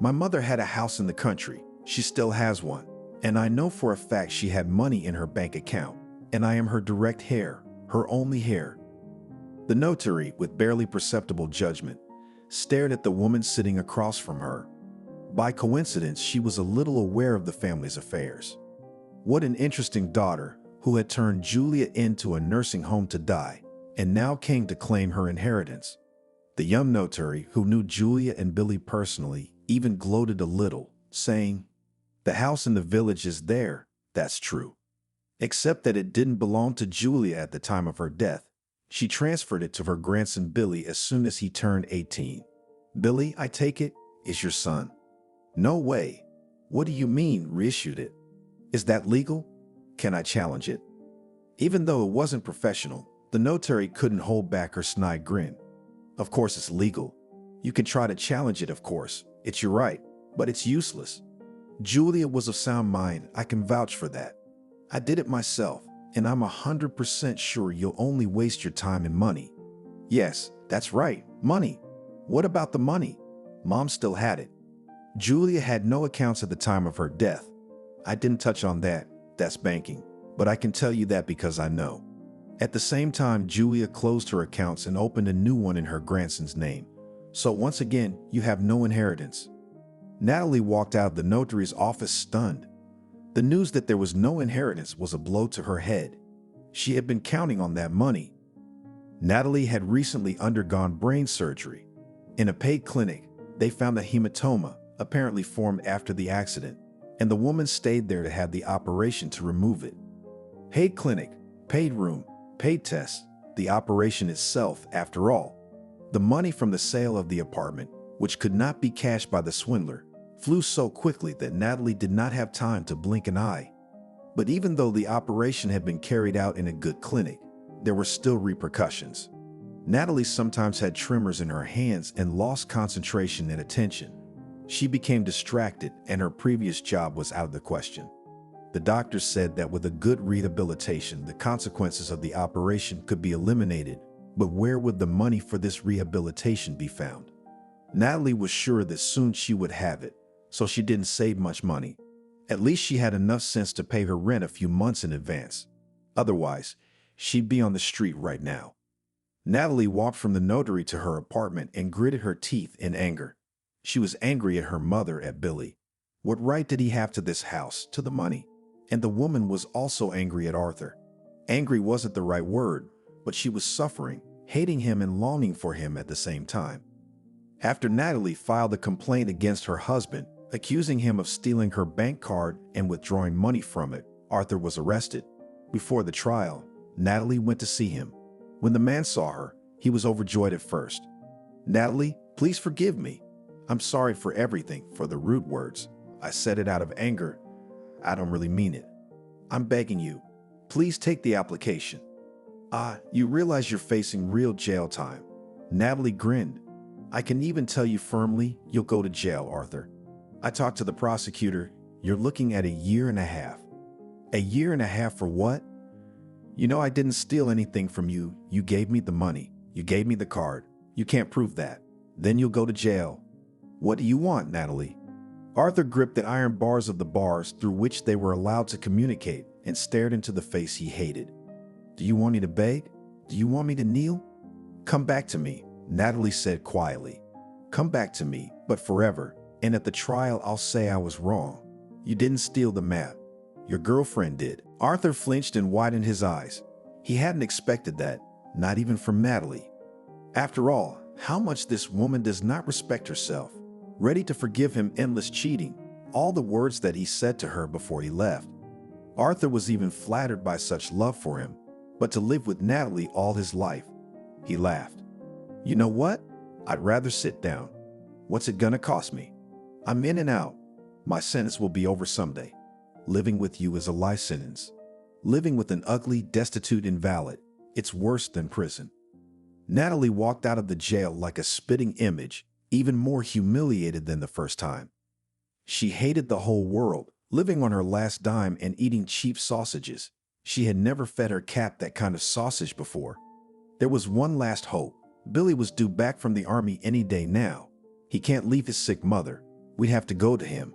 My mother had a house in the country. She still has one. And I know for a fact she had money in her bank account. And I am her direct heir, her only heir." The notary, with barely perceptible judgment, stared at the woman sitting across from her. By coincidence, she was a little aware of the family's affairs. What an interesting daughter who had turned Julia into a nursing home to die and now came to claim her inheritance. The young notary, who knew Julia and Billy personally, even gloated a little, saying, "The house in the village is there, that's true. Except that it didn't belong to Julia at the time of her death. She transferred it to her grandson Billy as soon as he turned 18. Billy, I take it, is your son." "No way. What do you mean, reissued it? Is that legal? Can I challenge it?" Even though it wasn't professional, the notary couldn't hold back her snide grin. "Of course it's legal. You can try to challenge it, of course. It's your right, but it's useless. Julia was of sound mind, I can vouch for that. I did it myself, and I'm 100% sure you'll only waste your time and money." "Yes, that's right, money. What about the money?" "Mom still had it. Julia had no accounts at the time of her death. I didn't touch on that, that's banking, but I can tell you that because I know. At the same time, Julia closed her accounts and opened a new one in her grandson's name. So once again, you have no inheritance." Natalie walked out of the notary's office stunned. The news that there was no inheritance was a blow to her head. She had been counting on that money. Natalie had recently undergone brain surgery. In a paid clinic, they found a hematoma, apparently formed after the accident, and the woman stayed there to have the operation to remove it. Paid clinic, paid room, paid tests, the operation itself, after all. The money from the sale of the apartment, which could not be cashed by the swindler, flew so quickly that Natalie did not have time to blink an eye. But even though the operation had been carried out in a good clinic, there were still repercussions. Natalie sometimes had tremors in her hands and lost concentration and attention. She became distracted, and her previous job was out of the question. The doctors said that with a good rehabilitation, the consequences of the operation could be eliminated, but where would the money for this rehabilitation be found? Natalie was sure that soon she would have it, so she didn't save much money. At least she had enough sense to pay her rent a few months in advance. Otherwise, she'd be on the street right now. Natalie walked from the notary to her apartment and gritted her teeth in anger. She was angry at her mother, at Billy. What right did he have to this house, to the money? And the woman was also angry at Arthur. Angry wasn't the right word, but she was suffering, hating him and longing for him at the same time. After Natalie filed a complaint against her husband, accusing him of stealing her bank card and withdrawing money from it, Arthur was arrested. Before the trial, Natalie went to see him. When the man saw her, he was overjoyed at first. "Natalie, please forgive me. I'm sorry for everything, for the rude words. I said it out of anger. I don't really mean it. I'm begging you. Please take the application." You realize you're facing real jail time." Natalie grinned. "I can even tell you firmly, you'll go to jail, Arthur." I talked to the prosecutor. You're looking at a year and a half. A year and a half for what? You know I didn't steal anything from you. You gave me the money. You gave me the card. You can't prove that. Then you'll go to jail. What do you want, Natalie? Arthur gripped the iron bars of the bars through which they were allowed to communicate and stared into the face he hated. Do you want me to beg? Do you want me to kneel? Come back to me, Natalie said quietly. Come back to me, but forever, and at the trial I'll say I was wrong. You didn't steal the map. Your girlfriend did. Arthur flinched and widened his eyes. He hadn't expected that, not even from Natalie. After all, how much this woman does not respect herself. Ready to forgive him endless cheating, all the words that he said to her before he left. Arthur was even flattered by such love for him, but to live with Natalie all his life. He laughed. You know what? I'd rather sit down. What's it gonna cost me? I'm in and out. My sentence will be over someday. Living with you is a life sentence. Living with an ugly, destitute invalid, it's worse than prison. Natalie walked out of the jail like a spitting image, even more humiliated than the first time. She hated the whole world, living on her last dime and eating cheap sausages. She had never fed her cat that kind of sausage before. There was one last hope. Billy was due back from the army any day now. He can't leave his sick mother. We'd have to go to him.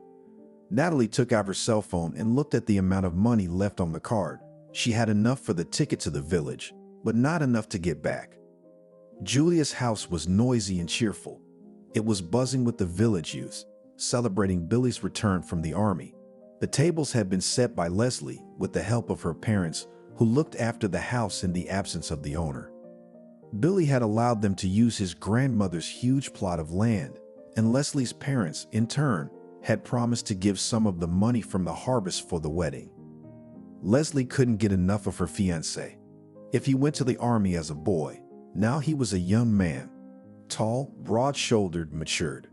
Natalie took out her cell phone and looked at the amount of money left on the card. She had enough for the ticket to the village, but not enough to get back. Julia's house was noisy and cheerful. It was buzzing with the village youths, celebrating Billy's return from the army. The tables had been set by Leslie with the help of her parents, who looked after the house in the absence of the owner. Billy had allowed them to use his grandmother's huge plot of land, and Leslie's parents, in turn, had promised to give some of the money from the harvest for the wedding. Leslie couldn't get enough of her fiancé. If he went to the army as a boy, now he was a young man. Tall, broad-shouldered, matured.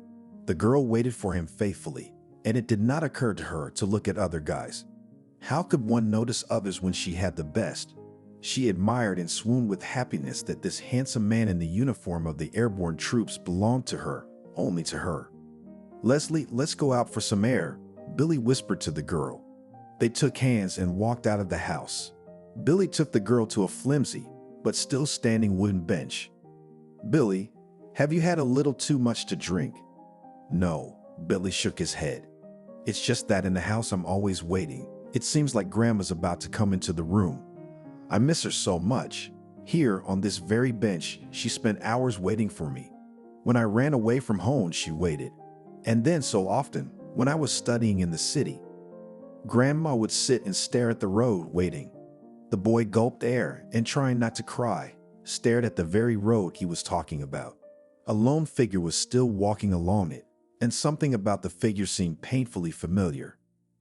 The girl waited for him faithfully, and it did not occur to her to look at other guys. How could one notice others when she had the best? She admired and swooned with happiness that this handsome man in the uniform of the airborne troops belonged to her, only to her. Leslie, let's go out for some air, Billy whispered to the girl. They took hands and walked out of the house. Billy took the girl to a flimsy, but still standing wooden bench. Billy, have you had a little too much to drink? No, Billy shook his head. It's just that in the house I'm always waiting. It seems like Grandma's about to come into the room. I miss her so much. Here, on this very bench, she spent hours waiting for me. When I ran away from home, she waited. And then so often, when I was studying in the city, Grandma would sit and stare at the road, waiting. The boy gulped air and, trying not to cry, stared at the very road he was talking about. A lone figure was still walking along it, and something about the figure seemed painfully familiar.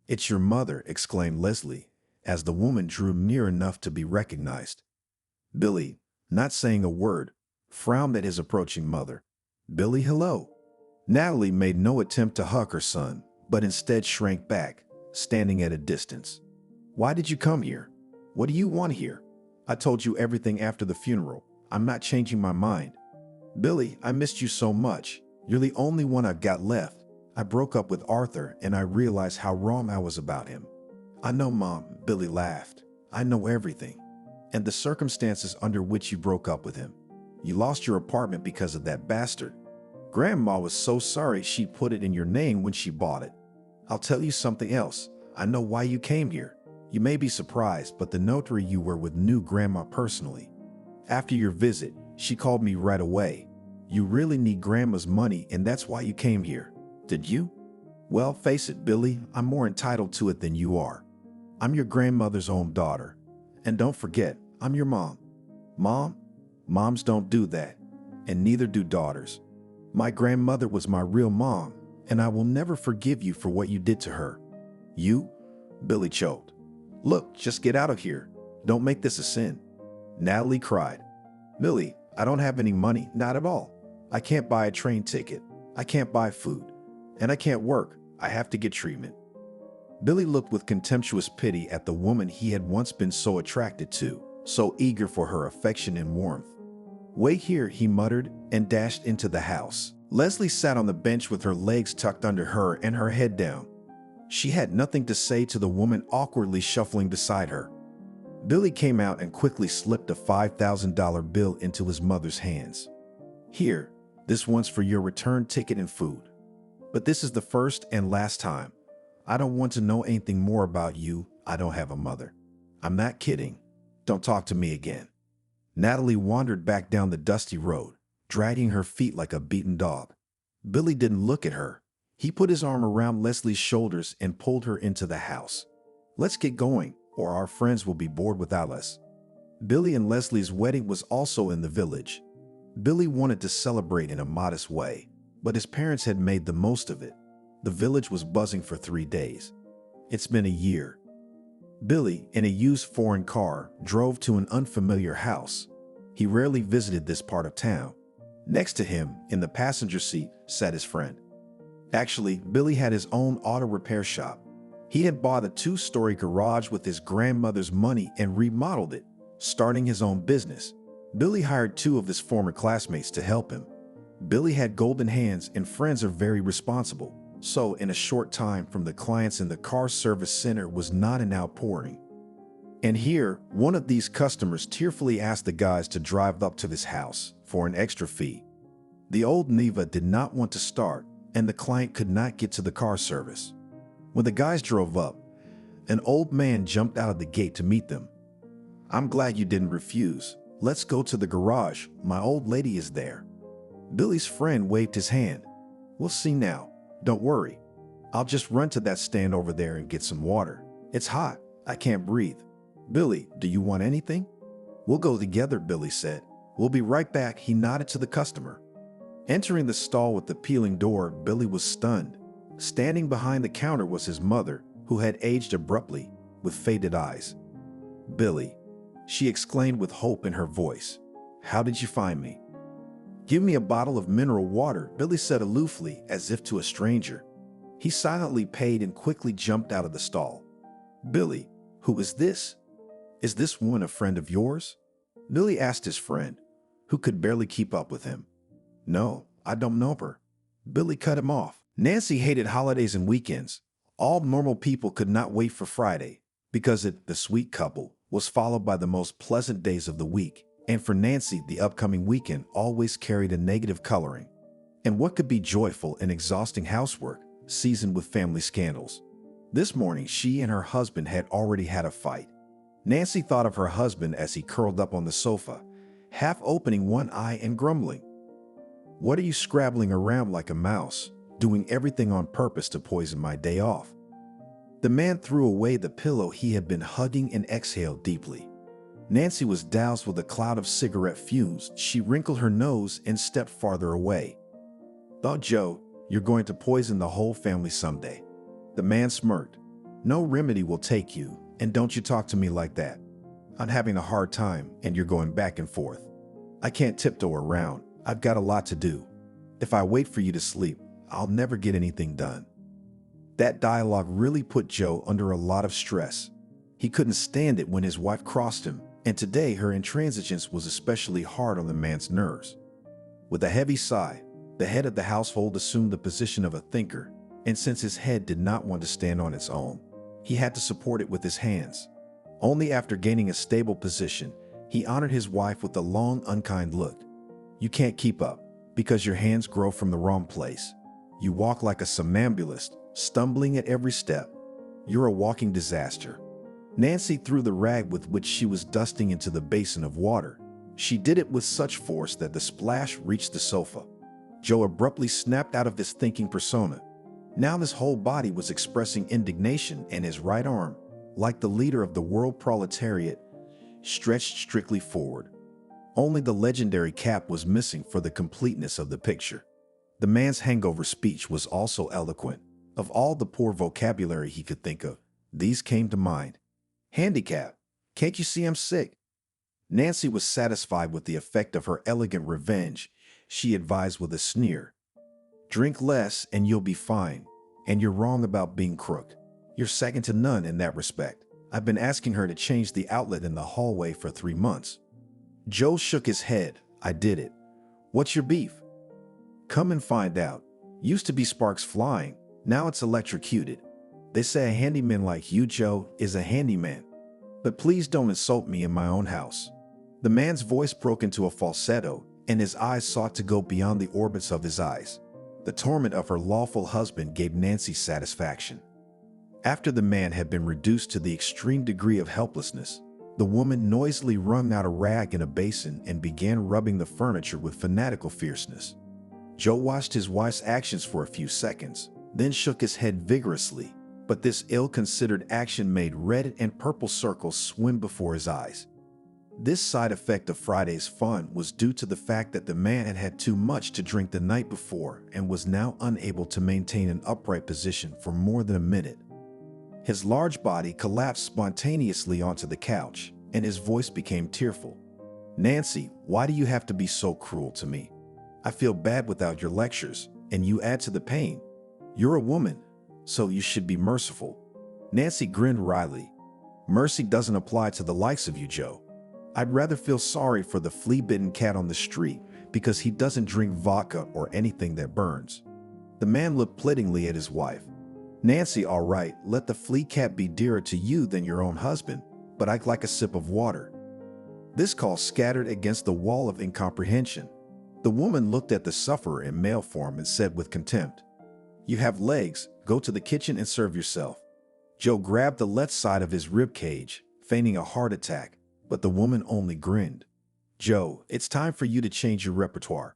It's your mother, exclaimed Leslie, as the woman drew near enough to be recognized. Billy, not saying a word, frowned at his approaching mother. Billy, hello. Natalie made no attempt to hug her son, but instead shrank back, standing at a distance. Why did you come here? What do you want here? I told you everything after the funeral. I'm not changing my mind. Billy, I missed you so much. You're the only one I've got left. I broke up with Arthur and I realized how wrong I was about him. I know, Mom, Billy laughed. I know everything. And the circumstances under which you broke up with him. You lost your apartment because of that bastard. Grandma was so sorry she put it in your name when she bought it. I'll tell you something else. I know why you came here. You may be surprised, but the notary you were with knew Grandma personally. After your visit, she called me right away. You really need Grandma's money and that's why you came here. Did you? Well, face it, Billy, I'm more entitled to it than you are. I'm your grandmother's own daughter. And don't forget, I'm your mom. Mom? Moms don't do that. And neither do daughters. My grandmother was my real mom, and I will never forgive you for what you did to her. You? Billy choked. Look, just get out of here. Don't make this a sin. Natalie cried. Billy, I don't have any money, not at all. I can't buy a train ticket. I can't buy food. And I can't work. I have to get treatment. Billy looked with contemptuous pity at the woman he had once been so attracted to, so eager for her affection and warmth. Wait here, he muttered, and dashed into the house, Leslie sat on the bench with her legs tucked under her and her head down. She had nothing to say to the woman awkwardly shuffling beside her. Billy came out and quickly slipped a $5,000 bill into his mother's hands. "Here, this one's for your return ticket and food. But this is the first and last time. I don't want to know anything more about you. I don't have a mother. I'm not kidding. Don't talk to me again." Natalie wandered back down the dusty road, dragging her feet like a beaten dog. Billy didn't look at her. He put his arm around Leslie's shoulders and pulled her into the house. "Let's get going, or our friends will be bored without us." Billy and Leslie's wedding was also in the village. Billy wanted to celebrate in a modest way, but his parents had made the most of it. The village was buzzing for 3 days. It's been a year. Billy, in a used foreign car, drove to an unfamiliar house. He rarely visited this part of town. Next to him, in the passenger seat, sat his friend. Actually, Billy had his own auto repair shop. He had bought a 2-story garage with his grandmother's money and remodeled it, starting his own business. Billy hired 2 of his former classmates to help him. Billy had golden hands and friends are very responsible. So, in a short time from the clients in the car service center was not an outpouring. And here, one of these customers tearfully asked the guys to drive up to his house for an extra fee. The old Neva did not want to start, and the client could not get to the car service. When the guys drove up, an old man jumped out of the gate to meet them. "I'm glad you didn't refuse. Let's go to the garage. My old lady is there." Billy's friend waved his hand. "We'll see now. Don't worry. I'll just run to that stand over there and get some water. It's hot. I can't breathe." "Billy, do you want anything?" "We'll go together," Billy said. "We'll be right back," he nodded to the customer. Entering the stall with the peeling door, Billy was stunned. Standing behind the counter was his mother, who had aged abruptly, with faded eyes. "Billy," she exclaimed with hope in her voice. "How did you find me?" "Give me a bottle of mineral water," Billy said aloofly, as if to a stranger. He silently paid and quickly jumped out of the stall. "Billy, who is this? Is this one a friend of yours?" Billy asked his friend, who could barely keep up with him. "No, I don't know her." Billy cut him off. Nancy hated holidays and weekends. All normal people could not wait for Friday, because it, the sweet couple, was followed by the most pleasant days of the week. And for Nancy, the upcoming weekend always carried a negative coloring. And what could be joyful and exhausting housework, seasoned with family scandals? This morning, she and her husband had already had a fight. Nancy thought of her husband as he curled up on the sofa, half opening one eye and grumbling. "What are you scrabbling around like a mouse, doing everything on purpose to poison my day off?" The man threw away the pillow he had been hugging and exhaled deeply. Nancy was doused with a cloud of cigarette fumes. She wrinkled her nose and stepped farther away. "Thought, Joe, you're going to poison the whole family someday." The man smirked. "No remedy will take you, and don't you talk to me like that. I'm having a hard time, and you're going back and forth. I can't tiptoe around. I've got a lot to do. If I wait for you to sleep, I'll never get anything done." That dialogue really put Joe under a lot of stress. He couldn't stand it when his wife crossed him, and today her intransigence was especially hard on the man's nerves. With a heavy sigh, the head of the household assumed the position of a thinker, and since his head did not want to stand on its own, he had to support it with his hands. Only after gaining a stable position, he honored his wife with a long, unkind look. "You can't keep up, because your hands grow from the wrong place. You walk like a somnambulist, stumbling at every step. You're a walking disaster." Nancy threw the rag with which she was dusting into the basin of water. She did it with such force that the splash reached the sofa. Joe abruptly snapped out of his thinking persona. Now his whole body was expressing indignation, and his right arm, like the leader of the world proletariat, stretched strictly forward. Only the legendary cap was missing for the completeness of the picture. The man's hangover speech was also eloquent. Of all the poor vocabulary he could think of, these came to mind. "Handicap. Can't you see I'm sick?" Nancy was satisfied with the effect of her elegant revenge. She advised with a sneer. "Drink less and you'll be fine. And you're wrong about being crooked. You're second to none in that respect. I've been asking her to change the outlet in the hallway for 3 months." Joe shook his head. "I did it. What's your beef?" Come and find out. Used to be sparks flying, now it's electrocuted. They say a handyman like you, Joe, is a handyman. But please don't insult me in my own house. The man's voice broke into a falsetto, and his eyes sought to go beyond the orbits of his eyes. The torment of her lawful husband gave Nancy satisfaction. After the man had been reduced to the extreme degree of helplessness, the woman noisily wrung out a rag in a basin and began rubbing the furniture with fanatical fierceness. Joe watched his wife's actions for a few seconds, then shook his head vigorously, but this ill-considered action made red and purple circles swim before his eyes. This side effect of Friday's fun was due to the fact that the man had had too much to drink the night before and was now unable to maintain an upright position for more than a minute. His large body collapsed spontaneously onto the couch, and his voice became tearful. "Nancy, why do you have to be so cruel to me? I feel bad without your lectures, and you add to the pain. You're a woman, so you should be merciful." Nancy grinned wryly. "Mercy doesn't apply to the likes of you, Joe. I'd rather feel sorry for the flea-bitten cat on the street because he doesn't drink vodka or anything that burns." The man looked pleadingly at his wife. "Nancy, all right, let the flea cat be dearer to you than your own husband, but I'd like a sip of water." This call scattered against the wall of incomprehension. The woman looked at the sufferer in male form and said with contempt, "You have legs, go to the kitchen and serve yourself." Joe grabbed the left side of his rib cage, feigning a heart attack, but the woman only grinned. "Joe, it's time for you to change your repertoire.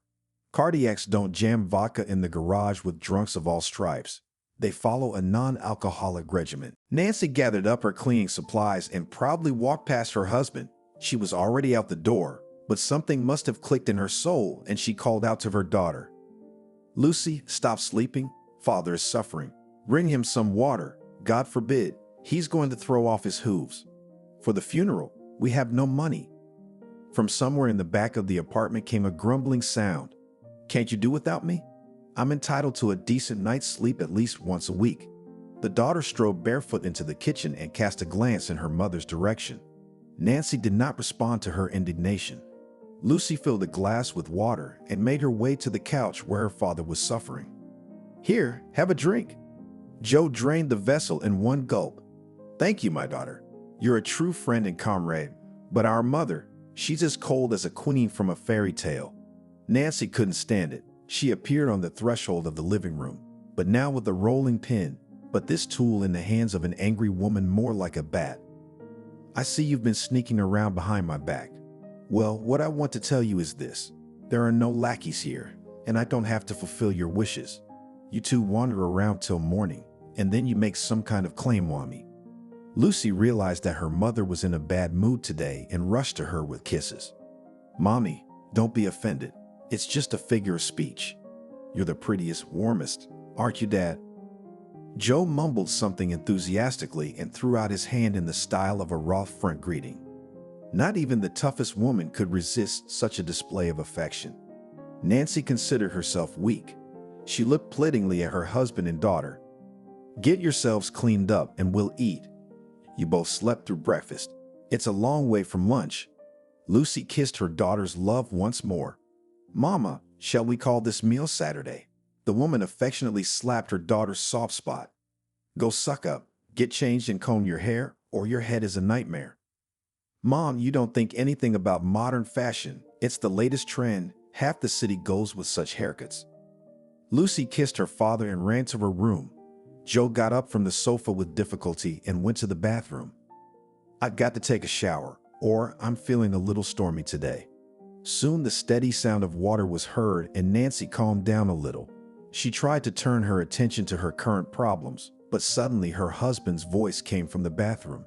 Cardiacs don't jam vodka in the garage with drunks of all stripes. They follow a non-alcoholic regimen." Nancy gathered up her cleaning supplies and proudly walked past her husband. She was already out the door, but something must have clicked in her soul, and she called out to her daughter, "Lucy, stop sleeping. Father is suffering. Bring him some water. God forbid, he's going to throw off his hooves. For the funeral, we have no money." From somewhere in the back of the apartment came a grumbling sound. "Can't you do without me? I'm entitled to a decent night's sleep at least once a week." The daughter strode barefoot into the kitchen and cast a glance in her mother's direction. Nancy did not respond to her indignation. Lucy filled a glass with water and made her way to the couch where her father was suffering. "Here, have a drink." Joe drained the vessel in one gulp. "Thank you, my daughter. You're a true friend and comrade. But our mother, she's as cold as a queen from a fairy tale." Nancy couldn't stand it. She appeared on the threshold of the living room, but now with a rolling pin, but this tool in the hands of an angry woman more like a bat. "I see you've been sneaking around behind my back. Well, what I want to tell you is this. There are no lackeys here, and I don't have to fulfill your wishes. You two wander around till morning, and then you make some kind of claim on me." Lucy realized that her mother was in a bad mood today and rushed to her with kisses. "Mommy, don't be offended. It's just a figure of speech. You're the prettiest, warmest, aren't you, Dad?" Joe mumbled something enthusiastically and threw out his hand in the style of a Roth front greeting. Not even the toughest woman could resist such a display of affection. Nancy considered herself weak. She looked pleadingly at her husband and daughter. "Get yourselves cleaned up and we'll eat. You both slept through breakfast. It's a long way from lunch." Lucy kissed her daughter's love once more. "Mama, shall we call this meal Saturday?" The woman affectionately slapped her daughter's soft spot. "Go suck up, get changed and comb your hair, or your head is a nightmare." "Mom, you don't think anything about modern fashion. It's the latest trend. Half the city goes with such haircuts." Lucy kissed her father and ran to her room. Joe got up from the sofa with difficulty and went to the bathroom. "I've got to take a shower, or I'm feeling a little stormy today." Soon the steady sound of water was heard and Nancy calmed down a little. She tried to turn her attention to her current problems, but suddenly her husband's voice came from the bathroom.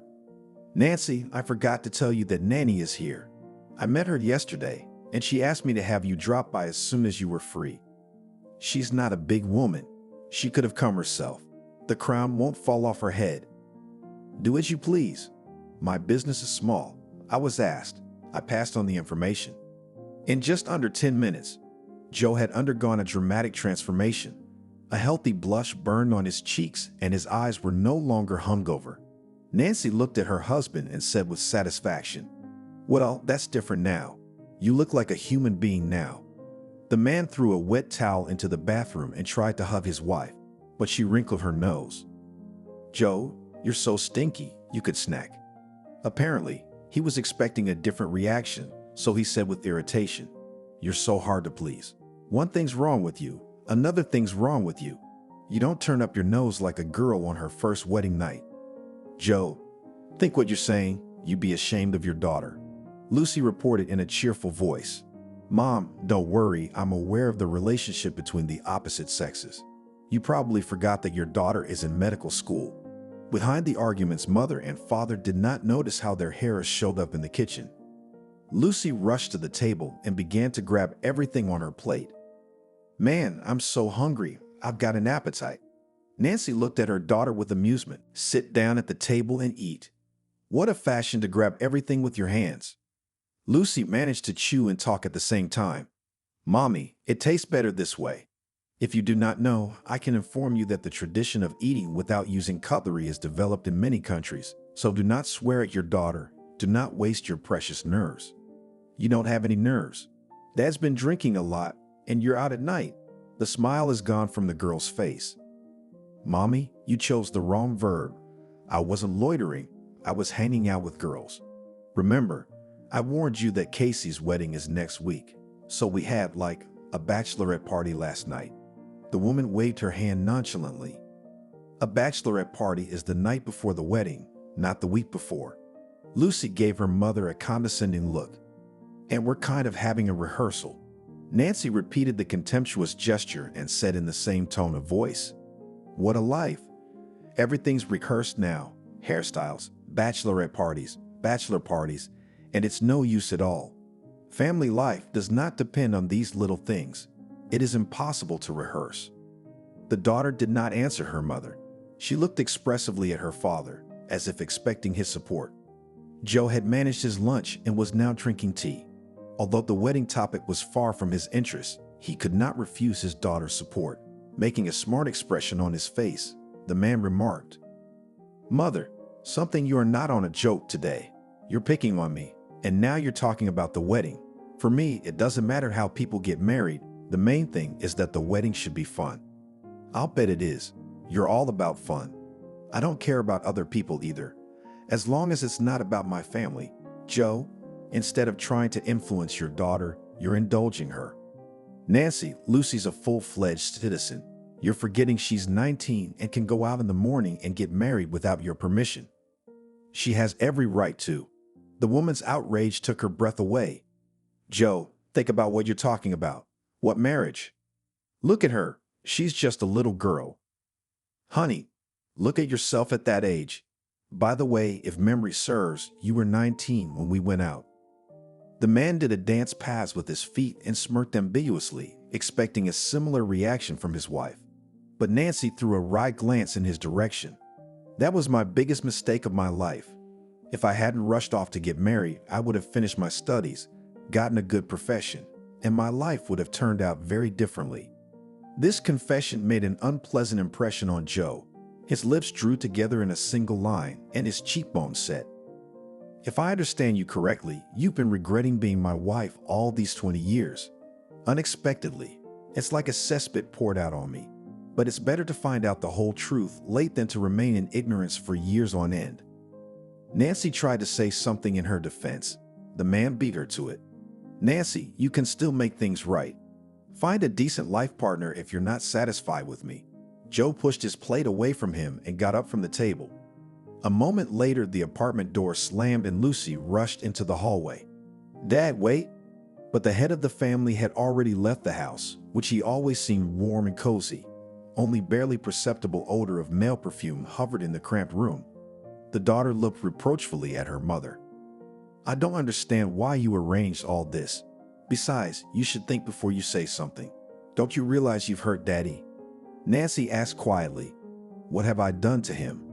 "Nancy, I forgot to tell you that Nanny is here. I met her yesterday, and she asked me to have you drop by as soon as you were free. She's not a big woman. She could have come herself. The crown won't fall off her head. Do as you please. My business is small. I was asked. I passed on the information." In just under 10 minutes, Joe had undergone a dramatic transformation. A healthy blush burned on his cheeks and his eyes were no longer hungover. Nancy looked at her husband and said with satisfaction, "Well, that's different now. You look like a human being now." The man threw a wet towel into the bathroom and tried to hug his wife, but she wrinkled her nose. "Joe, you're so stinky, you could snack." Apparently, he was expecting a different reaction, so he said with irritation, "You're so hard to please. One thing's wrong with you, another thing's wrong with you. You don't turn up your nose like a girl on her first wedding night." "Joe, think what you're saying. You'd be ashamed of your daughter," Lucy reported in a cheerful voice. "Mom, don't worry, I'm aware of the relationship between the opposite sexes. You probably forgot that your daughter is in medical school." Behind the arguments, mother and father did not notice how their hair showed up in the kitchen. Lucy rushed to the table and began to grab everything on her plate. "Man, I'm so hungry. I've got an appetite." Nancy looked at her daughter with amusement. "Sit down at the table and eat. What a fashion to grab everything with your hands." Lucy managed to chew and talk at the same time. "Mommy, it tastes better this way. If you do not know, I can inform you that the tradition of eating without using cutlery is developed in many countries, so do not swear at your daughter. Do not waste your precious nerves." "You don't have any nerves. Dad's been drinking a lot, and you're out at night." The smile is gone from the girl's face. "Mommy, you chose the wrong verb. I wasn't loitering. I was hanging out with girls. Remember, I warned you that Casey's wedding is next week, so we had like a bachelorette party last night." The woman waved her hand nonchalantly. "A bachelorette party is the night before the wedding, not the week before." Lucy gave her mother a condescending look. "And we're kind of having a rehearsal." Nancy repeated the contemptuous gesture and said in the same tone of voice, "What a life. Everything's rehearsed now. Hairstyles, bachelorette parties, bachelor parties, and it's no use at all. Family life does not depend on these little things. It is impossible to rehearse." The daughter did not answer her mother. She looked expressively at her father, as if expecting his support. Joe had managed his lunch and was now drinking tea. Although the wedding topic was far from his interest, he could not refuse his daughter's support. Making a smart expression on his face, the man remarked, "Mother, something you are not on a joke today. You're picking on me, and now you're talking about the wedding. For me, it doesn't matter how people get married. The main thing is that the wedding should be fun." "I'll bet it is. You're all about fun. I don't care about other people either, as long as it's not about my family." "Joe, instead of trying to influence your daughter, you're indulging her." "Nancy, Lucy's a full-fledged citizen. You're forgetting she's 19 and can go out in the morning and get married without your permission. She has every right to." The woman's outrage took her breath away. "Joe, think about what you're talking about. What marriage? Look at her. She's just a little girl. Honey, look at yourself at that age. By the way, if memory serves, you were 19 when we went out." The man did a dance pass with his feet and smirked ambiguously, expecting a similar reaction from his wife. But Nancy threw a wry glance in his direction. "That was my biggest mistake of my life. If I hadn't rushed off to get married, I would have finished my studies, gotten a good profession, and my life would have turned out very differently." This confession made an unpleasant impression on Joe. His lips drew together in a single line, and his cheekbones set. "If I understand you correctly, you've been regretting being my wife all these 20 years. Unexpectedly. It's like a cesspit poured out on me. But it's better to find out the whole truth late than to remain in ignorance for years on end." Nancy tried to say something in her defense. The man beat her to it. "Nancy, you can still make things right. Find a decent life partner if you're not satisfied with me." Joe pushed his plate away from him and got up from the table. A moment later, the apartment door slammed and Lucy rushed into the hallway. "Dad, wait!" But the head of the family had already left the house, which he always seemed warm and cozy. Only barely perceptible odor of male perfume hovered in the cramped room. The daughter looked reproachfully at her mother. "I don't understand why you arranged all this. Besides, you should think before you say something. Don't you realize you've hurt Daddy?" Nancy asked quietly, "What have I done to him?"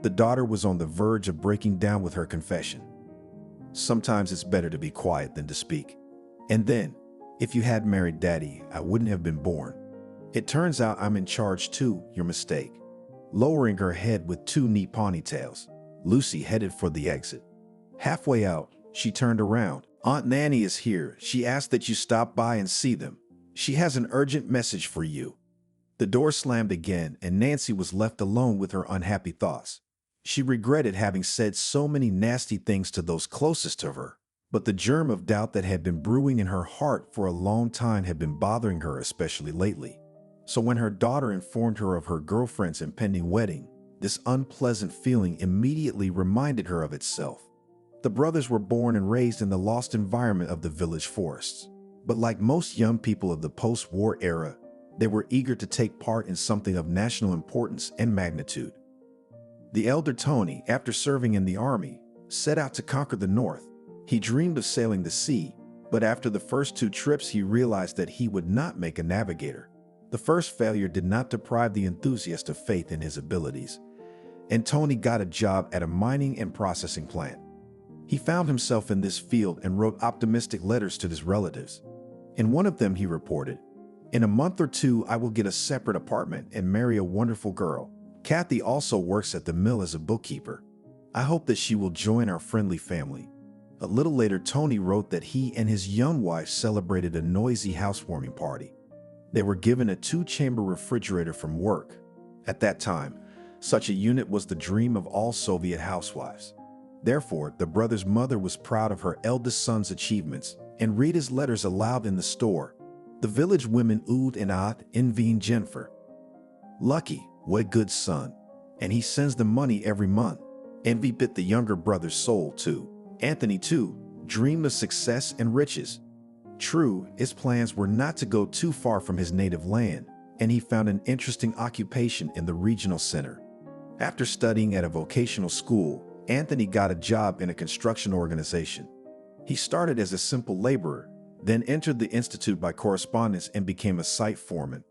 The daughter was on the verge of breaking down with her confession. "Sometimes it's better to be quiet than to speak. And then, if you had married Daddy, I wouldn't have been born. It turns out I'm in charge too, your mistake." Lowering her head with two neat ponytails, Lucy headed for the exit. Halfway out, she turned around. "Aunt Nanny is here. She asked that you stop by and see them. She has an urgent message for you." The door slammed again, and Nancy was left alone with her unhappy thoughts. She regretted having said so many nasty things to those closest to her, but the germ of doubt that had been brewing in her heart for a long time had been bothering her, especially lately. So when her daughter informed her of her girlfriend's impending wedding, this unpleasant feeling immediately reminded her of itself. The brothers were born and raised in the lost environment of the village forests, but like most young people of the post-war era, they were eager to take part in something of national importance and magnitude. The elder Tony, after serving in the army, set out to conquer the North. He dreamed of sailing the sea, but after the first 2 trips he realized that he would not make a navigator. The first failure did not deprive the enthusiast of faith in his abilities, and Tony got a job at a mining and processing plant. He found himself in this field and wrote optimistic letters to his relatives. In one of them he reported, "In a month or 2 I will get a separate apartment and marry a wonderful girl. Kathy also works at the mill as a bookkeeper. I hope that she will join our friendly family." A little later, Tony wrote that he and his young wife celebrated a noisy housewarming party. They were given a 2-chamber refrigerator from work. At that time, such a unit was the dream of all Soviet housewives. Therefore, the brothers' mother was proud of her eldest son's achievements and read his letters aloud in the store. The village women oohed and ahed, envying Jennifer. "Lucky, what a good son. And he sends them money every month." Envy bit the younger brother's soul too. Anthony, too, dreamed of success and riches. True, his plans were not to go too far from his native land, and he found an interesting occupation in the regional center. After studying at a vocational school, Anthony got a job in a construction organization. He started as a simple laborer, then entered the institute by correspondence and became a site foreman.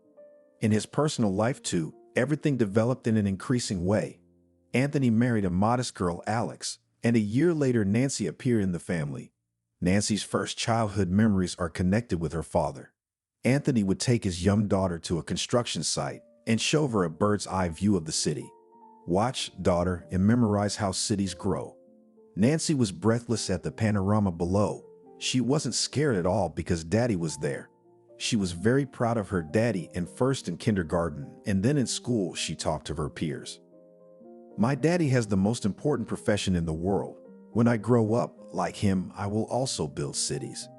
In his personal life, too, everything developed in an increasing way. Anthony married a modest girl, Alex, and a year later Nancy appeared in the family. Nancy's first childhood memories are connected with her father. Anthony would take his young daughter to a construction site and show her a bird's-eye view of the city. "Watch, daughter, and memorize how cities grow." Nancy was breathless at the panorama below. She wasn't scared at all because Daddy was there. She was very proud of her daddy, and first in kindergarten and then in school she talked to her peers. "My daddy has the most important profession in the world. When I grow up, like him, I will also build cities."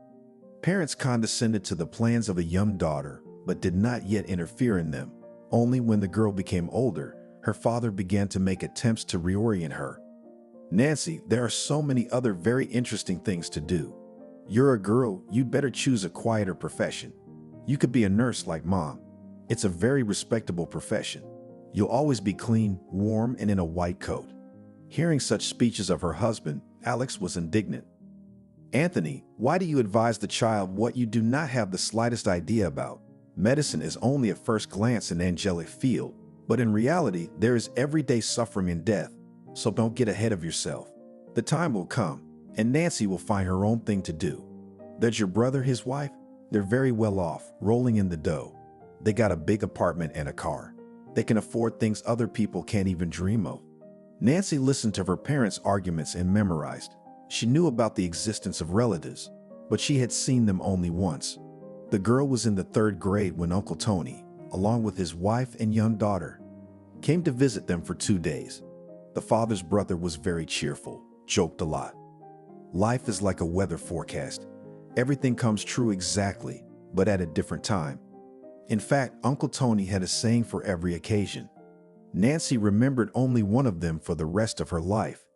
Parents condescended to the plans of a young daughter, but did not yet interfere in them. Only when the girl became older, her father began to make attempts to reorient her. "Nancy, there are so many other very interesting things to do. You're a girl, you'd better choose a quieter profession. You could be a nurse like Mom. It's a very respectable profession. You'll always be clean, warm, and in a white coat." Hearing such speeches of her husband, Alex was indignant. "Anthony, why do you advise the child what you do not have the slightest idea about? Medicine is only at first glance an angelic field, but in reality there is everyday suffering and death, so don't get ahead of yourself. The time will come, and Nancy will find her own thing to do. There's your brother, his wife. They're very well off, rolling in the dough. They got a big apartment and a car. They can afford things other people can't even dream of." Nancy listened to her parents' arguments and memorized. She knew about the existence of relatives, but she had seen them only once. The girl was in the 3rd grade when Uncle Tony, along with his wife and young daughter, came to visit them for 2 days. The father's brother was very cheerful, joked a lot. "Life is like a weather forecast. Everything comes true exactly, but at a different time." In fact, Uncle Tony had a saying for every occasion. Nancy remembered only one of them for the rest of her life.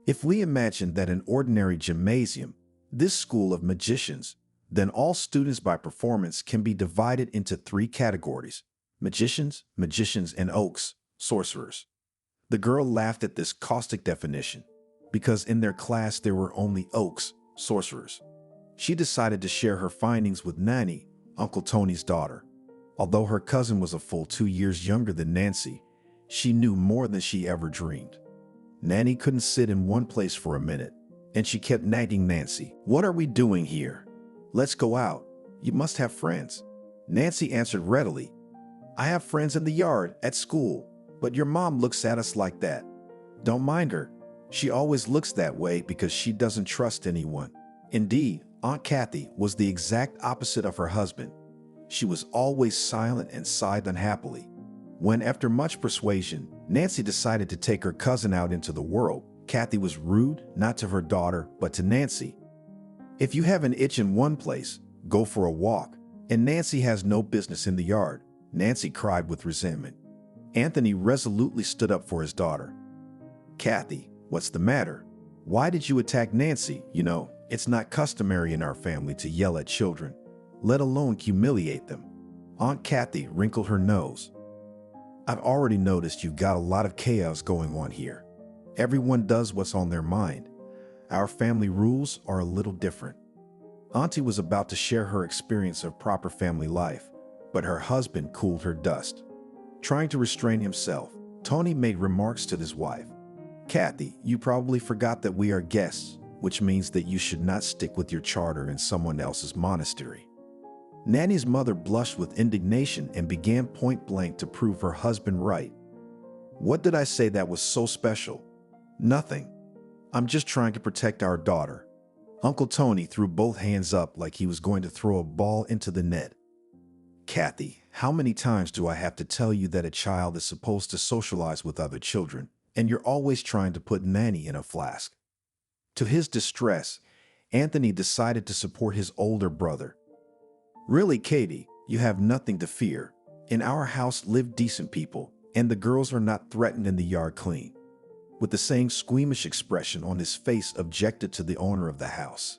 If we imagine that an ordinary gymnasium, this school of magicians, then all students by performance can be divided into 3 categories: magicians, and oaks, sorcerers. The girl laughed at this caustic definition, because in their class there were only oaks, sorcerers. She decided to share her findings with Nanny, Uncle Tony's daughter. Although her cousin was a full 2 years younger than Nancy, she knew more than she ever dreamed. Nanny couldn't sit in one place for a minute, and she kept nagging Nancy. "What are we doing here? Let's go out. You must have friends." Nancy answered readily, "I have friends in the yard, at school, but your mom looks at us like that. Don't mind her. She always looks that way because she doesn't trust anyone." Indeed, Aunt Kathy was the exact opposite of her husband. She was always silent and sighed unhappily. When, after much persuasion, Nancy decided to take her cousin out into the world, Kathy was rude, not to her daughter, but to Nancy. If you have an itch in one place, go for a walk, and Nancy has no business in the yard, Nancy cried with resentment. Anthony resolutely stood up for his daughter. Kathy, what's the matter? Why did you attack Nancy? You know, it's not customary in our family to yell at children, let alone humiliate them. Aunt Kathy wrinkled her nose. I've already noticed you've got a lot of chaos going on here. Everyone does what's on their mind. Our family rules are a little different. Auntie was about to share her experience of proper family life, but her husband cooled her dust. Trying to restrain himself, Tony made remarks to his wife. Kathy, you probably forgot that we are guests, which means that you should not stick with your charter in someone else's monastery. Nanny's mother blushed with indignation and began point blank to prove her husband right. What did I say that was so special? Nothing. I'm just trying to protect our daughter. Uncle Tony threw both hands up like he was going to throw a ball into the net. Kathy, how many times do I have to tell you that a child is supposed to socialize with other children, and you're always trying to put Nanny in a flask? To his distress, Anthony decided to support his older brother. Really, Katie, you have nothing to fear. In our house live decent people, and the girls are not threatened in the yard clean. With the same squeamish expression on his face, objected to the owner of the house.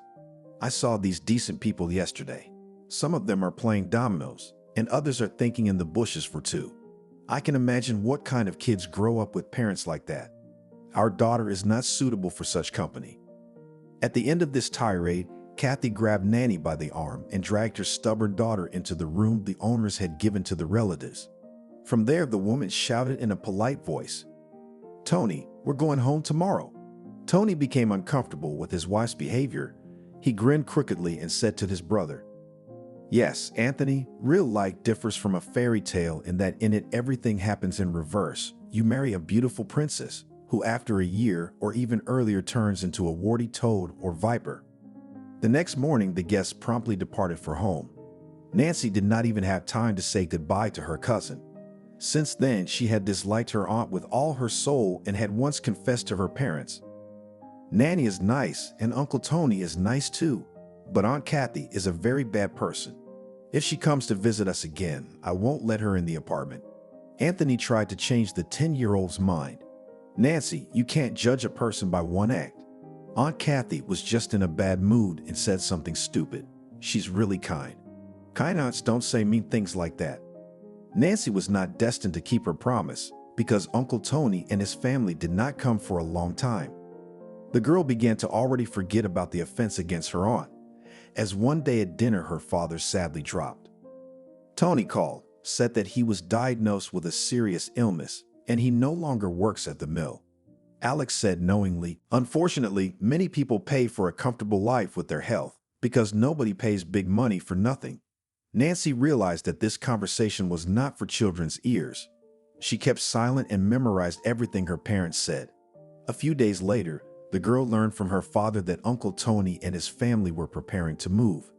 I saw these decent people yesterday. Some of them are playing dominoes, and others are thinking in the bushes for two. I can imagine what kind of kids grow up with parents like that. Our daughter is not suitable for such company. At the end of this tirade, Kathy grabbed Nanny by the arm and dragged her stubborn daughter into the room the owners had given to the relatives. From there, the woman shouted in a polite voice, Tony, we're going home tomorrow. Tony became uncomfortable with his wife's behavior. He grinned crookedly and said to his brother, Yes, Anthony, real life differs from a fairy tale in that in it everything happens in reverse. You marry a beautiful princess, who after a year or even earlier turns into a warty toad or viper. The next morning, the guests promptly departed for home. Nancy did not even have time to say goodbye to her cousin. Since then, she had disliked her aunt with all her soul and had once confessed to her parents. Nanny is nice and Uncle Tony is nice too, but Aunt Kathy is a very bad person. If she comes to visit us again, I won't let her in the apartment. Anthony tried to change the 10-year-old's mind. Nancy, you can't judge a person by one act. Aunt Kathy was just in a bad mood and said something stupid. She's really kind. Kind aunts don't say mean things like that. Nancy was not destined to keep her promise because Uncle Tony and his family did not come for a long time. The girl began to already forget about the offense against her aunt, as one day at dinner her father sadly dropped. Tony called, said that he was diagnosed with a serious illness and he no longer works at the mill. Alex said knowingly, unfortunately, many people pay for a comfortable life with their health because nobody pays big money for nothing. Nancy realized that this conversation was not for children's ears. She kept silent and memorized everything her parents said. A few days later, the girl learned from her father that Uncle Tony and his family were preparing to move.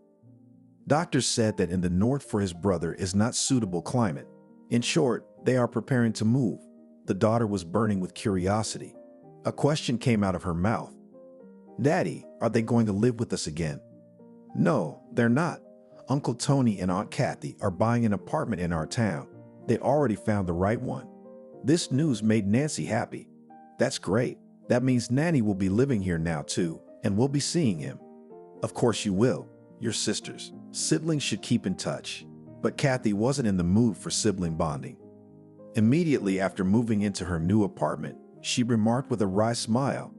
Doctors said that in the north for his brother is not suitable climate. In short, they are preparing to move. The daughter was burning with curiosity. A question came out of her mouth. Daddy, are they going to live with us again? No, they're not. Uncle Tony and Aunt Kathy are buying an apartment in our town. They already found the right one. This news made Nancy happy. That's great. That means Nanny will be living here now too, and we'll be seeing him. Of course you will. You're sisters. Siblings should keep in touch. But Kathy wasn't in the mood for sibling bonding. Immediately after moving into her new apartment, she remarked with a wry smile,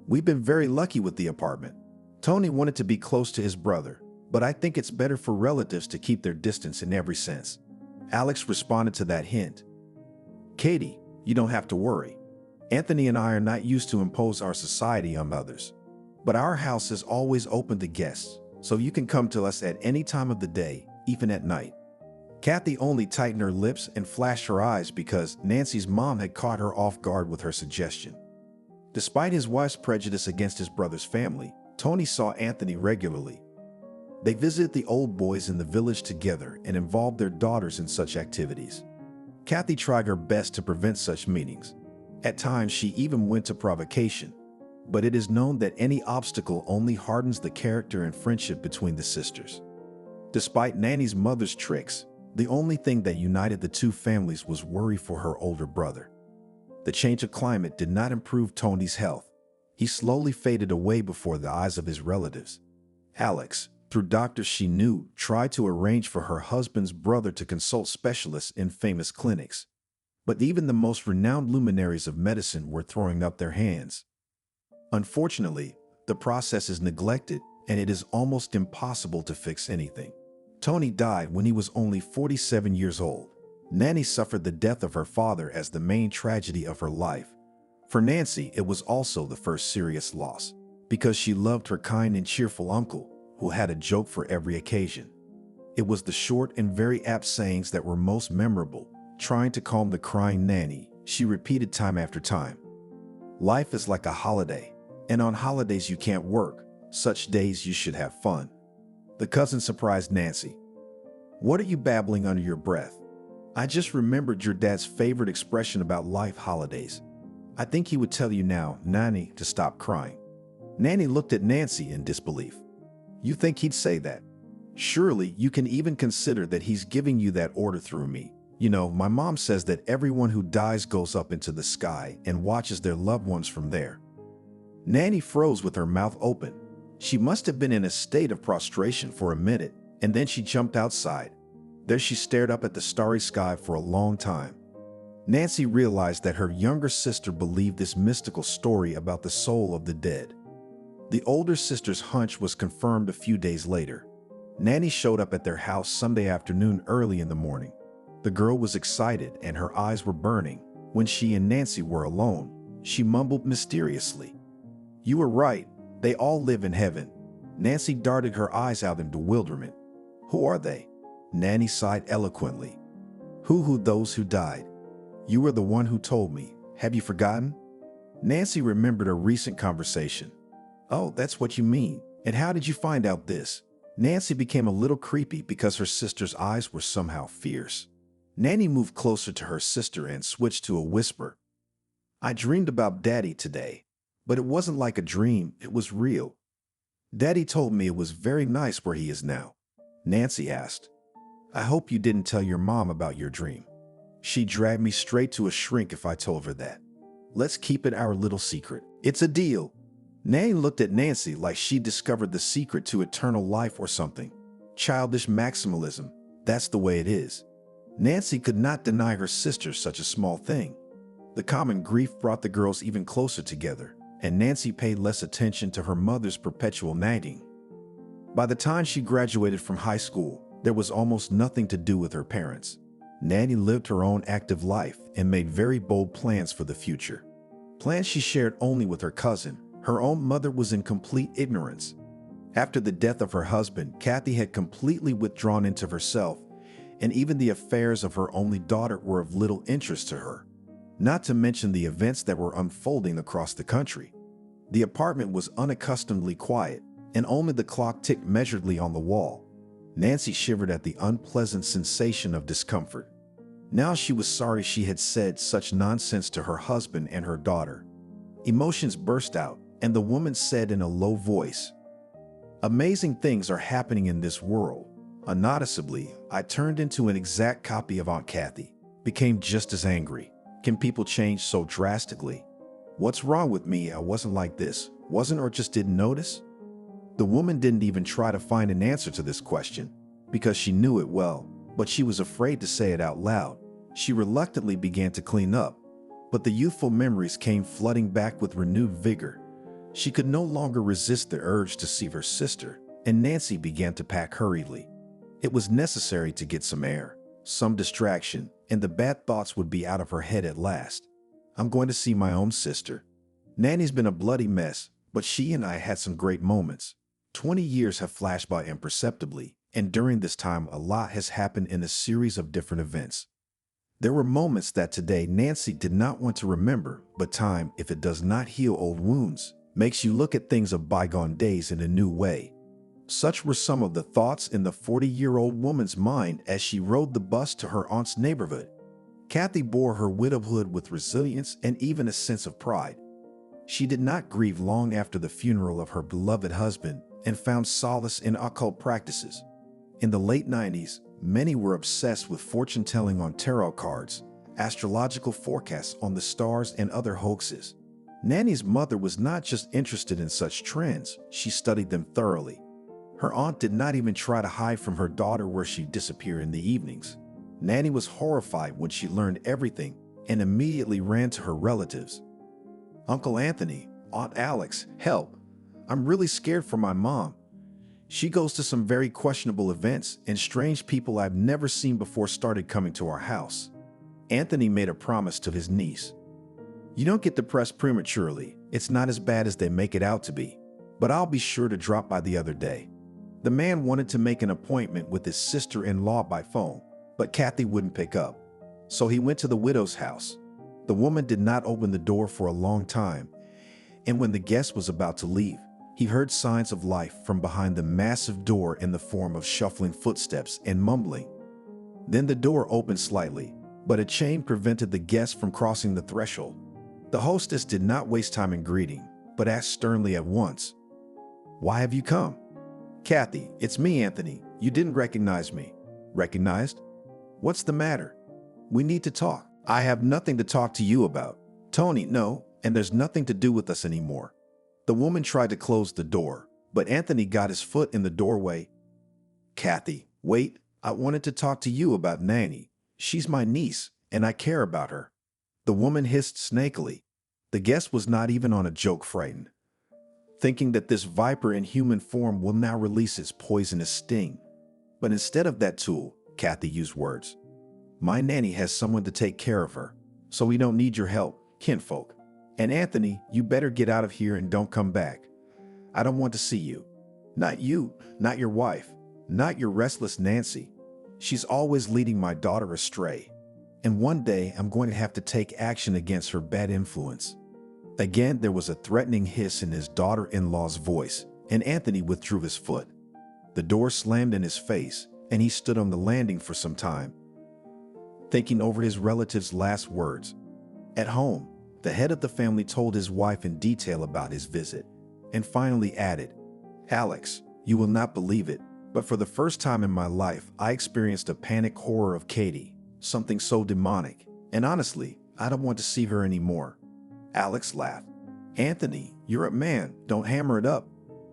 We've been very lucky with the apartment. Tony wanted to be close to his brother, but I think it's better for relatives to keep their distance in every sense. Alex responded to that hint. Katie, you don't have to worry. Anthony and I are not used to impose our society on others. But our house is always open to guests, so you can come to us at any time of the day, even at night. Kathy only tightened her lips and flashed her eyes because Nancy's mom had caught her off guard with her suggestion. Despite his wife's prejudice against his brother's family, Tony saw Anthony regularly. They visited the old boys in the village together and involved their daughters in such activities. Kathy tried her best to prevent such meetings. At times, she even went to provocation. But it is known that any obstacle only hardens the character and friendship between the sisters. Despite Nanny's mother's tricks, the only thing that united the two families was worry for her older brother. The change of climate did not improve Tony's health. He slowly faded away before the eyes of his relatives. Alex, through doctors she knew, tried to arrange for her husband's brother to consult specialists in famous clinics. But even the most renowned luminaries of medicine were throwing up their hands. Unfortunately, the process is neglected and it is almost impossible to fix anything. Tony died when he was only 47 years old. Nanny suffered the death of her father as the main tragedy of her life. For Nancy, it was also the first serious loss, because she loved her kind and cheerful uncle, who had a joke for every occasion. It was the short and very apt sayings that were most memorable. Trying to calm the crying Nanny, she repeated time after time. Life is like a holiday, and on holidays you can't work. Such days you should have fun. The cousin surprised Nancy. What are you babbling under your breath? I just remembered your dad's favorite expression about life holidays. I think he would tell you now, Nanny, to stop crying. Nanny looked at Nancy in disbelief. You think he'd say that? Surely you can even consider that he's giving you that order through me. You know, my mom says that everyone who dies goes up into the sky and watches their loved ones from there. Nanny froze with her mouth open. She must have been in a state of prostration for a minute, and then she jumped outside. There she stared up at the starry sky for a long time. Nancy realized that her younger sister believed this mystical story about the soul of the dead. The older sister's hunch was confirmed a few days later. Nanny showed up at their house Sunday afternoon early in the morning. The girl was excited and her eyes were burning. When she and Nancy were alone, she mumbled mysteriously, "You were right. They all live in heaven." Nancy darted her eyes out in bewilderment. "Who are they?" Nanny sighed eloquently. Who those who died? You were the one who told me. Have you forgotten?" Nancy remembered a recent conversation. "Oh, that's what you mean. And how did you find out this?" Nancy became a little creepy because her sister's eyes were somehow fierce. Nanny moved closer to her sister and switched to a whisper. "I dreamed about Daddy today, but it wasn't like a dream, it was real. Daddy told me it was very nice where he is now." Nancy asked, "I hope you didn't tell your mom about your dream. She'd drag me straight to a shrink if I told her that. Let's keep it our little secret. It's a deal." Nanny looked at Nancy like she'd discovered the secret to eternal life or something. Childish maximalism, that's the way it is. Nancy could not deny her sister such a small thing. The common grief brought the girls even closer together, and Nancy paid less attention to her mother's perpetual nagging. By the time she graduated from high school, there was almost nothing to do with her parents. Nanny lived her own active life and made very bold plans for the future. Plans she shared only with her cousin. Her own mother was in complete ignorance. After the death of her husband, Kathy had completely withdrawn into herself, and even the affairs of her only daughter were of little interest to her. Not to mention the events that were unfolding across the country. The apartment was unaccustomedly quiet, and only the clock ticked measuredly on the wall. Nancy shivered at the unpleasant sensation of discomfort. Now she was sorry she had said such nonsense to her husband and her daughter. Emotions burst out, and the woman said in a low voice, "Amazing things are happening in this world." Unnoticeably, I turned into an exact copy of Aunt Kathy, became just as angry. Can people change so drastically? What's wrong with me? I wasn't like this, wasn't, or just didn't notice? The woman didn't even try to find an answer to this question, because she knew it well, but she was afraid to say it out loud. She reluctantly began to clean up, but the youthful memories came flooding back with renewed vigor. She could no longer resist the urge to see her sister, and Nancy began to pack hurriedly. It was necessary to get some air, some distraction, and the bad thoughts would be out of her head at last. I'm going to see my own sister. Nanny's been a bloody mess, but she and I had some great moments. 20 years have flashed by imperceptibly, and during this time a lot has happened in a series of different events. There were moments that today Nancy did not want to remember, but time, if it does not heal old wounds, makes you look at things of bygone days in a new way. Such were some of the thoughts in the 40-year-old woman's mind as she rode the bus to her aunt's neighborhood. Kathy bore her widowhood with resilience and even a sense of pride. She did not grieve long after the funeral of her beloved husband and found solace in occult practices. In the late 90s, many were obsessed with fortune-telling on tarot cards, astrological forecasts on the stars, and other hoaxes. Nanny's mother was not just interested in such trends, she studied them thoroughly. Her aunt did not even try to hide from her daughter where she'd disappear in the evenings. Nanny was horrified when she learned everything and immediately ran to her relatives. "Uncle Anthony, Aunt Alex, help. I'm really scared for my mom. She goes to some very questionable events, and strange people I've never seen before started coming to our house." Anthony made a promise to his niece. "You don't get depressed prematurely. It's not as bad as they make it out to be. But I'll be sure to drop by the other day." The man wanted to make an appointment with his sister-in-law by phone, but Kathy wouldn't pick up. So he went to the widow's house. The woman did not open the door for a long time, and when the guest was about to leave, he heard signs of life from behind the massive door in the form of shuffling footsteps and mumbling. Then the door opened slightly, but a chain prevented the guest from crossing the threshold. The hostess did not waste time in greeting, but asked sternly at once, "Why have you come?" "Kathy, it's me, Anthony. You didn't recognize me." "Recognized? What's the matter?" "We need to talk." "I have nothing to talk to you about." "Tony, no, and there's nothing to do with us anymore." The woman tried to close the door, but Anthony got his foot in the doorway. "Kathy, wait. I wanted to talk to you about Nanny. She's my niece, and I care about her." The woman hissed snakily. The guest was not even on a joke frightened, thinking that this viper in human form will now release its poisonous sting. But instead of that tool, Kathy used words. "My nanny has someone to take care of her, so we don't need your help, kinfolk. And Anthony, you better get out of here and don't come back. I don't want to see you. Not you, not your wife, not your restless Nancy. She's always leading my daughter astray. And one day I'm going to have to take action against her bad influence." Again, there was a threatening hiss in his daughter-in-law's voice, and Anthony withdrew his foot. The door slammed in his face, and he stood on the landing for some time, thinking over his relative's last words. At home, the head of the family told his wife in detail about his visit, and finally added, "Alex, you will not believe it, but for the first time in my life, I experienced a panic horror of Katie, something so demonic, and honestly, I don't want to see her anymore." Alex laughed. "Anthony, you're a man. Don't hammer it up.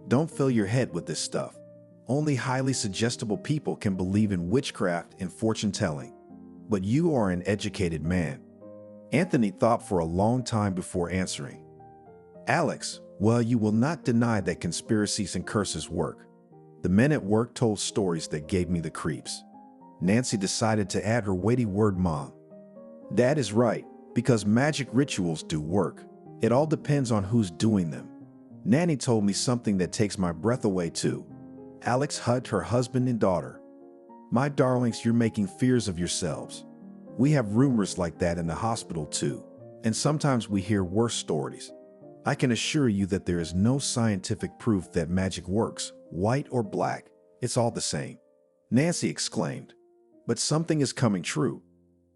Don't fill your head with this stuff. Only highly suggestible people can believe in witchcraft and fortune-telling. But you are an educated man." Anthony thought for a long time before answering. "Alex, well, you will not deny that conspiracies and curses work. The men at work told stories that gave me the creeps." Nancy decided to add her weighty word, "Mom." "That is right. Because magic rituals do work. It all depends on who's doing them. Nanny told me something that takes my breath away too." Alex hugged her husband and daughter. "My darlings, you're making fears of yourselves. We have rumors like that in the hospital too, and sometimes we hear worse stories. I can assure you that there is no scientific proof that magic works, white or black. It's all the same." Nancy exclaimed, "But something is coming true.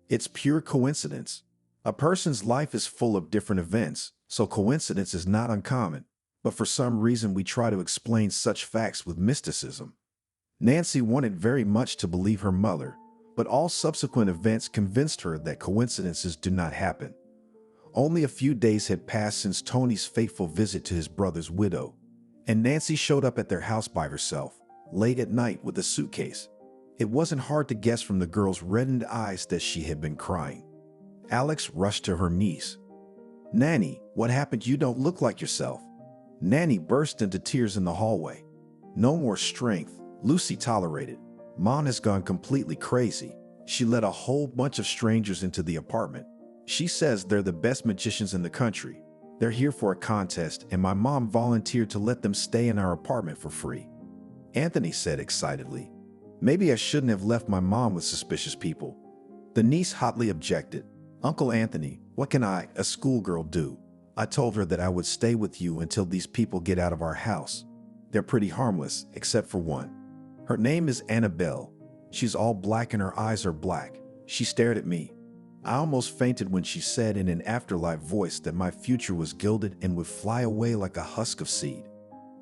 It's pure coincidence. A person's life is full of different events, so coincidence is not uncommon, but for some reason we try to explain such facts with mysticism." Nancy wanted very much to believe her mother, but all subsequent events convinced her that coincidences do not happen. Only a few days had passed since Tony's fateful visit to his brother's widow, and Nancy showed up at their house by herself, late at night with a suitcase. It wasn't hard to guess from the girl's reddened eyes that she had been crying. Alex rushed to her niece. "Nanny, what happened? You don't look like yourself." Nanny burst into tears in the hallway. "No more strength," Lucy tolerated. "Mom has gone completely crazy. She let a whole bunch of strangers into the apartment. She says they're the best magicians in the country. They're here for a contest, and my mom volunteered to let them stay in our apartment for free." Anthony said excitedly, "Maybe I shouldn't have left my mom with suspicious people." The niece hotly objected. "Uncle Anthony, what can I, a schoolgirl, do? I told her that I would stay with you until these people get out of our house." They're pretty harmless, except for one. Her name is Annabelle. She's all black and her eyes are black. She stared at me. I almost fainted when she said in an afterlife voice that my future was gilded and would fly away like a husk of seed.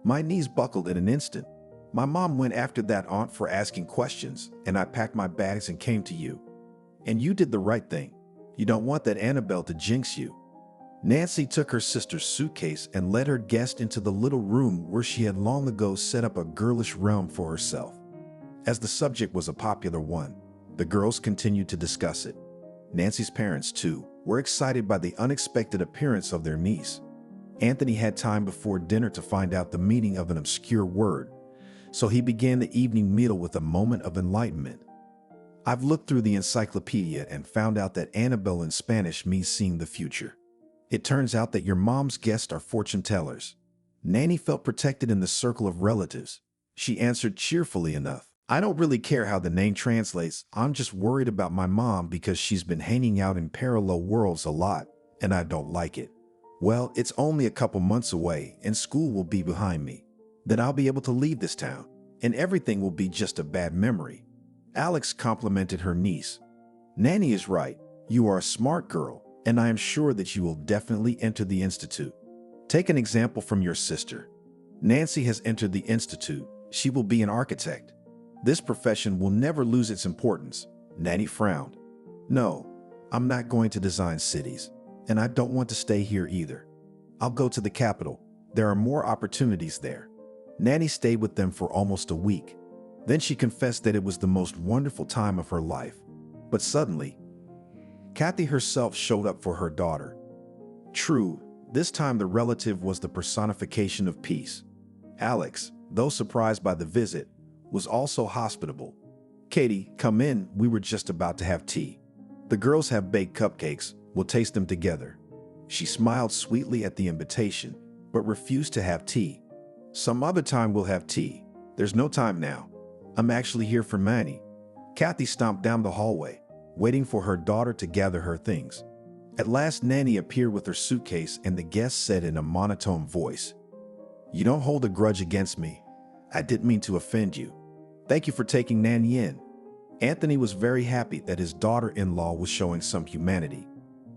My knees buckled in an instant. My mom went after that aunt for asking questions, and I packed my bags and came to you. And you did the right thing. You don't want that Annabelle to jinx you. Nancy took her sister's suitcase and led her guest into the little room where she had long ago set up a girlish realm for herself. As the subject was a popular one, the girls continued to discuss it. Nancy's parents, too, were excited by the unexpected appearance of their niece. Anthony had time before dinner to find out the meaning of an obscure word, so he began the evening meal with a moment of enlightenment. I've looked through the encyclopedia and found out that Annabelle in Spanish means seeing the future. It turns out that your mom's guests are fortune tellers. Nanny felt protected in the circle of relatives. She answered cheerfully enough. I don't really care how the name translates. I'm just worried about my mom because she's been hanging out in parallel worlds a lot, and I don't like it. Well, it's only a couple months away, and school will be behind me. Then I'll be able to leave this town, and everything will be just a bad memory. Alex complimented her niece. Nanny is right. You are a smart girl, and I am sure that you will definitely enter the institute. Take an example from your sister. Nancy has entered the institute. She will be an architect. This profession will never lose its importance. Nanny frowned. No, I'm not going to design cities, and I don't want to stay here either. I'll go to the capital. There are more opportunities there. Nanny stayed with them for almost a week. Then she confessed that it was the most wonderful time of her life. But suddenly, Kathy herself showed up for her daughter. True, this time the relative was the personification of peace. Alex, though surprised by the visit, was also hospitable. Katie, come in, we were just about to have tea. The girls have baked cupcakes, we'll taste them together. She smiled sweetly at the invitation, but refused to have tea. Some other time we'll have tea. There's no time now. I'm actually here for Manny. Kathy stomped down the hallway, waiting for her daughter to gather her things. At last, Nanny appeared with her suitcase, and the guest said in a monotone voice, "You don't hold a grudge against me. I didn't mean to offend you. Thank you for taking Nanny in." Anthony was very happy that his daughter-in-law was showing some humanity.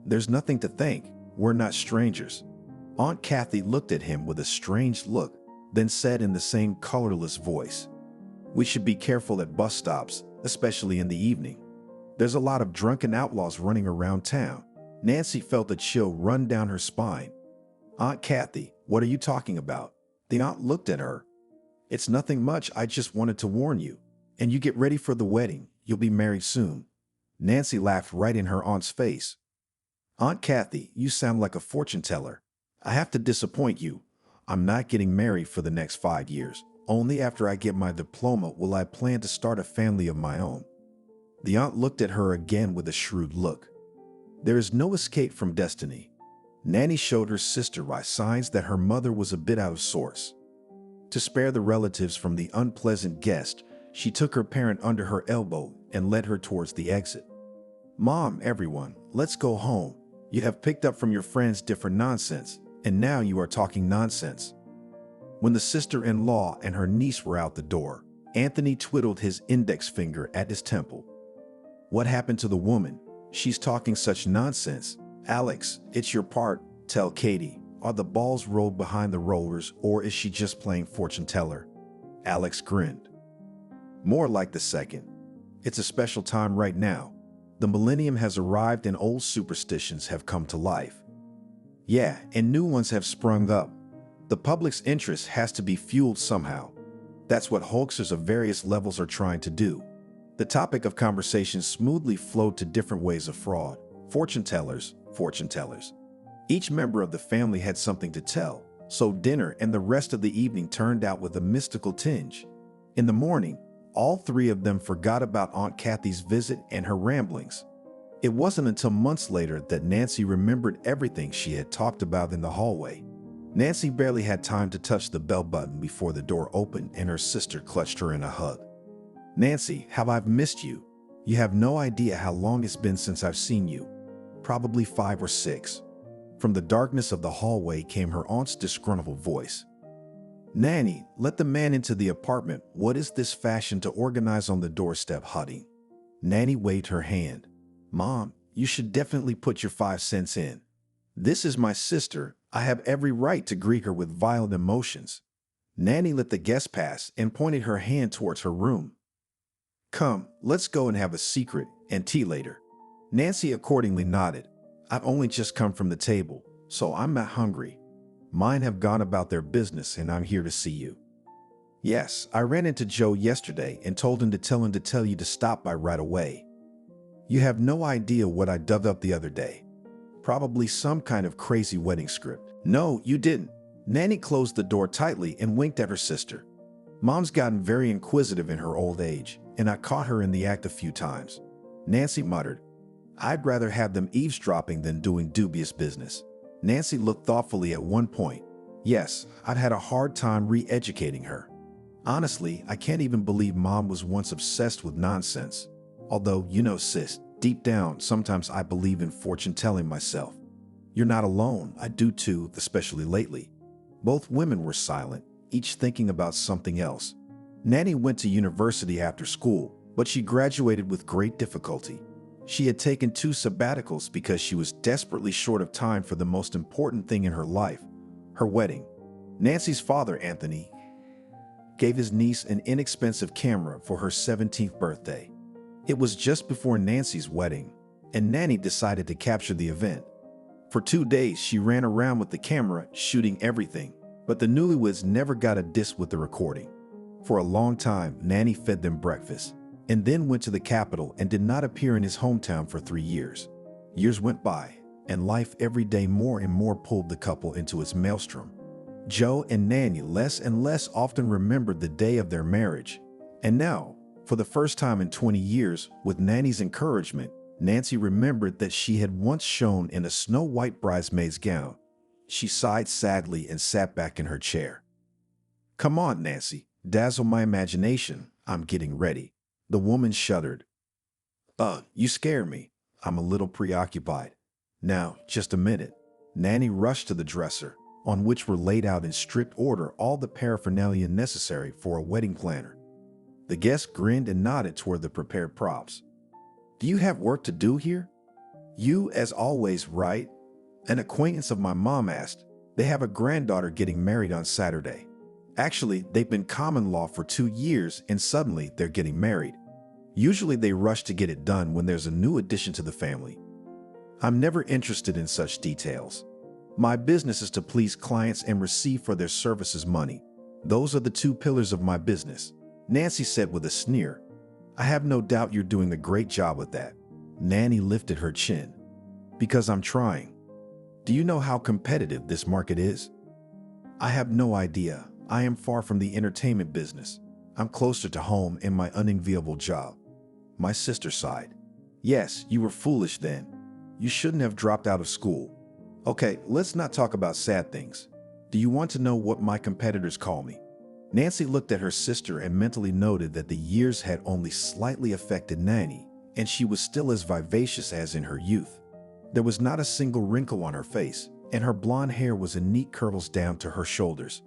There's nothing to thank. We're not strangers. Aunt Kathy looked at him with a strange look, then said in the same colorless voice, "We should be careful at bus stops, especially in the evening. There's a lot of drunken outlaws running around town." Nancy felt a chill run down her spine. "Aunt Kathy, what are you talking about?" The aunt looked at her. "It's nothing much, I just wanted to warn you. And you get ready for the wedding, you'll be married soon." Nancy laughed right in her aunt's face. "Aunt Kathy, you sound like a fortune teller. I have to disappoint you. I'm not getting married for the next 5 years. Only after I get my diploma will I plan to start a family of my own." The aunt looked at her again with a shrewd look. There is no escape from destiny. Nanny showed her sister by signs that her mother was a bit out of sorts. To spare the relatives from the unpleasant guest, she took her parent under her elbow and led her towards the exit. "Mom, everyone, let's go home. You have picked up from your friends different nonsense, and now you are talking nonsense." When the sister-in-law and her niece were out the door, Anthony twiddled his index finger at his temple. "What happened to the woman? She's talking such nonsense. Alex, it's your part. Tell Katie, are the balls rolled behind the rollers, or is she just playing fortune teller?" Alex grinned. "More like the second. It's a special time right now. The millennium has arrived and old superstitions have come to life. Yeah, and new ones have sprung up. The public's interest has to be fueled somehow. That's what hoaxers of various levels are trying to do." The topic of conversation smoothly flowed to different ways of fraud. Fortune tellers, fortune tellers. Each member of the family had something to tell, so dinner and the rest of the evening turned out with a mystical tinge. In the morning, all three of them forgot about Aunt Kathy's visit and her ramblings. It wasn't until months later that Nancy remembered everything she had talked about in the hallway. Nancy barely had time to touch the bell button before the door opened and her sister clutched her in a hug. "Nancy, how I've missed you. You have no idea how long it's been since I've seen you. Probably 5 or 6. From the darkness of the hallway came her aunt's disgruntled voice. Nanny, let the man into the apartment. What is this fashion to organize on the doorstep, honey? Nanny waved her hand. Mom, you should definitely put your 5 cents in. This is my sister. I have every right to greet her with violent emotions. Nanny let the guest pass and pointed her hand towards her room. Come, let's go and have a secret and tea later. Nancy accordingly nodded. I've only just come from the table, so I'm not hungry. Mine have gone about their business and I'm here to see you. Yes, I ran into Joe yesterday and told him to tell you to stop by right away. You have no idea what I dug up the other day. Probably some kind of crazy wedding script. No, you didn't. Nanny closed the door tightly and winked at her sister. Mom's gotten very inquisitive in her old age, and I caught her in the act a few times. Nancy muttered, I'd rather have them eavesdropping than doing dubious business. Nancy looked thoughtfully at one point. Yes, I'd had a hard time re-educating her. Honestly, I can't even believe Mom was once obsessed with nonsense. Although, you know, sis, deep down, sometimes I believe in fortune-telling myself. You're not alone. I do too, especially lately. Both women were silent, each thinking about something else. Nanny went to university after school, but she graduated with great difficulty. She had taken 2 sabbaticals because she was desperately short of time for the most important thing in her life, her wedding. Nancy's father, Anthony, gave his niece an inexpensive camera for her 17th birthday. It was just before Nancy's wedding, and Nanny decided to capture the event. For 2 days, she ran around with the camera, shooting everything, but the newlyweds never got a disc with the recording. For a long time, Nanny fed them breakfast, and then went to the capital and did not appear in his hometown for 3 years. Years went by, and life every day more and more pulled the couple into its maelstrom. Joe and Nanny less and less often remembered the day of their marriage. And now, for the first time in 20 years, with Nanny's encouragement, Nancy remembered that she had once shone in a snow-white bridesmaid's gown. She sighed sadly and sat back in her chair. Come on, Nancy, dazzle my imagination. I'm getting ready. The woman shuddered. You scare me. I'm a little preoccupied. Now, just a minute. Nanny rushed to the dresser, on which were laid out in strict order all the paraphernalia necessary for a wedding planner. The guest grinned and nodded toward the prepared props. Do you have work to do here? You, as always, right? An acquaintance of my mom asked. They have a granddaughter getting married on Saturday. Actually, they've been common law for 2 years and suddenly they're getting married. Usually they rush to get it done when there's a new addition to the family. I'm never interested in such details. My business is to please clients and receive for their services money. Those are the 2 pillars of my business, Nancy said with a sneer. I have no doubt you're doing a great job with that. Nanny lifted her chin. Because I'm trying. Do you know how competitive this market is? I have no idea. I am far from the entertainment business. I'm closer to home in my unenviable job. My sister sighed. Yes, you were foolish then. You shouldn't have dropped out of school. Okay, let's not talk about sad things. Do you want to know what my competitors call me? Nancy looked at her sister and mentally noted that the years had only slightly affected Nanny, and she was still as vivacious as in her youth. There was not a single wrinkle on her face, and her blonde hair was in neat curls down to her shoulders.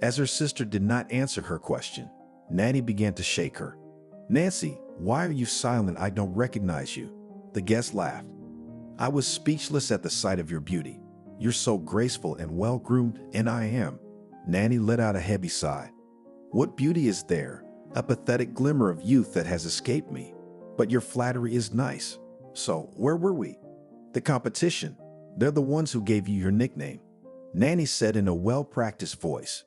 As her sister did not answer her question, Nanny began to shake her. Nancy, why are you silent? I don't recognize you. The guest laughed. I was speechless at the sight of your beauty. You're so graceful and well-groomed, and I am. Nanny let out a heavy sigh. What beauty is there? A pathetic glimmer of youth that has escaped me. But your flattery is nice. So, where were we? The competition. They're the ones who gave you your nickname. Nanny said in a well-practiced voice.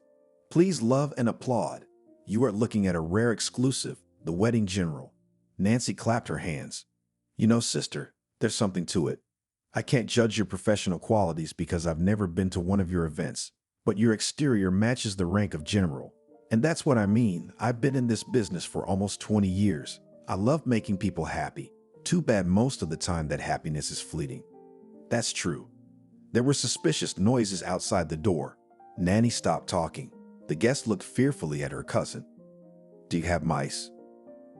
Please love and applaud. You are looking at a rare exclusive, the wedding general. Nancy clapped her hands. You know, sister, there's something to it. I can't judge your professional qualities because I've never been to one of your events, but your exterior matches the rank of general. And that's what I mean. I've been in this business for almost 20 years. I love making people happy. Too bad most of the time that happiness is fleeting. That's true. There were suspicious noises outside the door. Nanny stopped talking. The guest looked fearfully at her cousin. Do you have mice?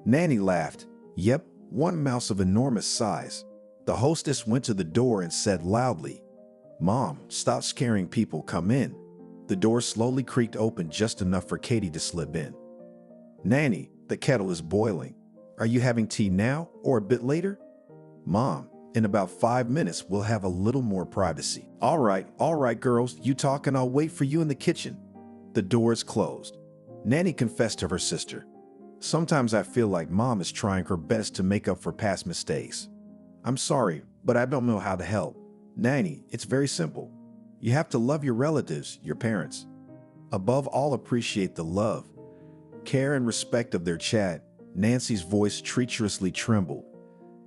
Nanny laughed. Yep, one mouse of enormous size. The hostess went to the door and said loudly, Mom, stop scaring people, come in. The door slowly creaked open just enough for Katie to slip in. "Nanny, the kettle is boiling. Are you having tea now or a bit later?" "Mom, in about 5 minutes we'll have a little more privacy." All right, girls, you talk and I'll wait for you in the kitchen." The door is closed. Nanny confessed to her sister. "Sometimes I feel like Mom is trying her best to make up for past mistakes. I'm sorry, but I don't know how to help. Nanny, it's very simple. You have to love your relatives, your parents. Above all, appreciate the love, care, and respect of their chat." Nancy's voice treacherously trembled,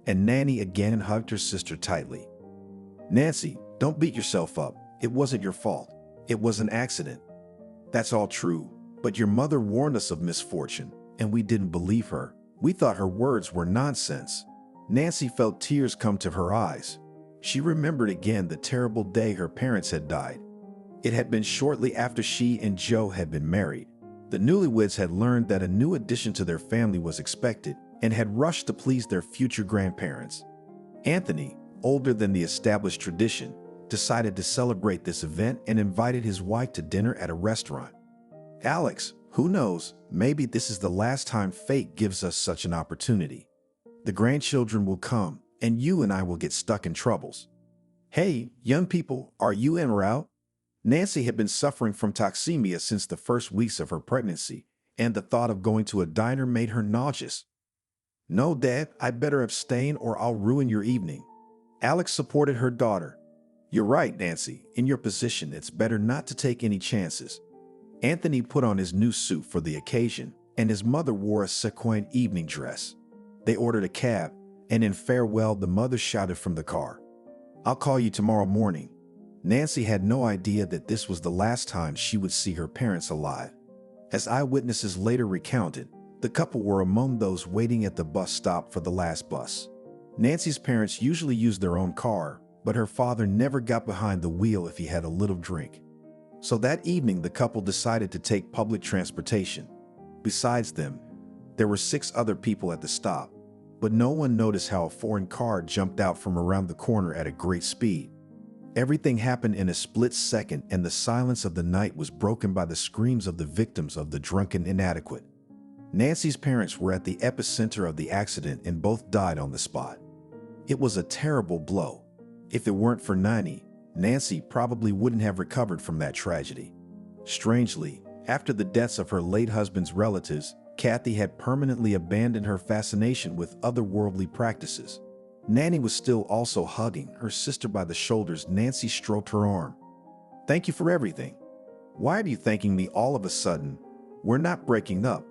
and Nanny again hugged her sister tightly. "Nancy, don't beat yourself up. It wasn't your fault. It was an accident." "That's all true, but your mother warned us of misfortune, and we didn't believe her. We thought her words were nonsense." Nancy felt tears come to her eyes. She remembered again the terrible day her parents had died. It had been shortly after she and Joe had been married. The newlyweds had learned that a new addition to their family was expected and had rushed to please their future grandparents. Anthony, older than the established tradition, decided to celebrate this event and invited his wife to dinner at a restaurant. "Alex, who knows, maybe this is the last time fate gives us such an opportunity. The grandchildren will come, and you and I will get stuck in troubles. Hey, young people, are you en route?" Nancy had been suffering from toxemia since the first weeks of her pregnancy, and the thought of going to a diner made her nauseous. "No, Dad, I better abstain or I'll ruin your evening." Alex supported her daughter. "You're right, Nancy. In your position, it's better not to take any chances." Anthony put on his new suit for the occasion, and his mother wore a sequin evening dress. They ordered a cab, and in farewell, the mother shouted from the car, "I'll call you tomorrow morning." Nancy had no idea that this was the last time she would see her parents alive. As eyewitnesses later recounted, the couple were among those waiting at the bus stop for the last bus. Nancy's parents usually used their own car, but her father never got behind the wheel if he had a little drink. So that evening, the couple decided to take public transportation. Besides them, there were 6 other people at the stop, but no one noticed how a foreign car jumped out from around the corner at a great speed. Everything happened in a split second, and the silence of the night was broken by the screams of the victims of the drunken inadequate. Nancy's parents were at the epicenter of the accident and both died on the spot. It was a terrible blow. If it weren't for Nancy probably wouldn't have recovered from that tragedy. Strangely, after the deaths of her late husband's relatives, Kathy had permanently abandoned her fascination with otherworldly practices. Nanny was still also hugging her sister by the shoulders. Nancy stroked her arm. "Thank you for everything." "Why are you thanking me all of a sudden? We're not breaking up."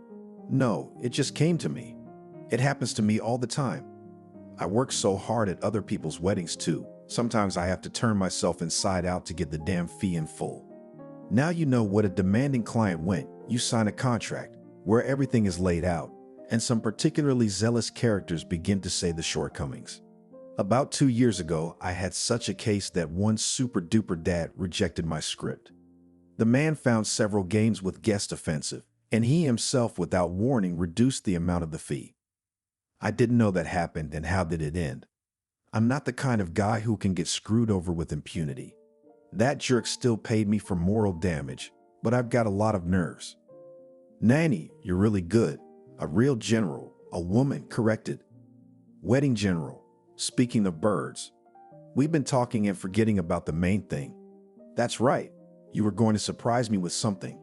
"No, it just came to me. It happens to me all the time. I work so hard at other people's weddings too. Sometimes I have to turn myself inside out to get the damn fee in full." Now you know what a demanding client went. You sign a contract where everything is laid out, and some particularly zealous characters begin to say the shortcomings. About 2 years ago, I had such a case that one super-duper dad rejected my script. The man found several games with guests offensive, and he himself, without warning, reduced the amount of the fee. I didn't know that happened, and how did it end? I'm not the kind of guy who can get screwed over with impunity. That jerk still paid me for moral damage, but I've got a lot of nerves. "Nanny, you're really good. A real general," a woman corrected. "Wedding general. Speaking of birds, we've been talking and forgetting about the main thing." "That's right. You were going to surprise me with something."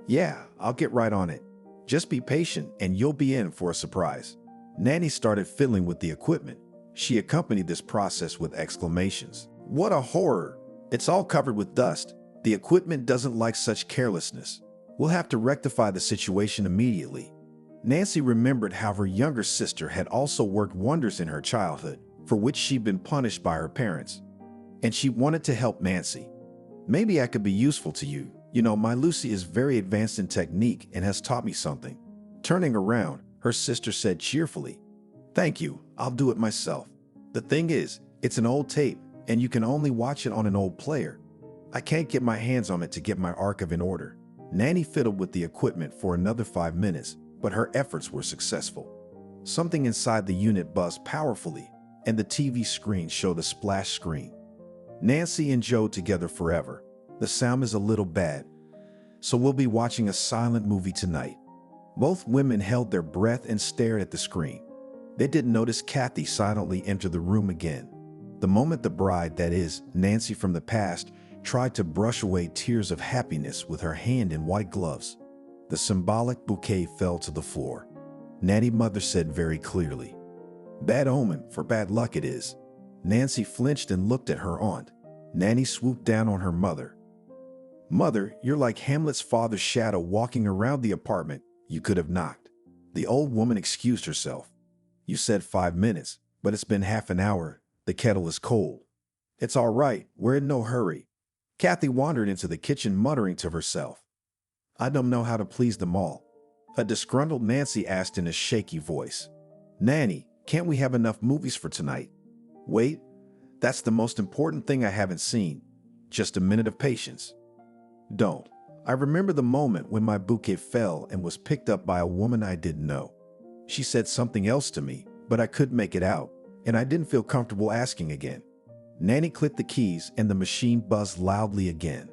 "Yeah, I'll get right on it. Just be patient and you'll be in for a surprise." Nanny started fiddling with the equipment. She accompanied this process with exclamations. "What a horror! It's all covered with dust. The equipment doesn't like such carelessness. We'll have to rectify the situation immediately." Nancy remembered how her younger sister had also worked wonders in her childhood, for which she'd been punished by her parents. And she wanted to help Nancy. "Maybe I could be useful to you. You know, my Lucy is very advanced in technique and has taught me something." Turning around, her sister said cheerfully, "Thank you, I'll do it myself. The thing is, it's an old tape, and you can only watch it on an old player. I can't get my hands on it to get my archive in order." Nanny fiddled with the equipment for another 5 minutes, but her efforts were successful. Something inside the unit buzzed powerfully, and the TV screen showed a splash screen. "Nancy and Joe together forever. The sound is a little bad, so we'll be watching a silent movie tonight." Both women held their breath and stared at the screen. They didn't notice Kathy silently enter the room again. The moment the bride, that is, Nancy from the past, tried to brush away tears of happiness with her hand in white gloves, the symbolic bouquet fell to the floor. Natty's mother said very clearly, "Bad omen, for bad luck it is." Nancy flinched and looked at her aunt. Nanny swooped down on her mother. "Mother, you're like Hamlet's father's shadow walking around the apartment. You could have knocked." The old woman excused herself. "You said 5 minutes, but it's been half an hour. The kettle is cold." "It's all right. We're in no hurry." Kathy wandered into the kitchen muttering to herself, "I don't know how to please them all." A disgruntled Nancy asked in a shaky voice, "Nanny, can't we have enough movies for tonight?" "Wait, that's the most important thing I haven't seen. Just a minute of patience." "Don't." I remember the moment when my bouquet fell and was picked up by a woman I didn't know. She said something else to me, but I couldn't make it out, and I didn't feel comfortable asking again. Nanny clicked the keys and the machine buzzed loudly again.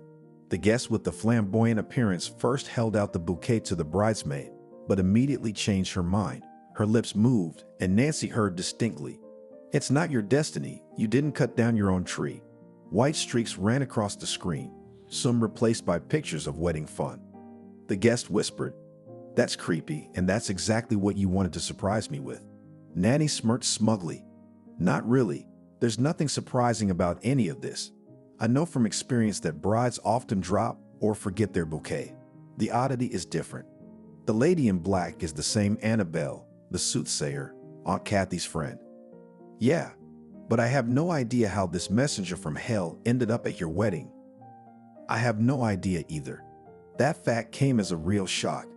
The guest with the flamboyant appearance first held out the bouquet to the bridesmaid, but immediately changed her mind. Her lips moved, and Nancy heard distinctly, "It's not your destiny. You didn't cut down your own tree." White streaks ran across the screen, some replaced by pictures of wedding fun. The guest whispered, "That's creepy, and that's exactly what you wanted to surprise me with." Nanny smirked smugly. "Not really. There's nothing surprising about any of this. I know from experience that brides often drop or forget their bouquet. The oddity is different. The lady in black is the same Annabelle, the soothsayer, Aunt Kathy's friend." "Yeah, but I have no idea how this messenger from hell ended up at your wedding." "I have no idea either." That fact came as a real shock.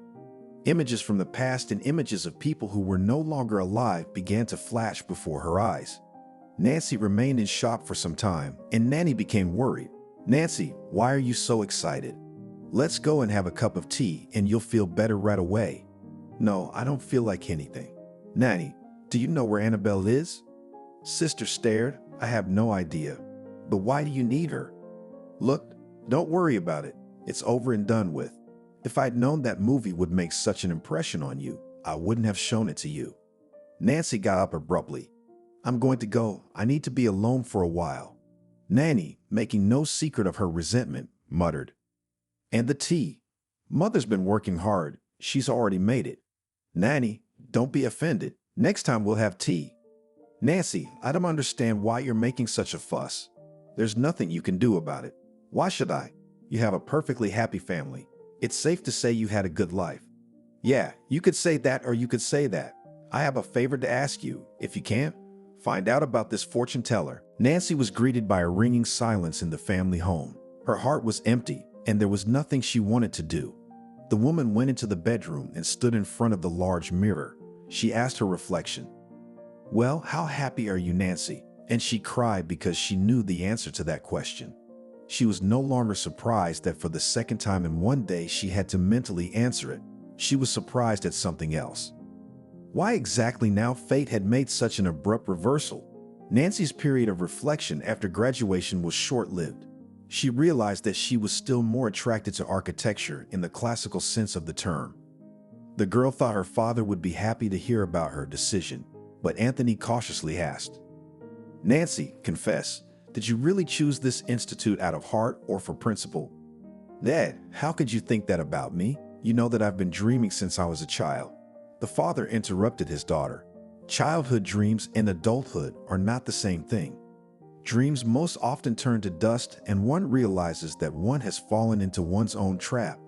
Images from the past and images of people who were no longer alive began to flash before her eyes. Nancy remained in shock for some time, and Nanny became worried. "Nancy, why are you so excited? Let's go and have a cup of tea and you'll feel better right away." "No, I don't feel like anything." "Nanny, do you know where Annabelle is?" Sister stared. "I have no idea." "But why do you need her?" "Look, don't worry about it. It's over and done with. If I'd known that movie would make such an impression on you, I wouldn't have shown it to you." Nancy got up abruptly. "I'm going to go. I need to be alone for a while." Nanny, making no secret of her resentment, muttered, "And the tea? Mother's been working hard. She's already made it." "Nanny, don't be offended. Next time we'll have tea." "Nancy, I don't understand why you're making such a fuss. There's nothing you can do about it." "Why should I? You have a perfectly happy family. It's safe to say you had a good life." "Yeah, you could say that or you could say that. I have a favor to ask you. If you can't, find out about this fortune teller." Nancy was greeted by a ringing silence in the family home. Her heart was empty, and there was nothing she wanted to do. The woman went into the bedroom and stood in front of the large mirror. She asked her reflection, "Well, how happy are you, Nancy?" And she cried because she knew the answer to that question. She was no longer surprised that for the second time in one day she had to mentally answer it. She was surprised at something else. Why exactly now fate had made such an abrupt reversal? Nancy's period of reflection after graduation was short-lived. She realized that she was still more attracted to architecture in the classical sense of the term. The girl thought her father would be happy to hear about her decision, but Anthony cautiously asked, "Nancy, confess, did you really choose this institute out of heart or for principle?" "Dad, how could you think that about me? You know that I've been dreaming since I was a child." The father interrupted his daughter. Childhood dreams and adulthood are not the same thing. Dreams most often turn to dust and one realizes that one has fallen into one's own trap.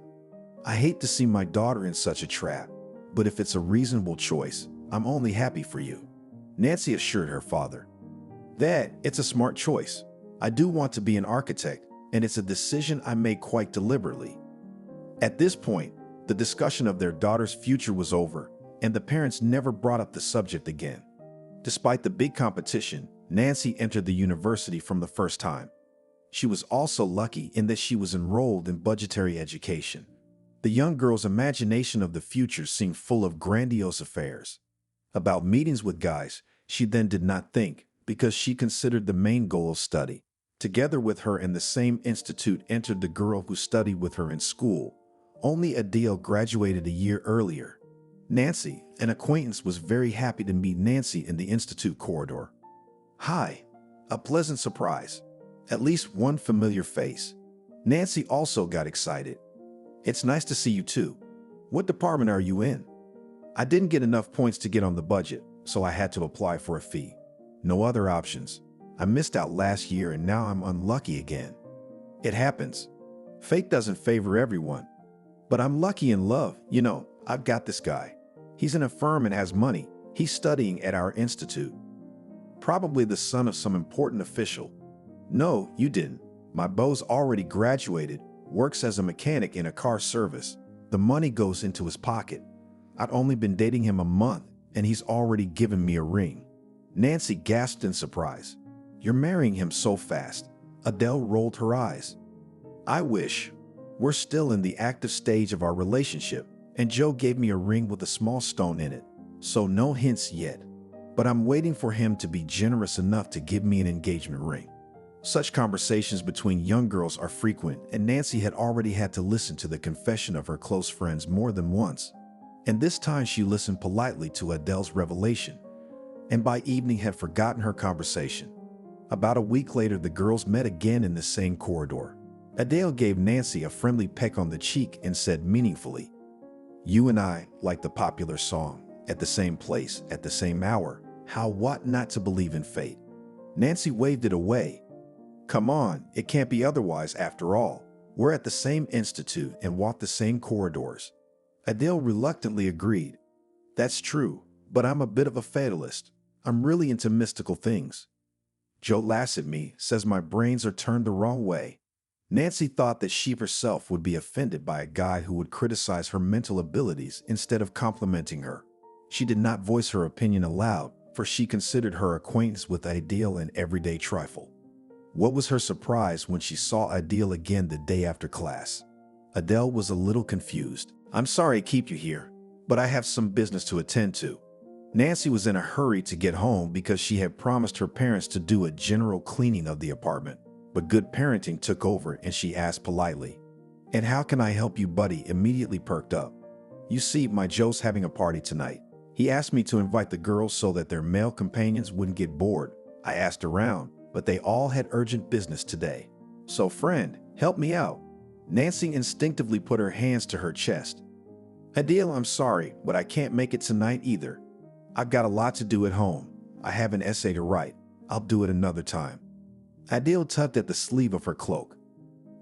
"I hate to see my daughter in such a trap, but if it's a reasonable choice, I'm only happy for you," Nancy assured her father. "Dad, it's a smart choice. I do want to be an architect, and it's a decision I made quite deliberately." At this point, the discussion of their daughter's future was over, and the parents never brought up the subject again. Despite the big competition, Nancy entered the university from the first time. She was also lucky in that she was enrolled in budgetary education. The young girl's imagination of the future seemed full of grandiose affairs. About meetings with guys, she then did not think, because she considered the main goal of study. Together with her in the same institute entered the girl who studied with her in school, Only Adele graduated a year earlier. Nancy, an acquaintance, was very happy to meet Nancy in the institute corridor. Hi, a pleasant surprise. At least one familiar face. Nancy also got excited. It's nice to see you too. What department are you in? I didn't get enough points to get on the budget, so I had to apply for a fee. No other options. I missed out last year and now I'm unlucky again. It happens. Fate doesn't favor everyone. But I'm lucky in love. You know, I've got this guy. He's in a firm and has money. He's studying at our institute. Probably the son of some important official. No, you didn't. My beau's already graduated, works as a mechanic in a car service. The money goes into his pocket. I'd only been dating him a month, and he's already given me a ring. Nancy gasped in surprise. You're marrying him so fast. Adele rolled her eyes. I wish. We're still in the active stage of our relationship, and Joe gave me a ring with a small stone in it, so no hints yet. But I'm waiting for him to be generous enough to give me an engagement ring. Such conversations between young girls are frequent, and Nancy had already had to listen to the confession of her close friends more than once. And this time she listened politely to Adele's revelation, and by evening had forgotten her conversation. About a week later, the girls met again in the same corridor. Adele gave Nancy a friendly peck on the cheek and said meaningfully, "You and I, like the popular song, at the same place, at the same hour. How what not to believe in fate?" Nancy waved it away. Come on, it can't be otherwise after all. We're at the same institute and walk the same corridors. Adele reluctantly agreed. That's true, but I'm a bit of a fatalist. I'm really into mystical things. Joe laughs at me, says my brains are turned the wrong way. Nancy thought that she herself would be offended by a guy who would criticize her mental abilities instead of complimenting her. She did not voice her opinion aloud, for she considered her acquaintance with Adele an everyday trifle. What was her surprise when she saw Adele again the day after class? Adele was a little confused. I'm sorry to keep you here, but I have some business to attend to. Nancy was in a hurry to get home because she had promised her parents to do a general cleaning of the apartment. But good parenting took over and she asked politely, "And how can I help you?" Buddy immediately perked up. "You see, my Joe's having a party tonight. He asked me to invite the girls so that their male companions wouldn't get bored. I asked around, but they all had urgent business today. So friend, help me out." Nancy instinctively put her hands to her chest. "Adele, I'm sorry, but I can't make it tonight either. I've got a lot to do at home. I have an essay to write. I'll do it another time." Adele tugged at the sleeve of her cloak.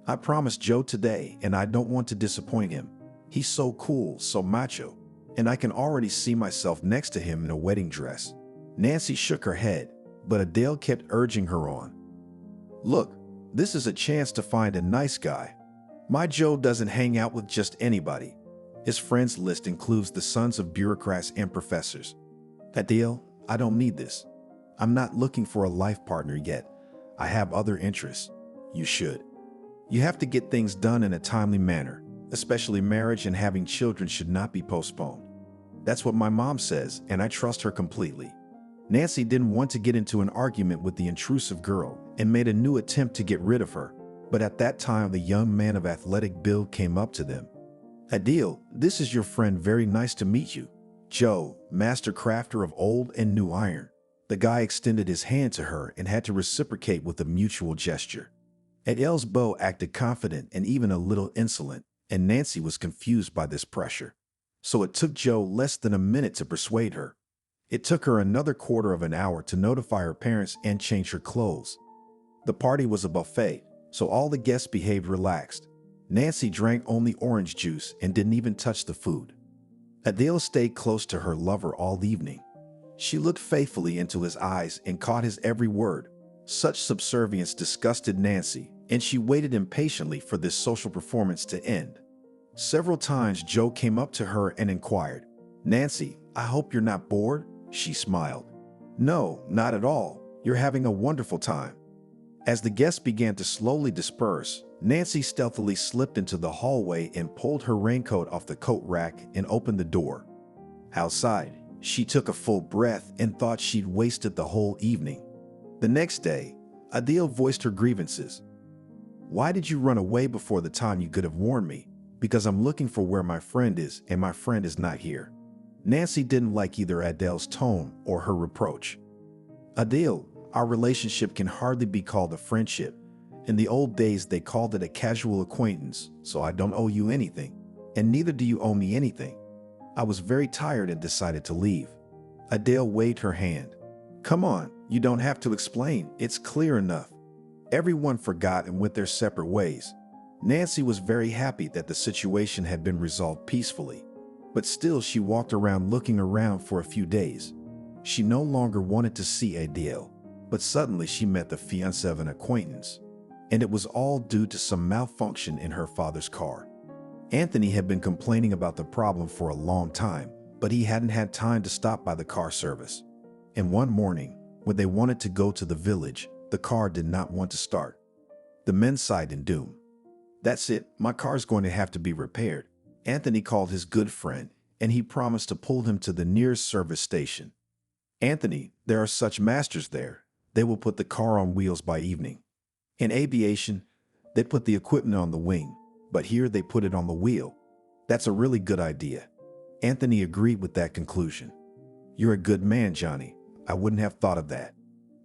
"I promised Joe today, and I don't want to disappoint him. He's so cool, so macho, and I can already see myself next to him in a wedding dress." Nancy shook her head, but Adele kept urging her on. "Look, this is a chance to find a nice guy. My Joe doesn't hang out with just anybody. His friends list includes the sons of bureaucrats and professors. Adele, I don't need this. I'm not looking for a life partner yet. I have other interests. You should. You have to get things done in a timely manner, especially marriage and having children should not be postponed. That's what my mom says, and I trust her completely." Nancy didn't want to get into an argument with the intrusive girl and made a new attempt to get rid of her, but at that time the young man of athletic build came up to them. "Adele, this is your friend. Very nice to meet you. Joe, master crafter of old and new iron." The guy extended his hand to her and had to reciprocate with a mutual gesture. Adele's beau acted confident and even a little insolent, and Nancy was confused by this pressure. So it took Joe less than a minute to persuade her. It took her another quarter of an hour to notify her parents and change her clothes. The party was a buffet, so all the guests behaved relaxed. Nancy drank only orange juice and didn't even touch the food. Adele stayed close to her lover all evening. She looked faithfully into his eyes and caught his every word. Such subservience disgusted Nancy, and she waited impatiently for this social performance to end. Several times Joe came up to her and inquired, "Nancy, I hope you're not bored?" She smiled. "No, not at all. You're having a wonderful time." As the guests began to slowly disperse, Nancy stealthily slipped into the hallway and pulled her raincoat off the coat rack and opened the door. Outside, she took a full breath and thought she'd wasted the whole evening. The next day, Adele voiced her grievances. "Why did you run away before the time? You could have warned me. because I'm looking for where my friend is and my friend is not here." Nancy didn't like either Adele's tone or her reproach. "Adele, our relationship can hardly be called a friendship. In the old days, they called it a casual acquaintance, so I don't owe you anything, and neither do you owe me anything. I was very tired and decided to leave." Adele waved her hand. "Come on, you don't have to explain. It's clear enough." Everyone forgot and went their separate ways. Nancy was very happy that the situation had been resolved peacefully, but still she walked around looking around for a few days. She no longer wanted to see Adele, but suddenly she met the fiancé of an acquaintance, and it was all due to some malfunction in her father's car. Anthony had been complaining about the problem for a long time, but he hadn't had time to stop by the car service. And one morning, when they wanted to go to the village, the car did not want to start. The men sighed in doom. "That's it, my car's going to have to be repaired." Anthony called his good friend, and he promised to pull him to the nearest service station. "Anthony, there are such masters there. They will put the car on wheels by evening. In aviation, they put the equipment on the wing, but here they put it on the wheel. That's a really good idea." Anthony agreed with that conclusion. "You're a good man, Johnny. I wouldn't have thought of that."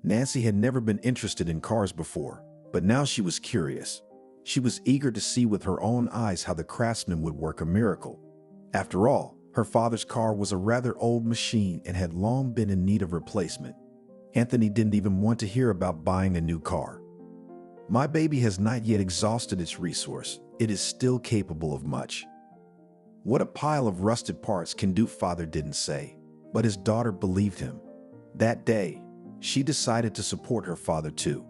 Nancy had never been interested in cars before, but now she was curious. She was eager to see with her own eyes how the craftsman would work a miracle. After all, her father's car was a rather old machine and had long been in need of replacement. Anthony didn't even want to hear about buying a new car. "My baby has not yet exhausted its resource. It is still capable of much." What a pile of rusted parts can do, father didn't say, but his daughter believed him. That day, she decided to support her father too.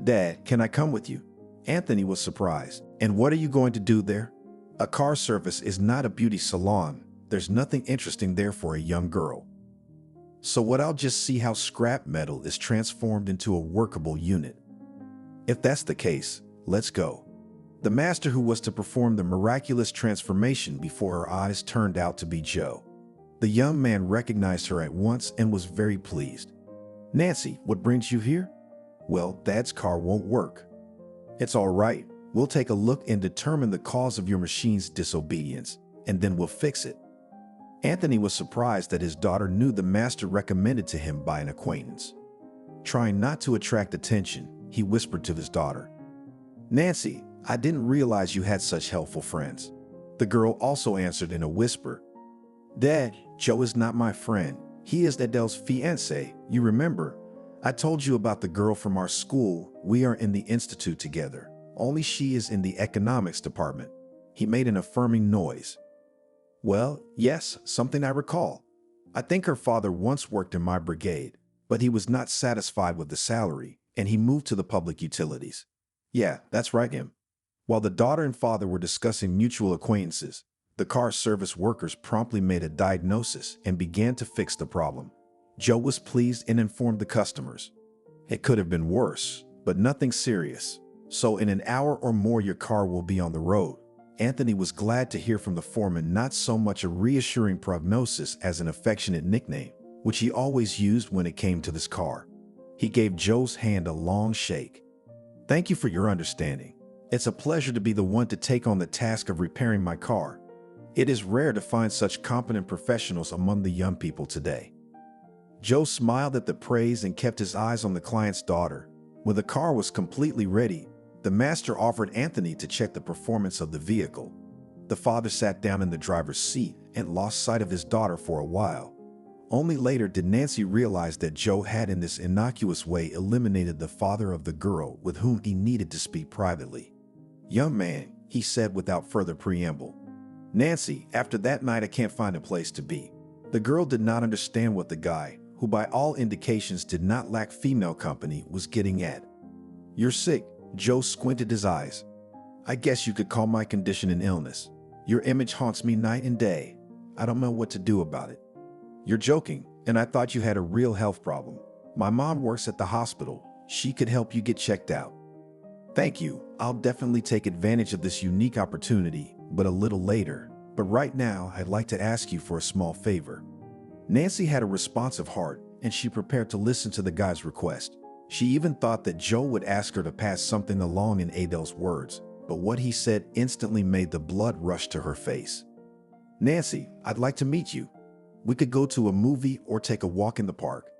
"Dad, can I come with you?" Anthony was surprised. "And what are you going to do there?" "A car service is not a beauty salon. There's nothing interesting there for a young girl. So what, I'll just see how scrap metal is transformed into a workable unit." "If that's the case, let's go." The master who was to perform the miraculous transformation before her eyes turned out to be Joe. The young man recognized her at once and was very pleased. "Nancy, what brings you here?" "Well, Dad's car won't work." "It's all right. We'll take a look and determine the cause of your machine's disobedience, and then we'll fix it." Anthony was surprised that his daughter knew the master recommended to him by an acquaintance. Trying not to attract attention, he whispered to his daughter, "Nancy, I didn't realize you had such helpful friends." The girl also answered in a whisper, "Dad, Joe is not my friend. He is Adele's fiancé. You remember? I told you about the girl from our school. We are in the institute together. Only she is in the economics department." He made an affirming noise. "Well, yes, something I recall. I think her father once worked in my brigade, but he was not satisfied with the salary, and he moved to the public utilities." "Yeah, that's right, him." While the daughter and father were discussing mutual acquaintances, the car service workers promptly made a diagnosis and began to fix the problem. Joe was pleased and informed the customers. "It could have been worse, but nothing serious. So in an hour or more your car will be on the road." Anthony was glad to hear from the foreman not so much a reassuring prognosis as an affectionate nickname, which he always used when it came to this car. He gave Joe's hand a long shake. "Thank you for your understanding. It's a pleasure to be the one to take on the task of repairing my car. It is rare to find such competent professionals among the young people today." Joe smiled at the praise and kept his eyes on the client's daughter. When the car was completely ready, the master offered Anthony to check the performance of the vehicle. The father sat down in the driver's seat and lost sight of his daughter for a while. Only later did Nancy realize that Joe had in this innocuous way eliminated the father of the girl with whom he needed to speak privately. "Young man," he said without further preamble. "Nancy, after that night I can't find a place to be." The girl did not understand what the guy, who by all indications did not lack female company, was getting at. "You're sick." Joe squinted his eyes. "I guess you could call my condition an illness. Your image haunts me night and day. I don't know what to do about it." "You're joking, and I thought you had a real health problem. My mom works at the hospital. She could help you get checked out." "Thank you. I'll definitely take advantage of this unique opportunity, but a little later. But right now, I'd like to ask you for a small favor." Nancy had a responsive heart, and she prepared to listen to the guy's request. She even thought that Joe would ask her to pass something along in Adele's words, but what he said instantly made the blood rush to her face. "Nancy, I'd like to meet you. We could go to a movie or take a walk in the park.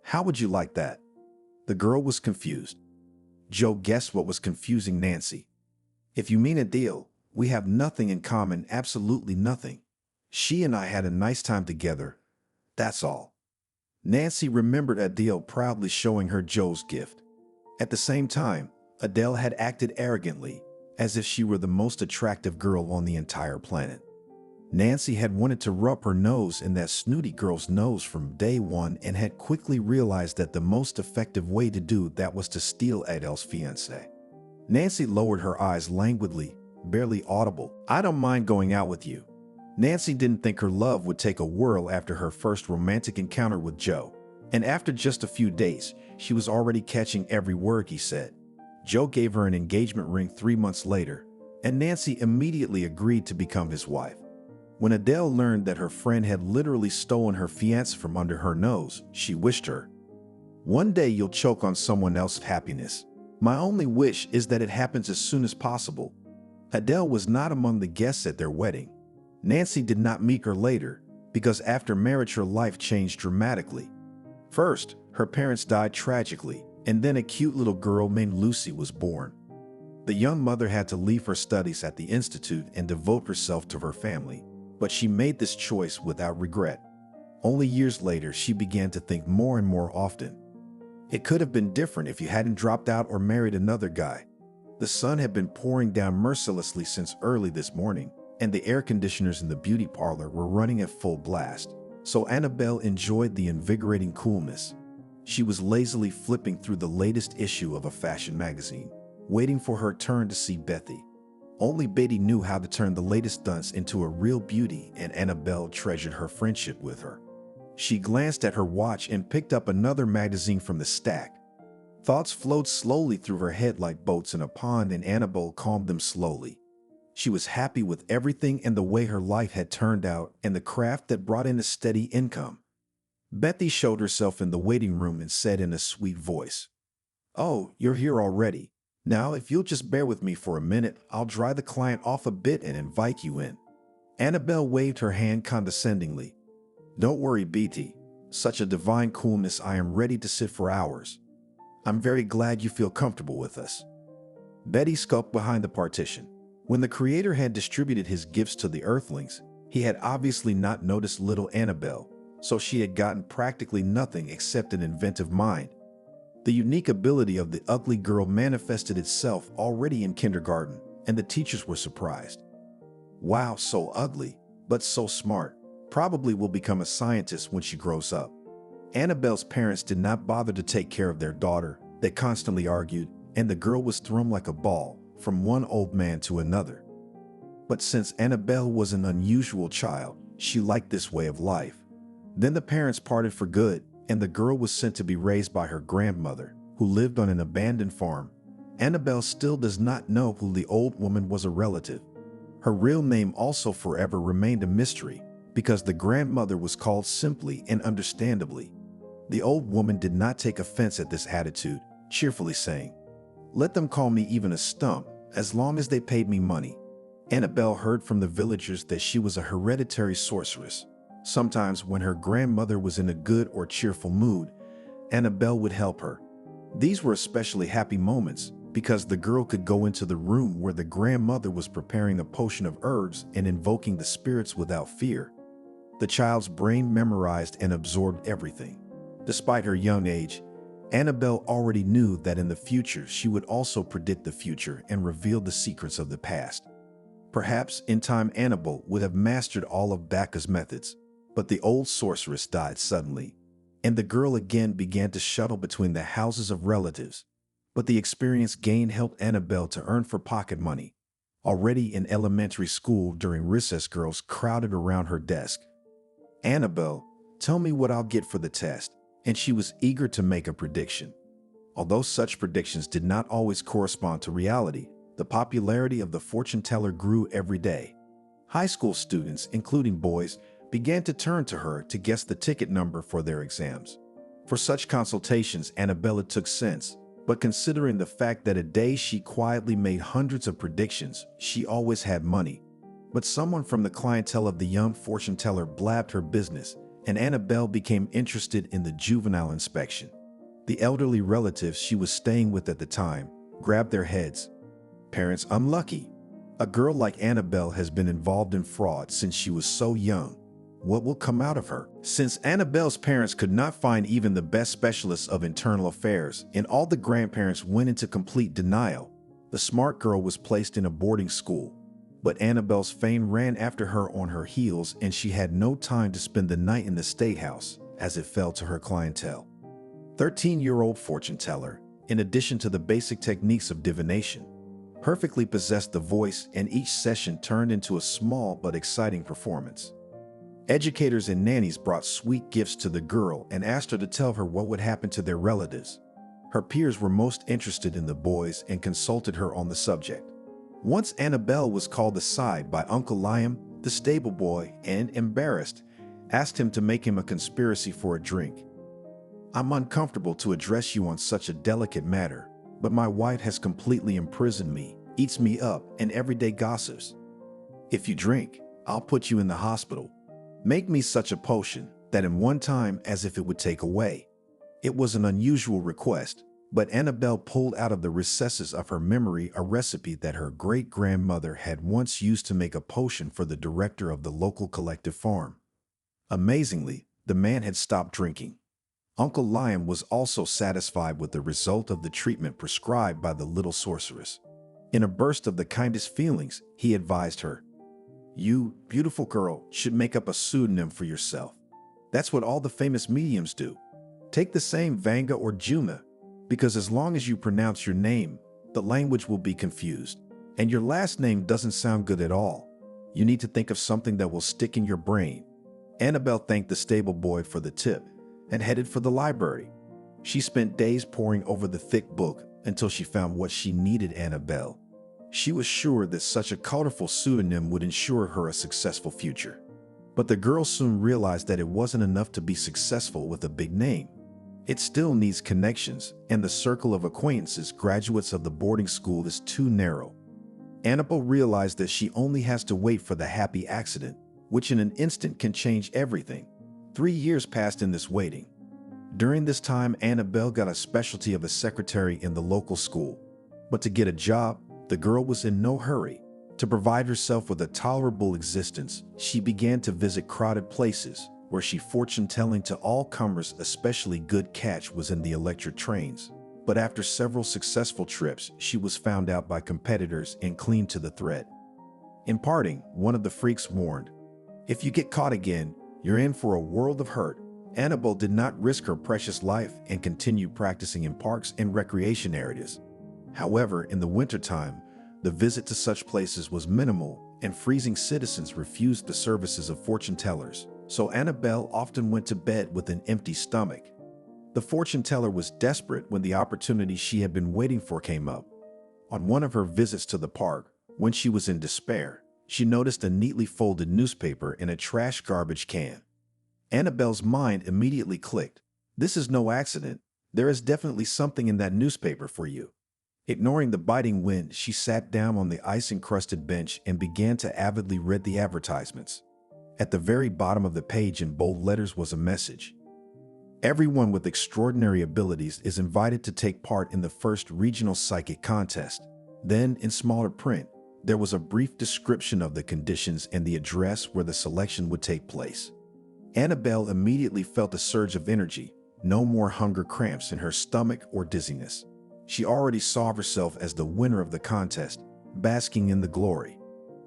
How would you like that?" The girl was confused. Joe guessed what was confusing Nancy. "If you mean a deal, we have nothing in common, absolutely nothing. She and I had a nice time together. That's all." Nancy remembered Adele proudly showing her Joe's gift. At the same time, Adele had acted arrogantly, as if she were the most attractive girl on the entire planet. Nancy had wanted to rub her nose in that snooty girl's nose from day one and had quickly realized that the most effective way to do that was to steal Adele's fiancé. Nancy lowered her eyes languidly, barely audible. "I don't mind going out with you." Nancy didn't think her love would take a whirl after her first romantic encounter with Joe. And after just a few days, she was already catching every word he said. Joe gave her an engagement ring 3 months later, and Nancy immediately agreed to become his wife. When Adele learned that her friend had literally stolen her fiancé from under her nose, she wished her, "One day you'll choke on someone else's happiness. My only wish is that it happens as soon as possible." Adele was not among the guests at their wedding. Nancy did not meet her later, because after marriage her life changed dramatically. First, her parents died tragically, and then a cute little girl named Lucy was born. The young mother had to leave her studies at the institute and devote herself to her family, but she made this choice without regret. Only years later, she began to think more and more often. It could have been different if you hadn't dropped out or married another guy. The sun had been pouring down mercilessly since early this morning, and the air conditioners in the beauty parlor were running at full blast, so Annabelle enjoyed the invigorating coolness. She was lazily flipping through the latest issue of a fashion magazine, waiting for her turn to see Betty. Only Betty knew how to turn the latest dunce into a real beauty, and Annabelle treasured her friendship with her. She glanced at her watch and picked up another magazine from the stack. Thoughts flowed slowly through her head like boats in a pond, and Annabelle calmed them slowly. She was happy with everything and the way her life had turned out and the craft that brought in a steady income. Betty showed herself in the waiting room and said in a sweet voice, "Oh, you're here already. Now, if you'll just bear with me for a minute, I'll dry the client off a bit and invite you in." Annabelle waved her hand condescendingly. "Don't worry, Betty. Such a divine coolness, I am ready to sit for hours. I'm very glad you feel comfortable with us." Betty skulked behind the partition. When the Creator had distributed his gifts to the Earthlings, he had obviously not noticed little Annabelle, so she had gotten practically nothing except an inventive mind. The unique ability of the ugly girl manifested itself already in kindergarten, and the teachers were surprised. "Wow, so ugly, but so smart. Probably will become a scientist when she grows up." Annabelle's parents did not bother to take care of their daughter. They constantly argued, and the girl was thrown like a ball from one old man to another. But since Annabelle was an unusual child, she liked this way of life. Then the parents parted for good, and the girl was sent to be raised by her grandmother, who lived on an abandoned farm. Annabelle still does not know who the old woman was a relative. Her real name also forever remained a mystery, because the grandmother was called simply and understandably. The old woman did not take offense at this attitude, cheerfully saying, "Let them call me even a stump, as long as they paid me money." Annabelle heard from the villagers that she was a hereditary sorceress. Sometimes when her grandmother was in a good or cheerful mood, Annabelle would help her. These were especially happy moments because the girl could go into the room where the grandmother was preparing a potion of herbs and invoking the spirits without fear. The child's brain memorized and absorbed everything. Despite her young age, Annabelle already knew that in the future she would also predict the future and reveal the secrets of the past. Perhaps in time Annabelle would have mastered all of Baccha's methods, but the old sorceress died suddenly, and the girl again began to shuttle between the houses of relatives. But the experience gained helped Annabelle to earn for pocket money. Already in elementary school during recess, girls crowded around her desk. "Annabelle, tell me what I'll get for the test," and she was eager to make a prediction. Although such predictions did not always correspond to reality, the popularity of the fortune teller grew every day. High school students, including boys, began to turn to her to guess the ticket number for their exams. For such consultations, Annabella took sense. But considering the fact that a day she quietly made hundreds of predictions, she always had money. But someone from the clientele of the young fortune teller blabbed her business, and Annabelle became interested in the juvenile inspection. The elderly relatives she was staying with at the time grabbed their heads. Parents unlucky. A girl like Annabelle has been involved in fraud since she was so young. What will come out of her? Since Annabelle's parents could not find even the best specialists of internal affairs, and all the grandparents went into complete denial, the smart girl was placed in a boarding school. But Annabelle's fame ran after her on her heels, and she had no time to spend the night in the state house, as it fell to her clientele. 13-year-old fortune teller, in addition to the basic techniques of divination, perfectly possessed the voice, and each session turned into a small but exciting performance. Educators and nannies brought sweet gifts to the girl and asked her to tell her what would happen to their relatives. Her peers were most interested in the boys and consulted her on the subject. Once Annabelle was called aside by Uncle Liam, the stable boy, and, embarrassed, asked him to make him a conspiracy for a drink. "I'm uncomfortable to address you on such a delicate matter, but my wife has completely imprisoned me, eats me up, and everyday gossips. If you drink, I'll put you in the hospital. Make me such a potion that in one time as if it would take away." It was an unusual request, but Annabelle pulled out of the recesses of her memory a recipe that her great-grandmother had once used to make a potion for the director of the local collective farm. Amazingly, the man had stopped drinking. Uncle Liam was also satisfied with the result of the treatment prescribed by the little sorceress. In a burst of the kindest feelings, he advised her, "You, beautiful girl, should make up a pseudonym for yourself. That's what all the famous mediums do. Take the same Vanga or Juma, because as long as you pronounce your name, the language will be confused. And your last name doesn't sound good at all. You need to think of something that will stick in your brain." Annabelle thanked the stable boy for the tip and headed for the library. She spent days poring over the thick book until she found what she needed. Annabelle. She was sure that such a colorful pseudonym would ensure her a successful future. But the girl soon realized that it wasn't enough to be successful with a big name. It still needs connections, and the circle of acquaintances graduates of the boarding school is too narrow. Annabelle realized that she only has to wait for the happy accident, which in an instant can change everything. 3 years passed in this waiting. During this time, Annabelle got a specialty of a secretary in the local school. But to get a job, the girl was in no hurry. To provide herself with a tolerable existence, she began to visit crowded places, where she fortune-telling to all comers. Especially good catch was in the electric trains. But after several successful trips, she was found out by competitors and clean to the thread. In parting, one of the freaks warned, "If you get caught again, you're in for a world of hurt." Annabelle did not risk her precious life and continued practicing in parks and recreation areas. However, in the wintertime, the visit to such places was minimal, and freezing citizens refused the services of fortune tellers, so Annabelle often went to bed with an empty stomach. The fortune teller was desperate when the opportunity she had been waiting for came up. On one of her visits to the park, when she was in despair, she noticed a neatly folded newspaper in a trash garbage can. Annabelle's mind immediately clicked. "This is no accident. There is definitely something in that newspaper for you." Ignoring the biting wind, she sat down on the ice-encrusted bench and began to avidly read the advertisements. At the very bottom of the page in bold letters was a message. "Everyone with extraordinary abilities is invited to take part in the first regional psychic contest." Then, in smaller print, there was a brief description of the conditions and the address where the selection would take place. Annabelle immediately felt a surge of energy, no more hunger cramps in her stomach or dizziness. She already saw herself as the winner of the contest, basking in the glory.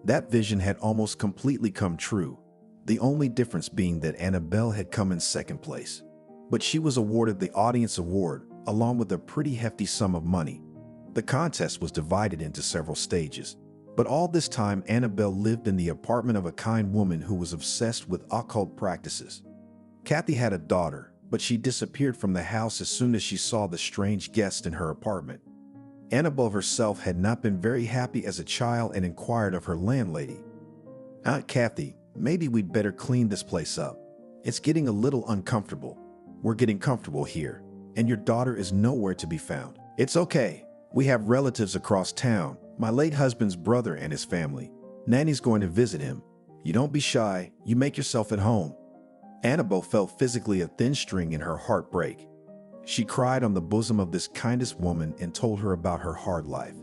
That vision had almost completely come true, the only difference being that Annabelle had come in second place. But she was awarded the audience award, along with a pretty hefty sum of money. The contest was divided into several stages. But all this time, Annabelle lived in the apartment of a kind woman who was obsessed with occult practices. Kathy had a daughter, but she disappeared from the house as soon as she saw the strange guest in her apartment. Annabelle herself had not been very happy as a child and inquired of her landlady, "Aunt Kathy, maybe we'd better clean this place up. It's getting a little uncomfortable. We're getting comfortable here, and your daughter is nowhere to be found." It's okay. We have relatives across town, my late husband's brother and his family. Nanny's going to visit him. You don't be shy. You make yourself at home. Annabelle felt physically a thin string in her heart break. She cried on the bosom of this kindest woman and told her about her hard life.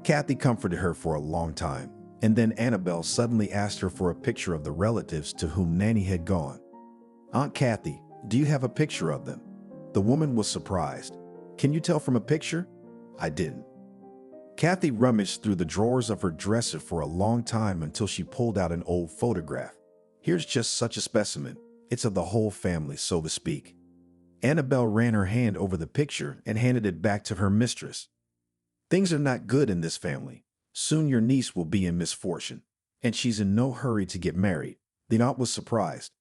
Kathy comforted her for a long time, and then Annabelle suddenly asked her for a picture of the relatives to whom Nanny had gone. Aunt Kathy, do you have a picture of them? The woman was surprised. Can you tell from a picture? I didn't. Kathy rummaged through the drawers of her dresser for a long time until she pulled out an old photograph. Here's just such a specimen. It's of the whole family, so to speak. Annabelle ran her hand over the picture and handed it back to her mistress. Things are not good in this family. Soon your niece will be in misfortune, and she's in no hurry to get married. The aunt was surprised.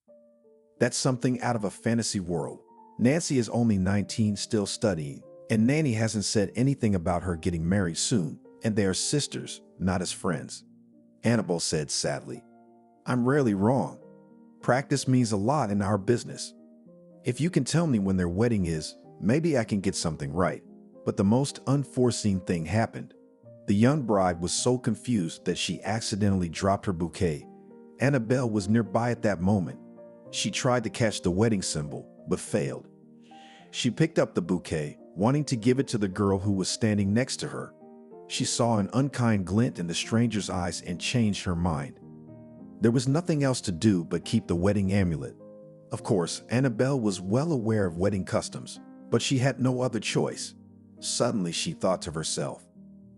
That's something out of a fantasy world. Nancy is only 19, still studying, and Nanny hasn't said anything about her getting married soon, and they are sisters, not as friends. Annabelle said sadly, I'm rarely wrong. Practice means a lot in our business. If you can tell me when their wedding is, maybe I can get something right. But the most unforeseen thing happened. The young bride was so confused that she accidentally dropped her bouquet. Annabelle was nearby at that moment. She tried to catch the wedding symbol, but failed. She picked up the bouquet, wanting to give it to the girl who was standing next to her. She saw an unkind glint in the stranger's eyes and changed her mind. There was nothing else to do but keep the wedding amulet. Of course, Annabelle was well aware of wedding customs, but she had no other choice. Suddenly, she thought to herself,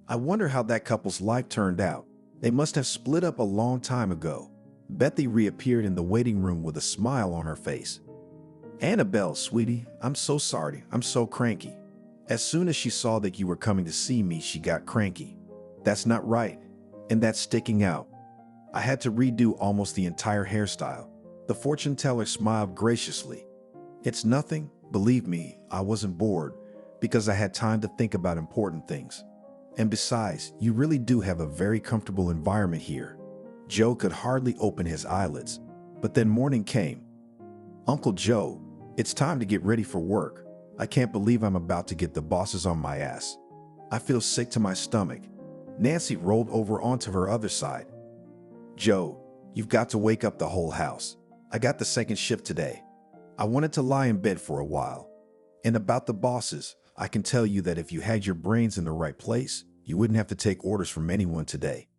I wonder how that couple's life turned out. They must have split up a long time ago. Bethy reappeared in the waiting room with a smile on her face. Annabelle, sweetie, I'm so sorry. I'm so cranky. As soon as she saw that you were coming to see me, she got cranky. That's not right, and that's sticking out. I had to redo almost the entire hairstyle. The fortune teller smiled graciously. It's nothing, believe me, I wasn't bored, because I had time to think about important things. And besides, you really do have a very comfortable environment here. Joe could hardly open his eyelids, but then morning came. Uncle Joe, it's time to get ready for work. I can't believe I'm about to get the bosses on my ass. I feel sick to my stomach. Nancy rolled over onto her other side. Joe, you've got to wake up the whole house. I got the second shift today. I wanted to lie in bed for a while. And about the bosses, I can tell you that if you had your brains in the right place, you wouldn't have to take orders from anyone today.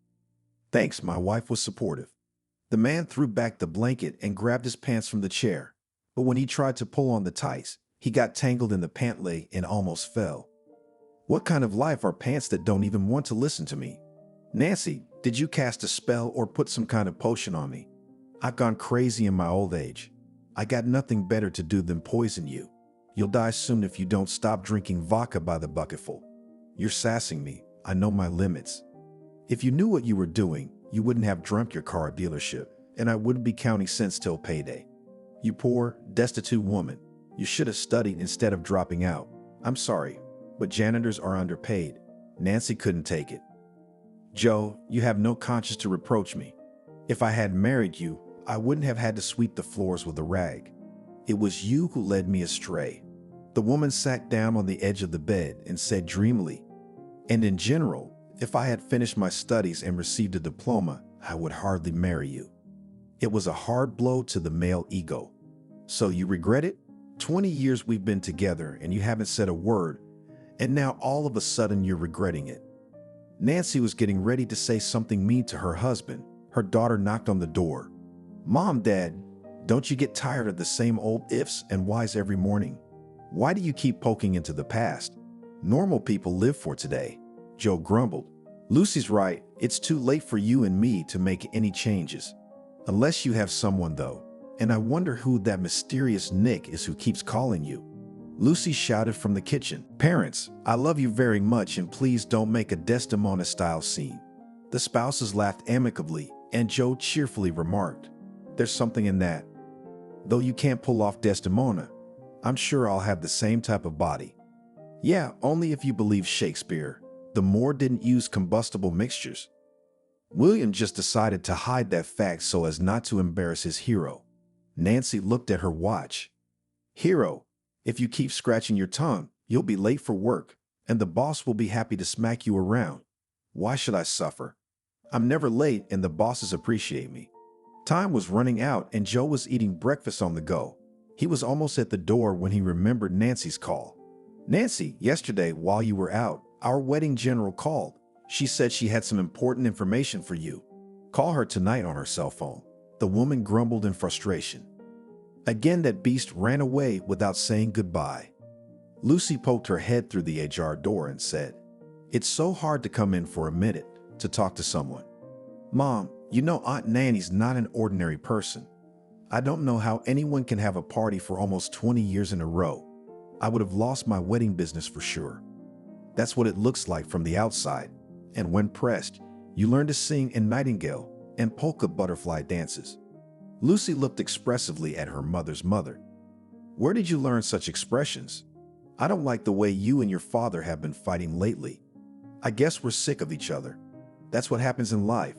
Thanks, my wife was supportive. The man threw back the blanket and grabbed his pants from the chair. But when he tried to pull on the tights, he got tangled in the pant leg and almost fell. What kind of life are pants that don't even want to listen to me? Nancy, did you cast a spell or put some kind of potion on me? I've gone crazy in my old age. I got nothing better to do than poison you. You'll die soon if you don't stop drinking vodka by the bucketful. You're sassing me. I know my limits. If you knew what you were doing, you wouldn't have dreamt your car dealership, and I wouldn't be counting cents till payday. You poor, destitute woman. You should have studied instead of dropping out. I'm sorry, but janitors are underpaid. Nancy couldn't take it. Joe, you have no conscience to reproach me. If I had married you, I wouldn't have had to sweep the floors with a rag. It was you who led me astray. The woman sat down on the edge of the bed and said dreamily, and in general, if I had finished my studies and received a diploma, I would hardly marry you. It was a hard blow to the male ego. So you regret it? 20 years we've been together and you haven't said a word, and now all of a sudden you're regretting it. Nancy was getting ready to say something mean to her husband. Her daughter knocked on the door. Mom, Dad, don't you get tired of the same old ifs and whys every morning? Why do you keep poking into the past? Normal people live for today. Joe grumbled. Lucy's right. It's too late for you and me to make any changes. Unless you have someone, though. And I wonder who that mysterious Nick is who keeps calling you. Lucy shouted from the kitchen. Parents, I love you very much and please don't make a Desdemona-style scene. The spouses laughed amicably and Joe cheerfully remarked, there's something in that. Though you can't pull off Desdemona, I'm sure I'll have the same type of body. Yeah, only if you believe Shakespeare. The Moor didn't use combustible mixtures. William just decided to hide that fact so as not to embarrass his hero. Nancy looked at her watch. Hero, if you keep scratching your tongue, you'll be late for work. and the boss will be happy to smack you around. Why should I suffer? I'm never late and the bosses appreciate me. Time was running out and Joe was eating breakfast on the go. He was almost at the door when he remembered Nancy's call. Nancy, yesterday while you were out, our wedding general called. She said she had some important information for you. Call her tonight on her cell phone. The woman grumbled in frustration. Again, that beast ran away without saying goodbye. Lucy poked her head through the ajar door and said, "It's so hard to come in for a minute to talk to someone. Mom, you know Aunt Nanny's not an ordinary person. I don't know how anyone can have a party for almost 20 years in a row. I would have lost my wedding business for sure. That's what it looks like from the outside. And when pressed, you learn to sing in nightingale and polka butterfly dances." Lucy looked expressively at her mother's mother. "Where did you learn such expressions? I don't like the way you and your father have been fighting lately. I guess we're sick of each other. That's what happens in life.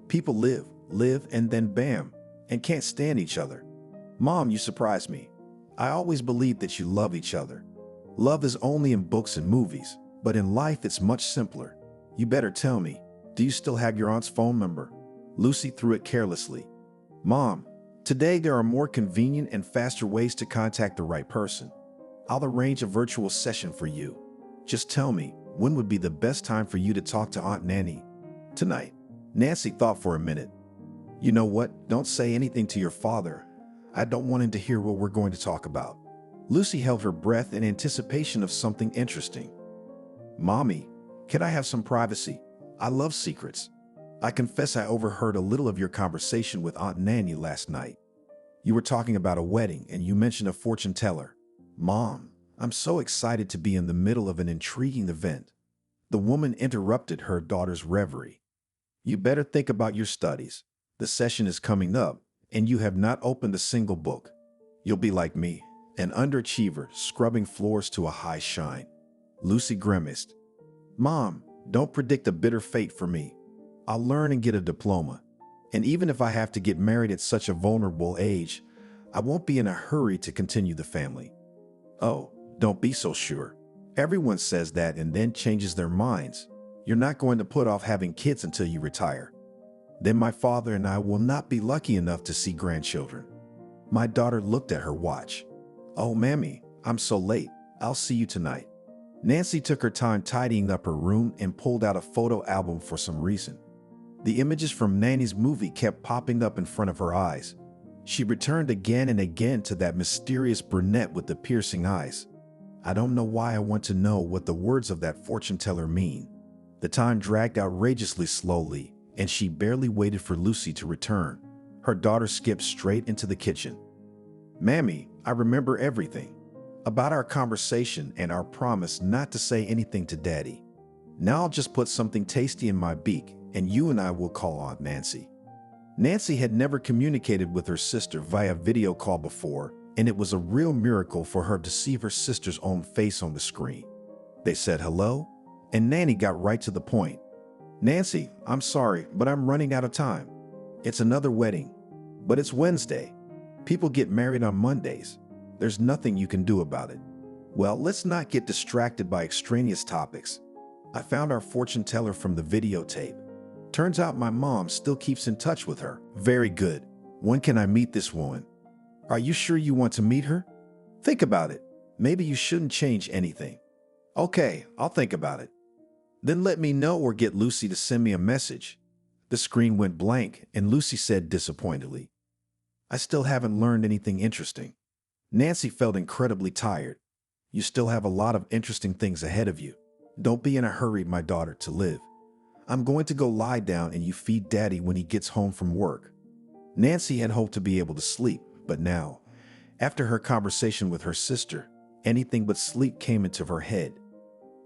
People live, and then bam, and can't stand each other. Mom, you surprise me. I always believed that you love each other. Love is only in books and movies, but in life it's much simpler. You better tell me, do you still have your aunt's phone number?" Lucy threw it carelessly. "Mom, today there are more convenient and faster ways to contact the right person. I'll arrange a virtual session for you. Just tell me, when would be the best time for you to talk to Aunt Nanny?" "Tonight." Nancy thought for a minute. "You know what? Don't say anything to your father. I don't want him to hear what we're going to talk about." Lucy held her breath in anticipation of something interesting. "Mommy, can I have some privacy? I love secrets. I confess I overheard a little of your conversation with Aunt Nanny last night. You were talking about a wedding and you mentioned a fortune teller. Mom, I'm so excited to be in the middle of an intriguing event." The woman interrupted her daughter's reverie. "You better think about your studies. The session is coming up, and you have not opened a single book. You'll be like me, an underachiever scrubbing floors to a high shine." Lucy grimaced. "Mom, don't predict a bitter fate for me. I'll learn and get a diploma. And even if I have to get married at such a vulnerable age, I won't be in a hurry to continue the family." "Oh, don't be so sure. Everyone says that and then changes their minds. You're not going to put off having kids until you retire. Then my father and I will not be lucky enough to see grandchildren." My daughter looked at her watch. "Oh, Mammy, I'm so late. I'll see you tonight." Nancy took her time tidying up her room and pulled out a photo album for some reason. The images from Nanny's movie kept popping up in front of her eyes. She returned again and again to that mysterious brunette with the piercing eyes. "I don't know why I want to know what the words of that fortune teller mean." The time dragged outrageously slowly, and she barely waited for Lucy to return. Her daughter skipped straight into the kitchen. "Mammy, I remember everything. About our conversation and our promise not to say anything to Daddy. Now I'll just put something tasty in my beak, and you and I will call Aunt Nancy." Nancy had never communicated with her sister via video call before, and it was a real miracle for her to see her sister's own face on the screen. They said hello, and Nanny got right to the point. "Nancy, I'm sorry, but I'm running out of time. It's another wedding, but it's Wednesday. People get married on Mondays. There's nothing you can do about it." "Well, let's not get distracted by extraneous topics. I found our fortune teller from the videotape. Turns out my mom still keeps in touch with her." "Very good. When can I meet this woman?" "Are you sure you want to meet her? Think about it. Maybe you shouldn't change anything." "Okay, I'll think about it." "Then let me know or get Lucy to send me a message." The screen went blank and Lucy said disappointedly, "I still haven't learned anything interesting." Nancy felt incredibly tired. "You still have a lot of interesting things ahead of you. Don't be in a hurry, my daughter, to live. I'm going to go lie down and you feed Daddy when he gets home from work." Nancy had hoped to be able to sleep, but now, after her conversation with her sister, anything but sleep came into her head.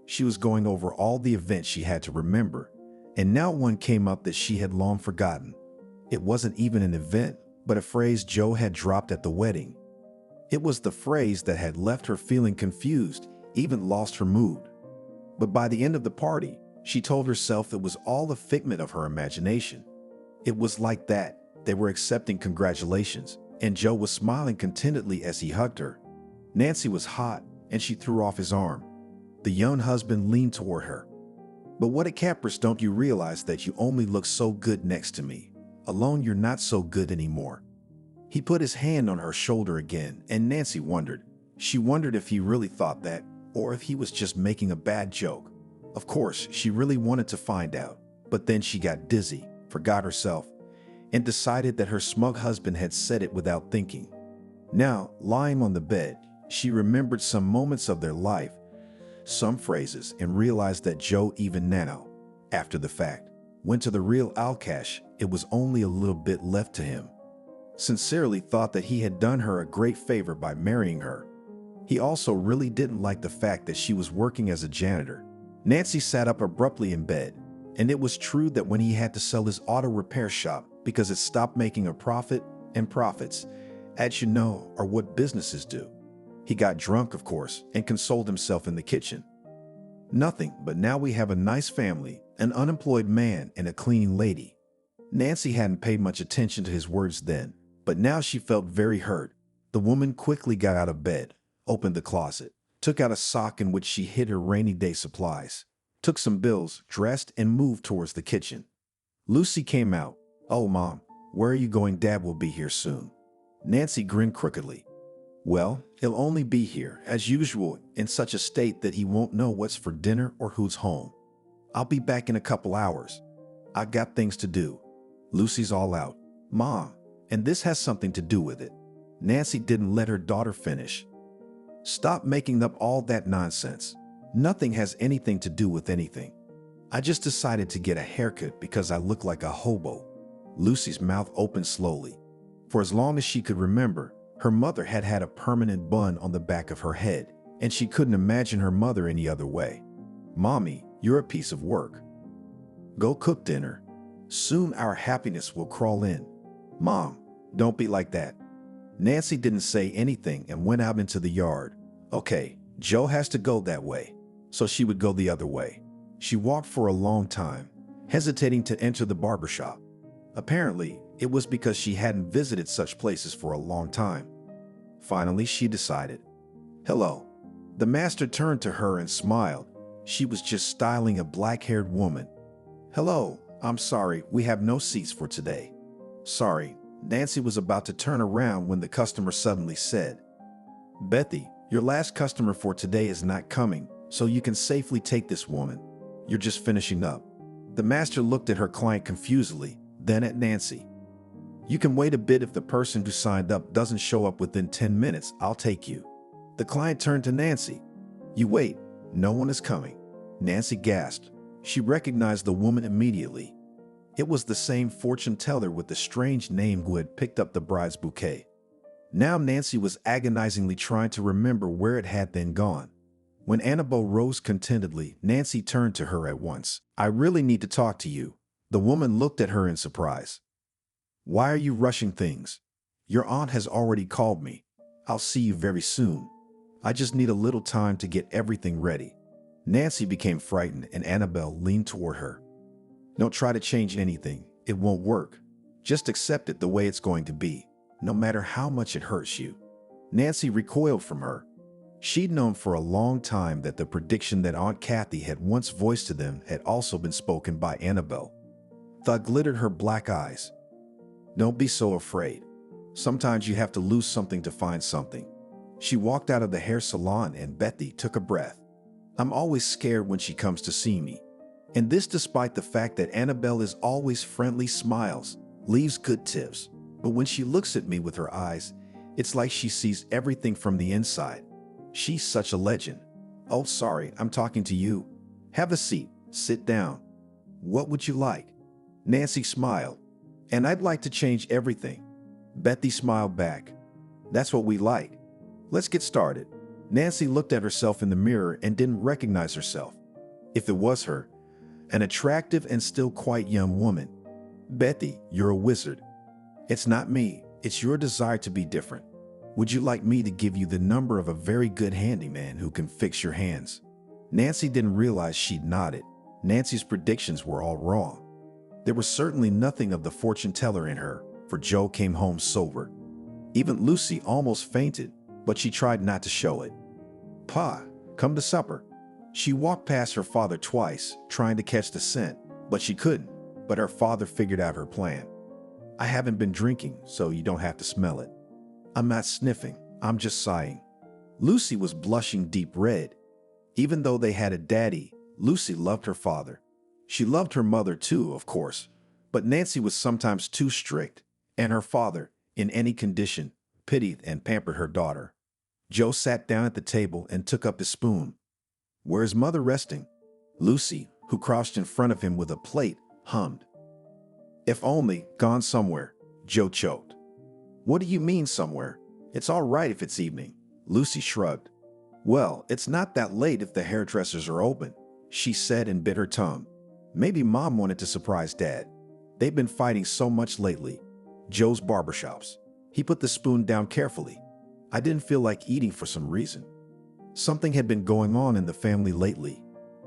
She was going over all the events she had to remember, and now one came up that she had long forgotten. It wasn't even an event, but a phrase Joe had dropped at the wedding. It was the phrase that had left her feeling confused, even lost her mood. But by the end of the party, she told herself it was all a figment of her imagination. It was like that. They were accepting congratulations, and Joe was smiling contentedly as he hugged her. Nancy was hot, and she threw off his arm. The young husband leaned toward her. But what a caprice, don't you realize that you only look so good next to me? Alone, you're not so good anymore. He put his hand on her shoulder again, and Nancy wondered. She wondered if he really thought that, or if he was just making a bad joke. Of course, she really wanted to find out, but then she got dizzy, forgot herself, and decided that her smug husband had said it without thinking. Now, lying on the bed, she remembered some moments of their life, some phrases, and realized that Joe, even now, after the fact, went to the real Alcash. It was only a little bit left to him. Sincerely thought that he had done her a great favor by marrying her. He also really didn't like the fact that she was working as a janitor. Nancy sat up abruptly in bed, and it was true that when he had to sell his auto repair shop because it stopped making a profit, and profits, as you know, are what businesses do. He got drunk, of course, and consoled himself in the kitchen. Nothing, but now we have a nice family, an unemployed man, and a cleaning lady. Nancy hadn't paid much attention to his words then, but now she felt very hurt. The woman quickly got out of bed, opened the closet, took out a sock in which she hid her rainy day supplies, took some bills, dressed, and moved towards the kitchen. Lucy came out. "Oh, Mom, where are you going? Dad will be here soon." Nancy grinned crookedly. "Well, he'll only be here, as usual, in such a state that he won't know what's for dinner or who's home. I'll be back in a couple hours. I got things to do." Lucy's all out. "Mom, and this has something to do with it." Nancy didn't let her daughter finish. "Stop making up all that nonsense. Nothing has anything to do with anything. I just decided to get a haircut because I look like a hobo." Lucy's mouth opened slowly. For as long as she could remember, her mother had had a permanent bun on the back of her head, and she couldn't imagine her mother any other way. "Mommy, you're a piece of work. Go cook dinner. Soon our happiness will crawl in." "Mom, don't be like that." Nancy didn't say anything and went out into the yard. Okay, Joe has to go that way, so she would go the other way. She walked for a long time, hesitating to enter the barbershop. Apparently, it was because she hadn't visited such places for a long time. Finally, she decided. "Hello." The master turned to her and smiled. She was just styling a black-haired woman. "Hello, I'm sorry, we have no seats for today." "Sorry." Nancy was about to turn around when the customer suddenly said, "Bethy, your last customer for today is not coming, so you can safely take this woman. You're just finishing up." The master looked at her client confusedly, then at Nancy. "You can wait a bit. If the person who signed up doesn't show up within 10 minutes, I'll take you." The client turned to Nancy. "You wait, no one is coming." Nancy gasped. She recognized the woman immediately. It was the same fortune teller with the strange name who had picked up the bride's bouquet. Now Nancy was agonizingly trying to remember where it had then gone. When Annabelle rose contentedly, Nancy turned to her at once. "I really need to talk to you." The woman looked at her in surprise. "Why are you rushing things? Your aunt has already called me. I'll see you very soon. I just need a little time to get everything ready." Nancy became frightened and Annabelle leaned toward her. "Don't try to change anything. It won't work. Just accept it the way it's going to be, no matter how much it hurts you." Nancy recoiled from her. She'd known for a long time that the prediction that Aunt Kathy had once voiced to them had also been spoken by Annabelle. Thought glittered her black eyes. "Don't be so afraid. Sometimes you have to lose something to find something." She walked out of the hair salon and Bethy took a breath. "I'm always scared when she comes to see me. And this despite the fact that Annabelle is always friendly, smiles, leaves good tips. But when she looks at me with her eyes, it's like she sees everything from the inside. She's such a legend." "Oh, sorry, I'm talking to you. Have a seat. Sit down." "What would you like?" Nancy smiled. "And I'd like to change everything." Bethy smiled back. "That's what we like. Let's get started." Nancy looked at herself in the mirror and didn't recognize herself. If it was her, an attractive and still quite young woman. "Bethy, you're a wizard." "It's not me. It's your desire to be different. Would you like me to give you the number of a very good handyman who can fix your hands?" Nancy didn't realize she'd nodded. Nancy's predictions were all wrong. There was certainly nothing of the fortune teller in her, for Joe came home sober. Even Lucy almost fainted, but she tried not to show it. "Pa, come to supper." She walked past her father twice, trying to catch the scent, but she couldn't. But her father figured out her plan. I haven't been drinking, so you don't have to smell it. I'm not sniffing, I'm just sighing. Lucy was blushing deep red. Even though they had a daddy, Lucy loved her father. She loved her mother too, of course, but Nancy was sometimes too strict, and her father, in any condition, pitied and pampered her daughter. Joe sat down at the table and took up his spoon. "Where's mother resting?" Lucy, who crouched in front of him with a plate, hummed. "If only, gone somewhere," Joe choked. "What do you mean somewhere? It's all right if it's evening," Lucy shrugged. "Well, it's not that late if the hairdressers are open," she said and bit her tongue. Maybe Mom wanted to surprise Dad. They've been fighting so much lately. Joe's barbershops. He put the spoon down carefully. "I didn't feel like eating for some reason." Something had been going on in the family lately.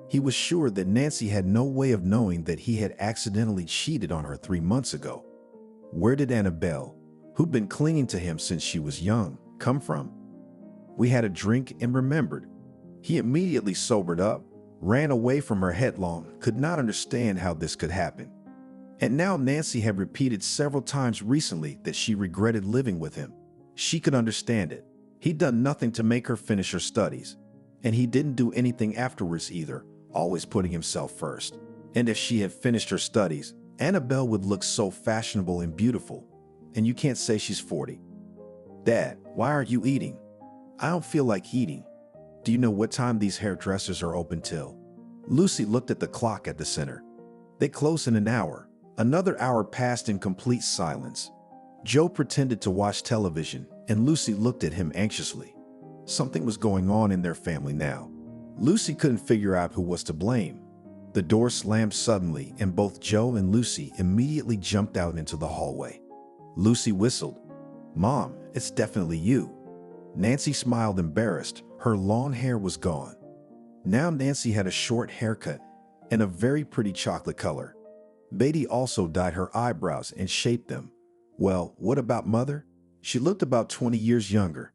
He was sure that Nancy had no way of knowing that he had accidentally cheated on her 3 months ago. Where did Annabelle, who'd been clinging to him since she was young, come from? We had a drink and remembered. He immediately sobered up, ran away from her headlong, could not understand how this could happen. And now Nancy had repeated several times recently that she regretted living with him. She could understand it. He'd done nothing to make her finish her studies. And he didn't do anything afterwards either, always putting himself first. And if she had finished her studies, Annabelle would look so fashionable and beautiful. And you can't say she's 40. "Dad, why aren't you eating?" "I don't feel like eating." "Do you know what time these hairdressers are open till?" Lucy looked at the clock at the center. "They close in an hour." Another hour passed in complete silence. Joe pretended to watch television, and Lucy looked at him anxiously. Something was going on in their family now. Lucy couldn't figure out who was to blame. The door slammed suddenly, and both Joe and Lucy immediately jumped out into the hallway. Lucy whistled. "Mom, it's definitely you." Nancy smiled embarrassed. Her long hair was gone. Now Nancy had a short haircut and a very pretty chocolate color. Beatty also dyed her eyebrows and shaped them. "Well, what about Mother?" She looked about 20 years younger.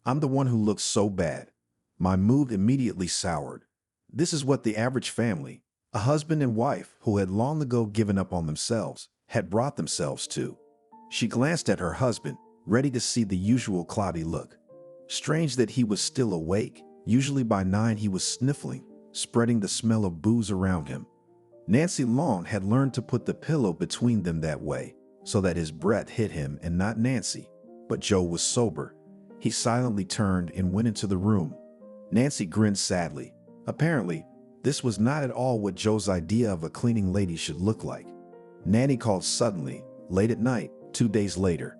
"I'm the one who looks so bad." My mood immediately soured. This is what the average family, a husband and wife who had long ago given up on themselves, had brought themselves to. She glanced at her husband, ready to see the usual cloudy look. Strange that he was still awake. Usually by 9 he was sniffling, spreading the smell of booze around him. Nancy Long had learned to put the pillow between them that way, so that his breath hit him and not Nancy. But Joe was sober. He silently turned and went into the room. Nancy grinned sadly. Apparently, this was not at all what Joe's idea of a cleaning lady should look like. Nanny called suddenly, late at night, 2 days later.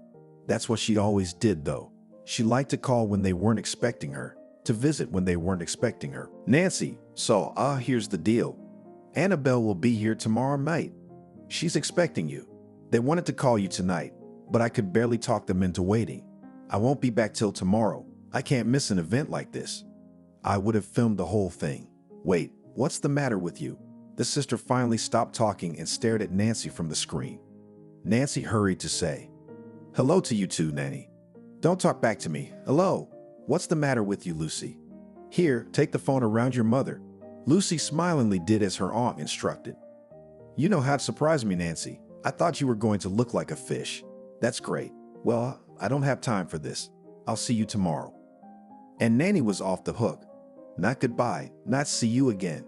That's what she always did, though. She liked to call when they weren't expecting her, to visit when they weren't expecting her. "Nancy, so, here's the deal. Annabelle will be here tomorrow night. She's expecting you. They wanted to call you tonight, but I could barely talk them into waiting. I won't be back till tomorrow. I can't miss an event like this." I would have filmed the whole thing. "Wait, what's the matter with you?" The sister finally stopped talking and stared at Nancy from the screen. Nancy hurried to say, "Hello to you too, Nanny. Don't talk back to me. Hello. What's the matter with you, Lucy? Here, take the phone around your mother." Lucy smilingly did as her aunt instructed. "You know how to surprise me, Nancy. I thought you were going to look like a fish." "That's great. Well, I don't have time for this. I'll see you tomorrow." And Nanny was off the hook. Not goodbye, not see you again.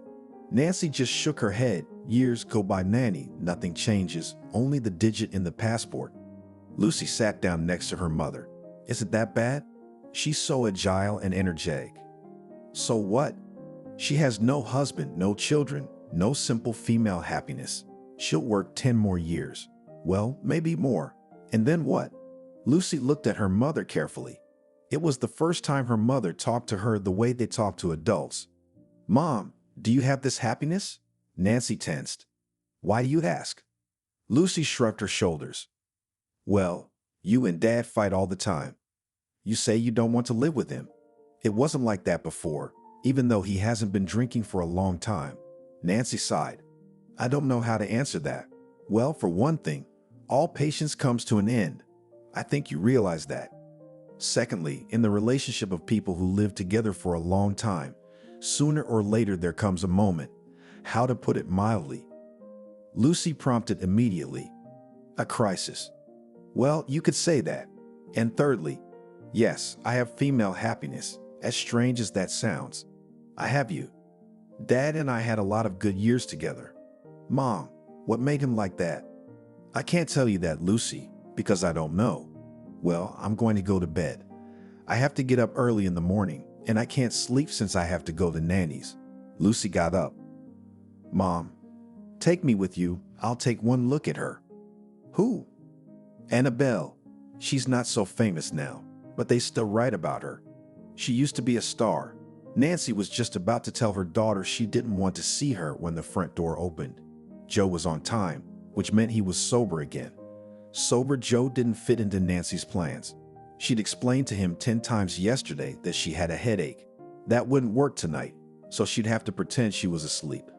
Nancy just shook her head. Years go by, Nanny. Nothing changes, only the digit in the passport. Lucy sat down next to her mother. "Is it that bad?" "She's so agile and energetic." "So what?" "She has no husband, no children, no simple female happiness. She'll work 10 more years. Well, maybe more. And then what?" Lucy looked at her mother carefully. It was the first time her mother talked to her the way they talk to adults. "Mom, do you have this happiness?" Nancy tensed. "Why do you ask?" Lucy shrugged her shoulders. "Well, you and Dad fight all the time. You say you don't want to live with him. It wasn't like that before, even though he hasn't been drinking for a long time." Nancy sighed. "I don't know how to answer that." "Well, for one thing, all patience comes to an end. I think you realize that. Secondly, in the relationship of people who live together for a long time, Sooner or later there comes a moment. How to put it mildly? Lucy prompted immediately. A crisis. Well, you could say that. And thirdly, yes, I have female happiness, as strange as that sounds. I have you. Dad and I had a lot of good years together. Mom, what made him like that? I can't tell you that, Lucy, because I don't know. Well, I'm going to go to bed. I have to get up early in the morning, and I can't sleep since I have to go to Nanny's. Lucy got up. Mom, take me with you. I'll take one look at her. Who? Annabelle. She's not so famous now, but they still write about her. She used to be a star. Nancy was just about to tell her daughter she didn't want to see her when the front door opened. Joe was on time, which meant he was sober again. Sober Joe didn't fit into Nancy's plans. She'd explained to him 10 times yesterday that she had a headache. That wouldn't work tonight, so she'd have to pretend she was asleep.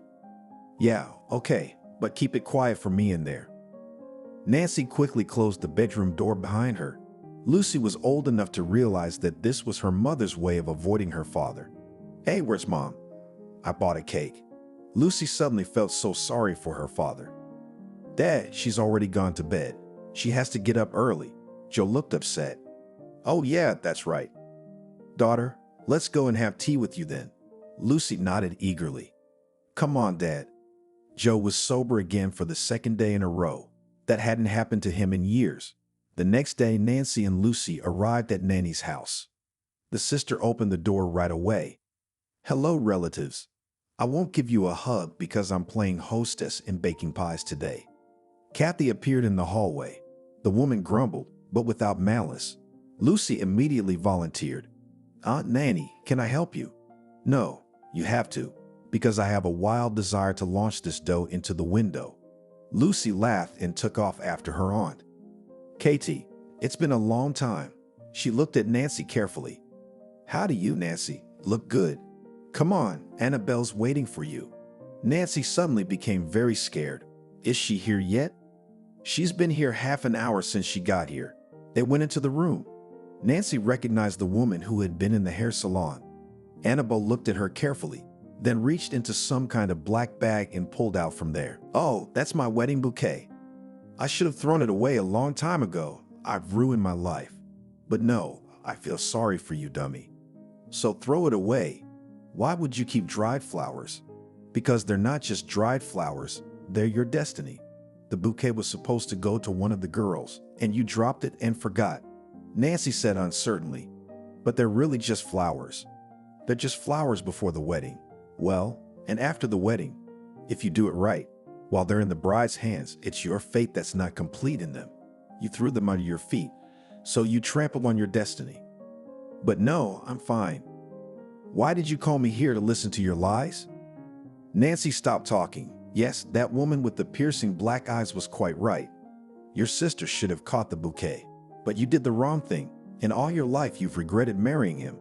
Yeah, okay, but keep it quiet for me in there. Nancy quickly closed the bedroom door behind her. Lucy was old enough to realize that this was her mother's way of avoiding her father. Hey, where's Mom? I bought a cake. Lucy suddenly felt so sorry for her father. Dad, she's already gone to bed. She has to get up early. Joe looked upset. Oh yeah, that's right. Daughter, let's go and have tea with you then. Lucy nodded eagerly. Come on, Dad. Joe was sober again for the second day in a row. That hadn't happened to him in years. The next day, Nancy and Lucy arrived at Nanny's house. The sister opened the door right away. Hello, relatives. I won't give you a hug because I'm playing hostess in baking pies today. Kathy appeared in the hallway. The woman grumbled, but without malice. Lucy immediately volunteered. Aunt Nanny, can I help you? No, you have to, because I have a wild desire to launch this dough into the window. Lucy laughed and took off after her aunt. Katie, it's been a long time. She looked at Nancy carefully. How do you, Nancy? Look good. Come on, Annabelle's waiting for you. Nancy suddenly became very scared. Is she here yet? She's been here half an hour since she got here. They went into the room. Nancy recognized the woman who had been in the hair salon. Annabelle looked at her carefully, then reached into some kind of black bag and pulled out from there. Oh, that's my wedding bouquet. I should have thrown it away a long time ago. I've ruined my life. But no, I feel sorry for you, dummy. So throw it away. Why would you keep dried flowers? Because they're not just dried flowers, they're your destiny. The bouquet was supposed to go to one of the girls, and you dropped it and forgot. Nancy said uncertainly, but they're really just flowers. They're just flowers before the wedding. Well, and after the wedding, if you do it right, while they're in the bride's hands, it's your fate that's not complete in them. You threw them under your feet, so you trampled on your destiny. But no, I'm fine. Why did you call me here to listen to your lies? Nancy stopped talking. Yes, that woman with the piercing black eyes was quite right. Your sister should have caught the bouquet. But you did the wrong thing. In all your life, you've regretted marrying him.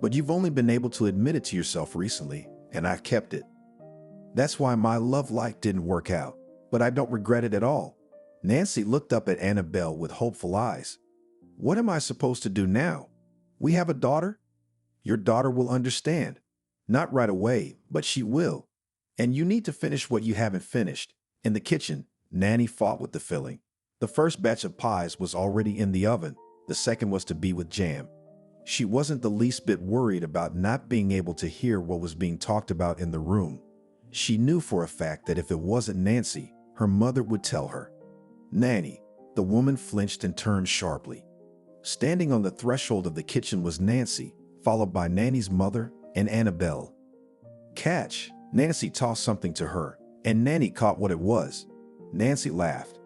But you've only been able to admit it to yourself recently, and I've kept it. That's why my love life didn't work out, but I don't regret it at all. Nancy looked up at Annabelle with hopeful eyes. What am I supposed to do now? We have a daughter? Your daughter will understand. Not right away, but she will. And you need to finish what you haven't finished. In the kitchen, Nanny fought with the filling. The first batch of pies was already in the oven. The second was to be with jam. She wasn't the least bit worried about not being able to hear what was being talked about in the room. She knew for a fact that if it wasn't Nancy, her mother would tell her. Nanny, the woman flinched and turned sharply. Standing on the threshold of the kitchen was Nancy, followed by Nanny's mother and Annabelle. Catch! Nancy tossed something to her, and Nanny caught what it was. Nancy laughed.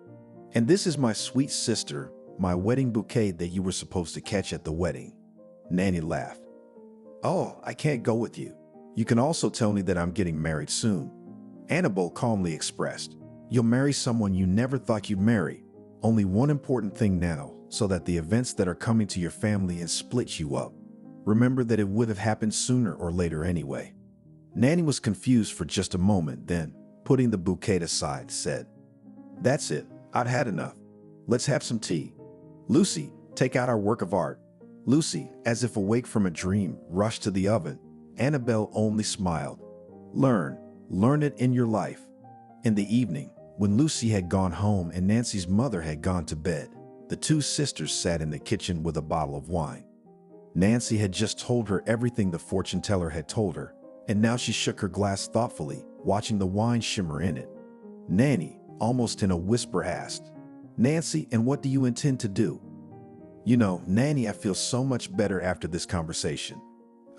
And this is my sweet sister, my wedding bouquet that you were supposed to catch at the wedding. Nanny laughed. Oh, I can't go with you. You can also tell me that I'm getting married soon. Annabelle calmly expressed. You'll marry someone you never thought you'd marry. Only one important thing now, so that the events that are coming to your family and split you up. Remember that it would have happened sooner or later anyway. Nanny was confused for just a moment, then, putting the bouquet aside, said, That's it. I've had enough. Let's have some tea. Lucy, take out our work of art. Lucy, as if awake from a dream, rushed to the oven. Annabelle only smiled. Learn it in your life. In the evening, when Lucy had gone home and Nancy's mother had gone to bed, the two sisters sat in the kitchen with a bottle of wine. Nancy had just told her everything the fortune teller had told her, and now she shook her glass thoughtfully, watching the wine shimmer in it. Nanny, almost in a whisper, asked, "Nancy, and what do you intend to do?" "You know, Nanny, I feel so much better after this conversation.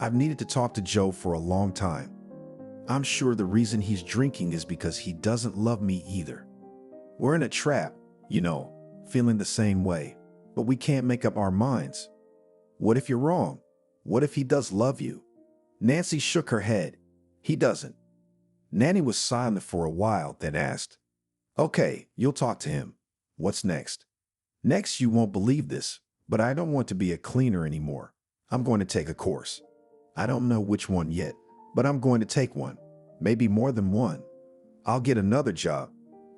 I've needed to talk to Joe for a long time. I'm sure the reason he's drinking is because he doesn't love me either. We're in a trap, you know, feeling the same way, but we can't make up our minds. What if you're wrong? What if he does love you?" Nancy shook her head. "He doesn't." Nanny was silent for a while, then asked, "Okay, you'll talk to him. What's next?" "Next, you won't believe this, but I don't want to be a cleaner anymore. I'm going to take a course. I don't know which one yet, but I'm going to take one. Maybe more than one. I'll get another job,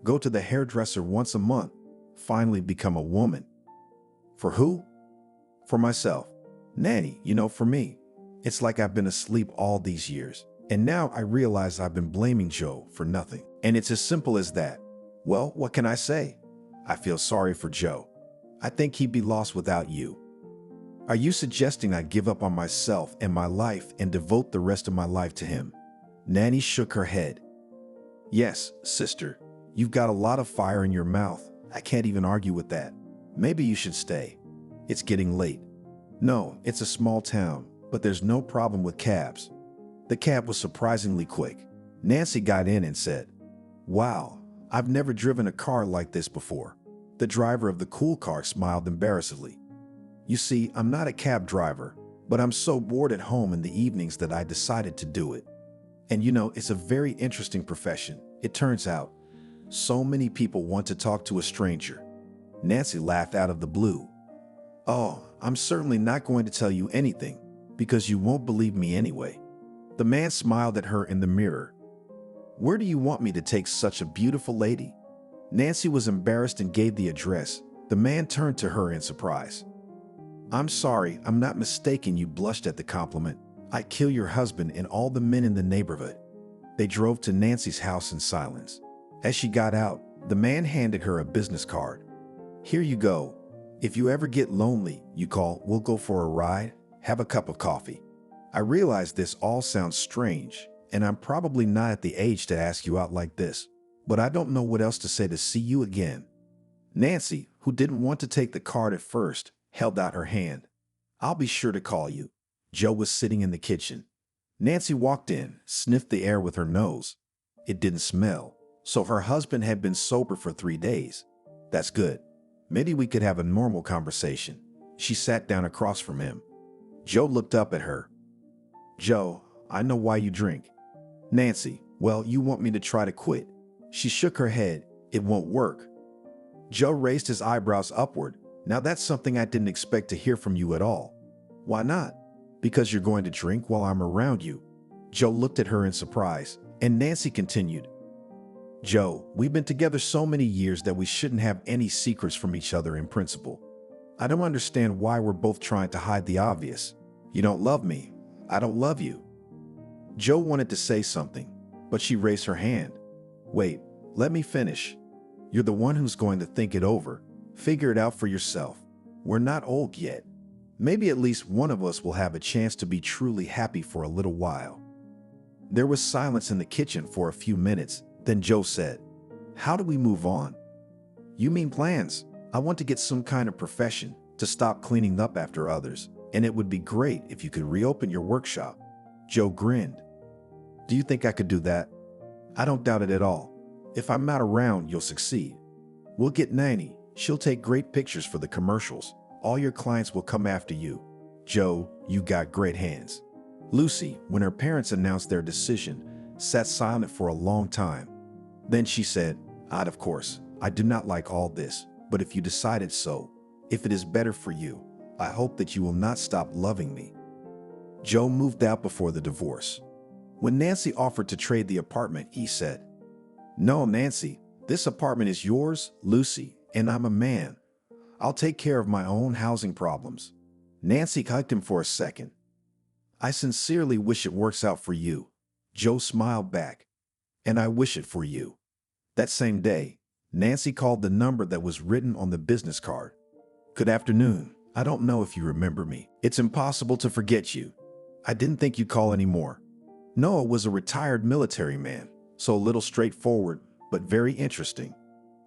go to the hairdresser once a month, finally become a woman." "For who?" "For myself. Nanny, you know, for me. It's like I've been asleep all these years, and now I realize I've been blaming Joe for nothing. And it's as simple as that. Well, what can I say? I feel sorry for Joe. I think he'd be lost without you." "Are you suggesting I give up on myself and my life and devote the rest of my life to him?" Nanny shook her head. "Yes, sister. You've got a lot of fire in your mouth. I can't even argue with that. Maybe you should stay. It's getting late." "No, it's a small town, but there's no problem with cabs." The cab was surprisingly quick. Nancy got in and said, "Wow, I've never driven a car like this before." The driver of the cool car smiled embarrassedly. "You see, I'm not a cab driver, but I'm so bored at home in the evenings that I decided to do it. And you know, it's a very interesting profession. It turns out, so many people want to talk to a stranger." Nancy laughed out of the blue. "Oh, I'm certainly not going to tell you anything, because you won't believe me anyway." The man smiled at her in the mirror. "Where do you want me to take such a beautiful lady?" Nancy was embarrassed and gave the address. The man turned to her in surprise. "I'm sorry, I'm not mistaken," you blushed at the compliment. "I'd kill your husband and all the men in the neighborhood." They drove to Nancy's house in silence. As she got out, the man handed her a business card. "Here you go. If you ever get lonely, you call, we'll go for a ride, have a cup of coffee." I realize this all sounds strange, and I'm probably not at the age to ask you out like this, but I don't know what else to say to see you again. Nancy, who didn't want to take the card at first, held out her hand. "I'll be sure to call you." Joe was sitting in the kitchen. Nancy walked in, sniffed the air with her nose. It didn't smell, so her husband had been sober for 3 days. "That's good. Maybe we could have a normal conversation." She sat down across from him. Joe looked up at her. "Joe, I know why you drink." "Nancy, well, you want me to try to quit." She shook her head. "It won't work." Joe raised his eyebrows upward. "Now that's something I didn't expect to hear from you at all." "Why not?" "Because you're going to drink while I'm around you." Joe looked at her in surprise, and Nancy continued, "Joe, we've been together so many years that we shouldn't have any secrets from each other in principle. I don't understand why we're both trying to hide the obvious. You don't love me. I don't love you." Joe wanted to say something, but she raised her hand. "Wait, let me finish. You're the one who's going to think it over. Figure it out for yourself. We're not old yet. Maybe at least one of us will have a chance to be truly happy for a little while." There was silence in the kitchen for a few minutes. Then Joe said, "How do we move on?" "You mean plans? I want to get some kind of profession, to stop cleaning up after others, and it would be great if you could reopen your workshop." Joe grinned. "Do you think I could do that?" "I don't doubt it at all. If I'm not around, you'll succeed. We'll get Nanny. She'll take great pictures for the commercials. All your clients will come after you. Joe, you got great hands." Lucy, when her parents announced their decision, sat silent for a long time. Then she said, "Of course, I do not like all this, but if you decided so, if it is better for you, I hope that you will not stop loving me." Joe moved out before the divorce. When Nancy offered to trade the apartment, he said, "No, Nancy, this apartment is yours, Lucy, and I'm a man. I'll take care of my own housing problems." Nancy hugged him for a second. I sincerely wish it works out for you. Joe smiled back. And I wish it for you. That same day, Nancy called the number that was written on the business card. Good afternoon. I don't know if you remember me. It's impossible to forget you. I didn't think you'd call anymore. Noah was a retired military man, so a little straightforward, but very interesting.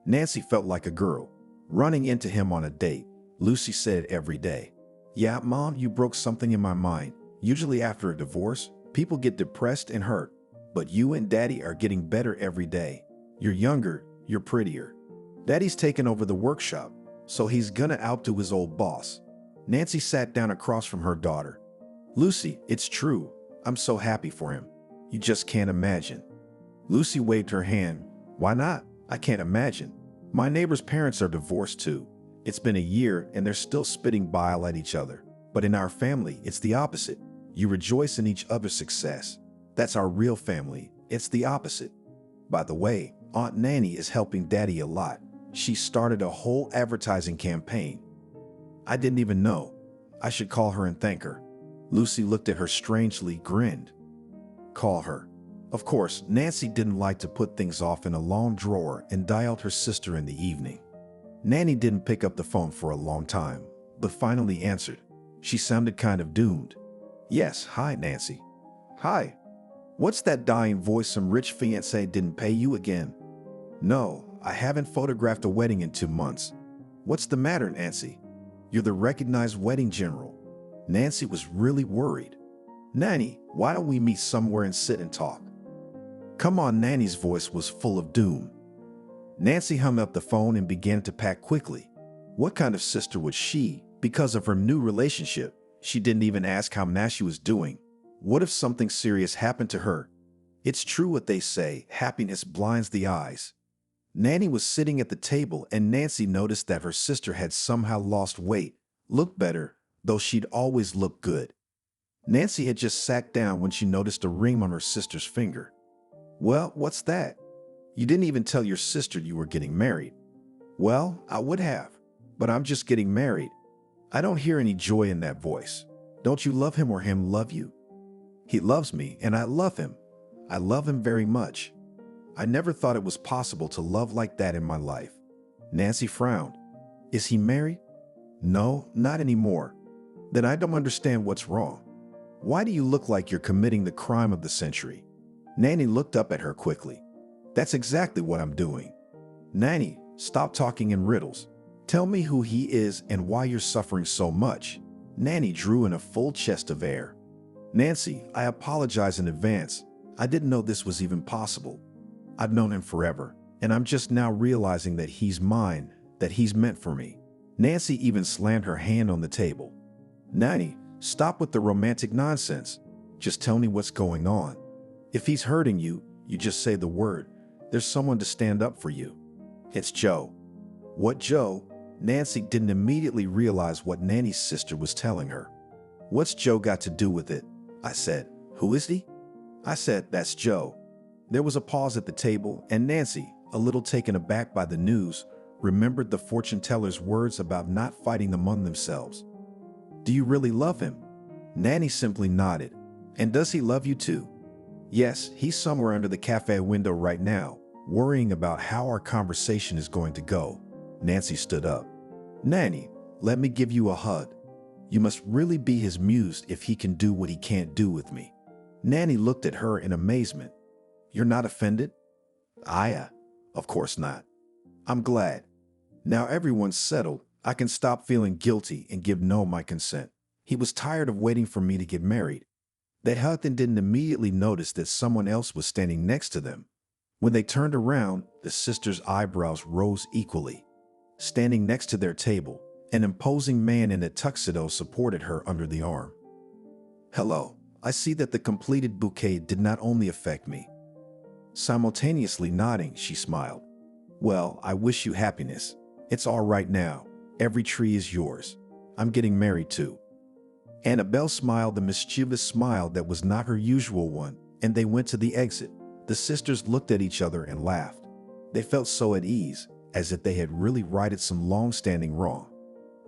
Nancy felt like a girl, running into him on a date. Lucy said every day, "Yeah, Mom, you broke something in my mind. Usually after a divorce, people get depressed and hurt. But you and Daddy are getting better every day. You're younger, you're prettier. Daddy's taken over the workshop, so he's gonna outdo his old boss." Nancy sat down across from her daughter. "Lucy, it's true. I'm so happy for him. You just can't imagine." Lucy waved her hand. "Why not? I can't imagine. My neighbor's parents are divorced too. It's been a year and they're still spitting bile at each other. But in our family, it's the opposite. You rejoice in each other's success. That's our real family. It's the opposite. By the way, Aunt Nanny is helping Daddy a lot. She started a whole advertising campaign. I didn't even know. I should call her and thank her." Lucy looked at her strangely, grinned. Call her. Of course, Nancy didn't like to put things off in a long drawer and dialed her sister in the evening. Nanny didn't pick up the phone for a long time, but finally answered. She sounded kind of doomed. "Yes, hi, Nancy." "Hi. What's that dying voice? Some rich fiancé didn't pay you again?" "No, I haven't photographed a wedding in 2 months." "What's the matter, Nancy? You're the recognized wedding general." Nancy was really worried. "Nanny, why don't we meet somewhere and sit and talk?" "Come on," Nanny's voice was full of doom. Nancy hung up the phone and began to pack quickly. What kind of sister was she? Because of her new relationship, she didn't even ask how Nancy was doing. What if something serious happened to her? It's true what they say, happiness blinds the eyes. Nanny was sitting at the table and Nancy noticed that her sister had somehow lost weight, looked better, though she'd always looked good. Nancy had just sat down when she noticed a ring on her sister's finger. "Well, what's that? You didn't even tell your sister you were getting married." "Well, I would have, but I'm just getting married." I don't hear any joy in that voice. Don't you love him or him love you? He loves me and I love him. I love him very much. I never thought it was possible to love like that in my life. Nancy frowned. Is he married? No, not anymore. Then I don't understand what's wrong. Why do you look like you're committing the crime of the century? Nanny looked up at her quickly. That's exactly what I'm doing. Nanny, stop talking in riddles. Tell me who he is and why you're suffering so much. Nanny drew in a full chest of air. Nancy, I apologize in advance. I didn't know this was even possible. I've known him forever, and I'm just now realizing that he's mine, that he's meant for me. Nancy even slammed her hand on the table. Nanny, stop with the romantic nonsense. Just tell me what's going on. If he's hurting you, you just say the word. There's someone to stand up for you. It's Joe. What Joe? Nancy didn't immediately realize what Nanny's sister was telling her. What's Joe got to do with it? I said. Who is he? I said, that's Joe. There was a pause at the table, and Nancy, a little taken aback by the news, remembered the fortune teller's words about not fighting among themselves. Do you really love him? Nanny simply nodded. And does he love you too? Yes, he's somewhere under the cafe window right now, worrying about how our conversation is going to go. Nancy stood up. Nanny, let me give you a hug. You must really be his muse if he can do what he can't do with me. Nanny looked at her in amazement. You're not offended? Of course not. I'm glad. Now everyone's settled. I can stop feeling guilty and give Noah my consent. He was tired of waiting for me to get married. They hugged and didn't immediately notice that someone else was standing next to them. When they turned around, the sisters' eyebrows rose equally. Standing next to their table, an imposing man in a tuxedo supported her under the arm. Hello, I see that the completed bouquet did not only affect me. Simultaneously nodding, she smiled. Well, I wish you happiness. It's all right now. Every tree is yours. I'm getting married too. Annabelle smiled a mischievous smile that was not her usual one, and they went to the exit. The sisters looked at each other and laughed. They felt so at ease, as if they had really righted some long-standing wrong.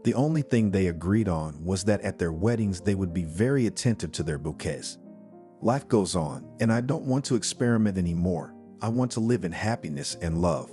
The only thing they agreed on was that at their weddings they would be very attentive to their bouquets. Life goes on, and I don't want to experiment anymore. I want to live in happiness and love.